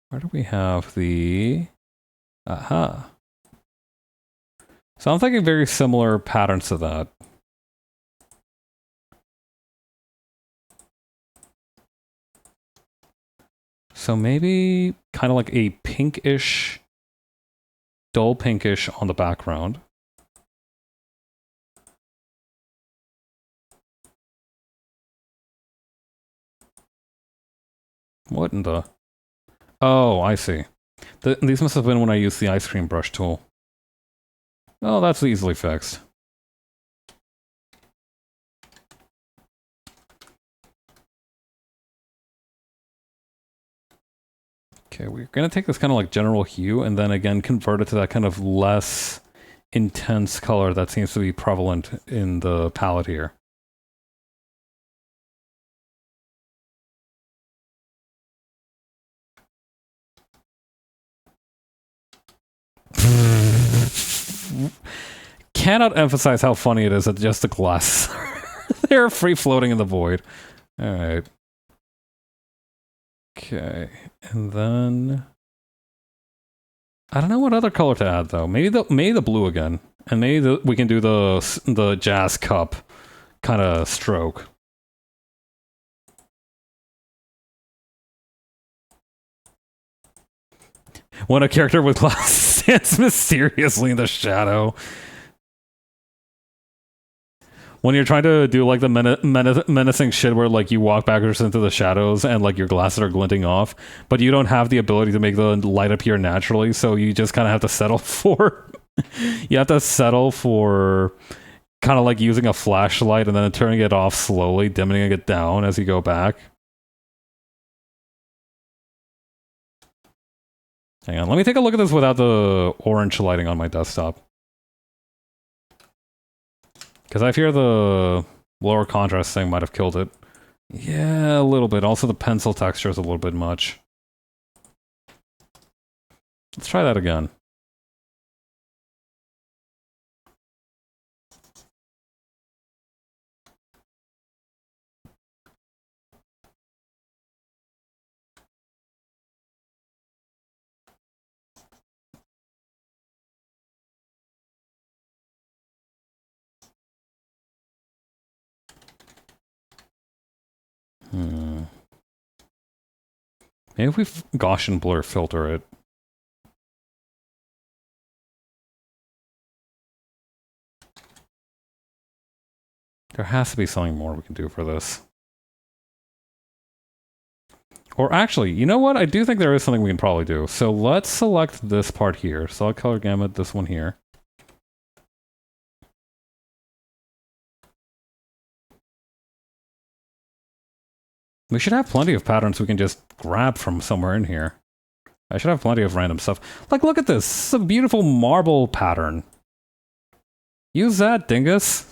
Where do we have the... Aha. So I'm thinking very similar patterns to that. So maybe kind of like a pinkish, dull pinkish on the background. What in the... Oh, I see. These must have been when I used the ice cream brush tool. Oh, that's easily fixed. Okay, we're gonna take this kind of like general hue and then again convert it to that kind of less intense color that seems to be prevalent in the palette here. Cannot emphasize how funny it is that just the glass they're free floating in the void. All right. Okay, and then I don't know what other color to add though. Maybe the blue again, and maybe we can do the jazz cup kind of stroke. When a character with glasses stands mysteriously in the shadow. When you're trying to do like the menacing shit where like you walk backwards into the shadows and like your glasses are glinting off, but you don't have the ability to make the light appear naturally, so you just kind of have to settle for... you have to settle for kind of like using a flashlight and then turning it off slowly, dimming it down as you go back. Hang on, let me take a look at this without the orange lighting on my desktop. Because I fear the lower contrast thing might have killed it. Yeah, a little bit. Also, the pencil texture is a little bit much. Let's try that again. Maybe if we Gaussian blur filter it. There has to be something more we can do for this. Or actually, you know what? I do think there is something we can probably do. So let's select this part here. Solid color gamut, this one here. We should have plenty of patterns we can just grab from somewhere in here. I should have plenty of random stuff. Like, look at this. This is a beautiful marble pattern. Use that, dingus.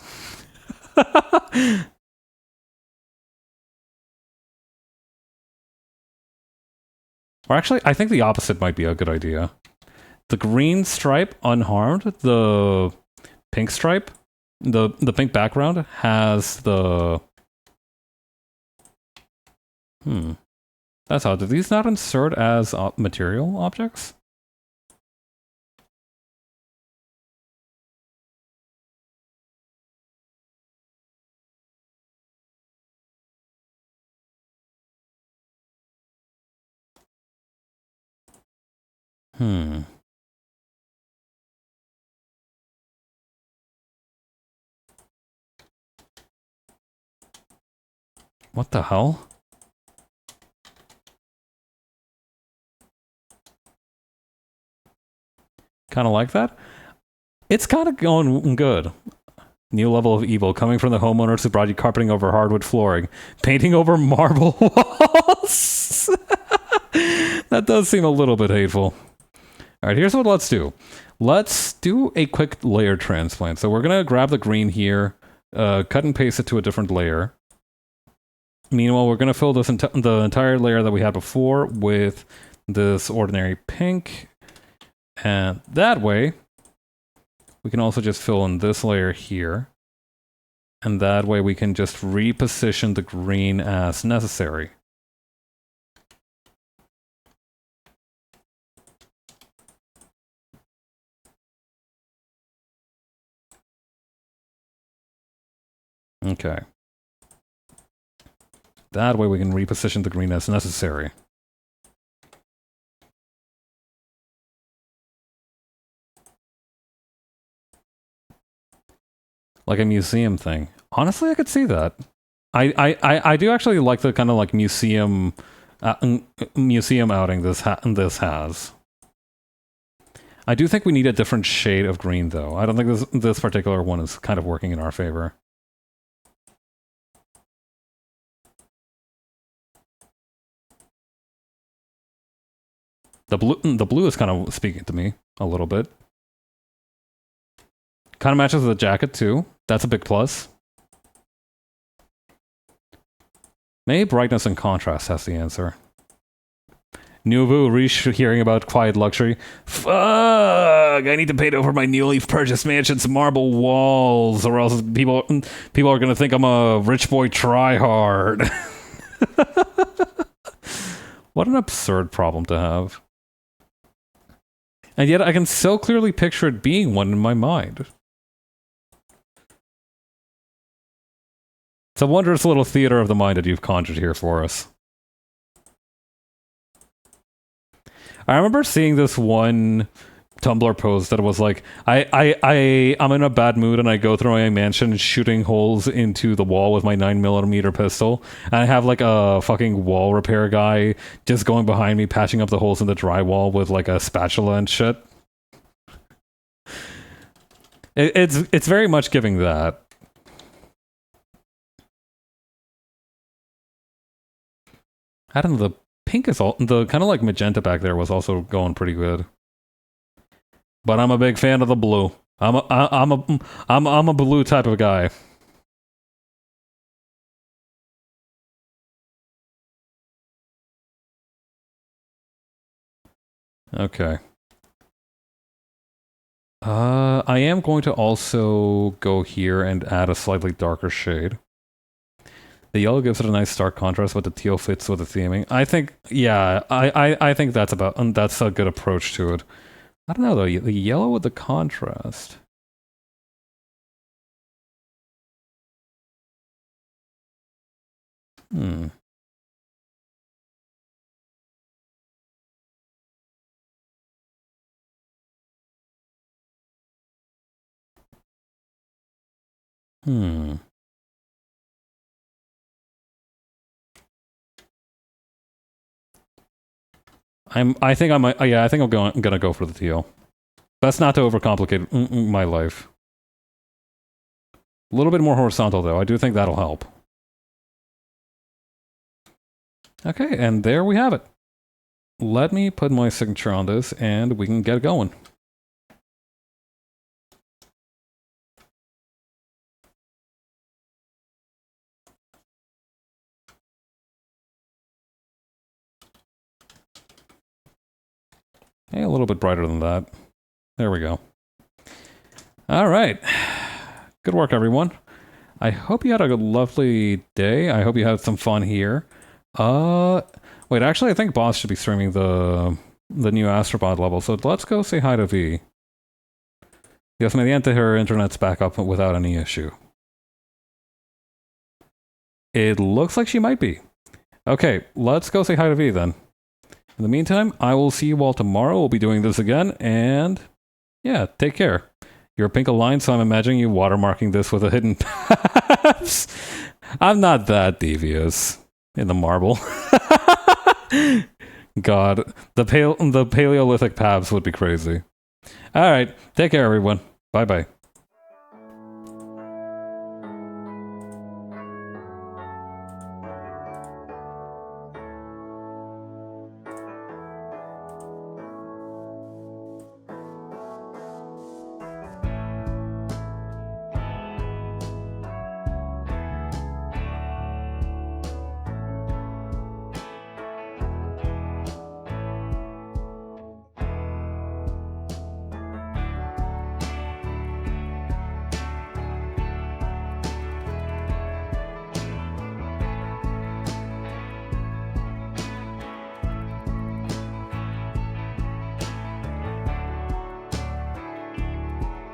Or actually, I think the opposite might be a good idea. The green stripe unharmed, the pink stripe, the pink background has the... That's odd. Do these not insert as material objects? What the hell? Kind of like that? It's kind of going good. New level of evil coming from the homeowners who brought you carpeting over hardwood flooring, painting over marble walls. That does seem a little bit hateful. All right, here's what let's do. Let's do a quick layer transplant. So we're going to grab the green here, cut and paste it to a different layer. Meanwhile, we're going to fill this the entire layer that we had before with this ordinary pink. And that way, we can also just fill in this layer here. And that way we can just reposition the green as necessary. Okay. That way we can reposition the green as necessary. Like a museum thing. Honestly, I could see that. I do actually like the kind of like museum outing this has. I do think we need a different shade of green, though. I don't think this particular one is kind of working in our favor. The blue is kind of speaking to me a little bit. Kind of matches the jacket, too. That's a big plus. Maybe brightness and contrast has the answer. Nuvu Rish hearing about quiet luxury. Fuck! I need to paint over my newly purchased mansion's marble walls, or else people are gonna think I'm a rich boy tryhard. What an absurd problem to have. And yet I can so clearly picture it being one in my mind. It's a wondrous little theater of the mind that you've conjured here for us. I remember seeing this one Tumblr post that was like, I'm in a bad mood and I go through my mansion shooting holes into the wall with my 9mm pistol, and I have like a fucking wall repair guy just going behind me patching up the holes in the drywall with like a spatula and shit. It's very much giving that. I don't know, the pink is all the kind of like magenta back there was also going pretty good. But I'm a big fan of the blue. I'm a blue type of guy. Okay. I am going to also go here and add a slightly darker shade. The yellow gives it a nice stark contrast, but the teal fits with the theming. I think, yeah, I think that's a good approach to it. I don't know though, the yellow with the contrast. Hmm. I think I'm gonna go for the teal. Best not to overcomplicate my life. A little bit more horizontal though. I do think that'll help. Okay, and there we have it. Let me put my signature on this and we can get going. Hey, a little bit brighter than that. There we go. All right. Good work, everyone. I hope you had a lovely day. I hope you had some fun here. Wait, actually, I think Boss should be streaming the new Astropod level, so let's go say hi to V. Yes, mediante her internet's back up without any issue. It looks like she might be. Okay, let's go say hi to V then. In the meantime, I will see you all tomorrow. We'll be doing this again, and yeah, take care. You're a pink aligned, so I'm imagining you watermarking this with a hidden pass. I'm not that devious in the marble. God, the Paleolithic paths would be crazy. All right, take care, everyone. Bye-bye.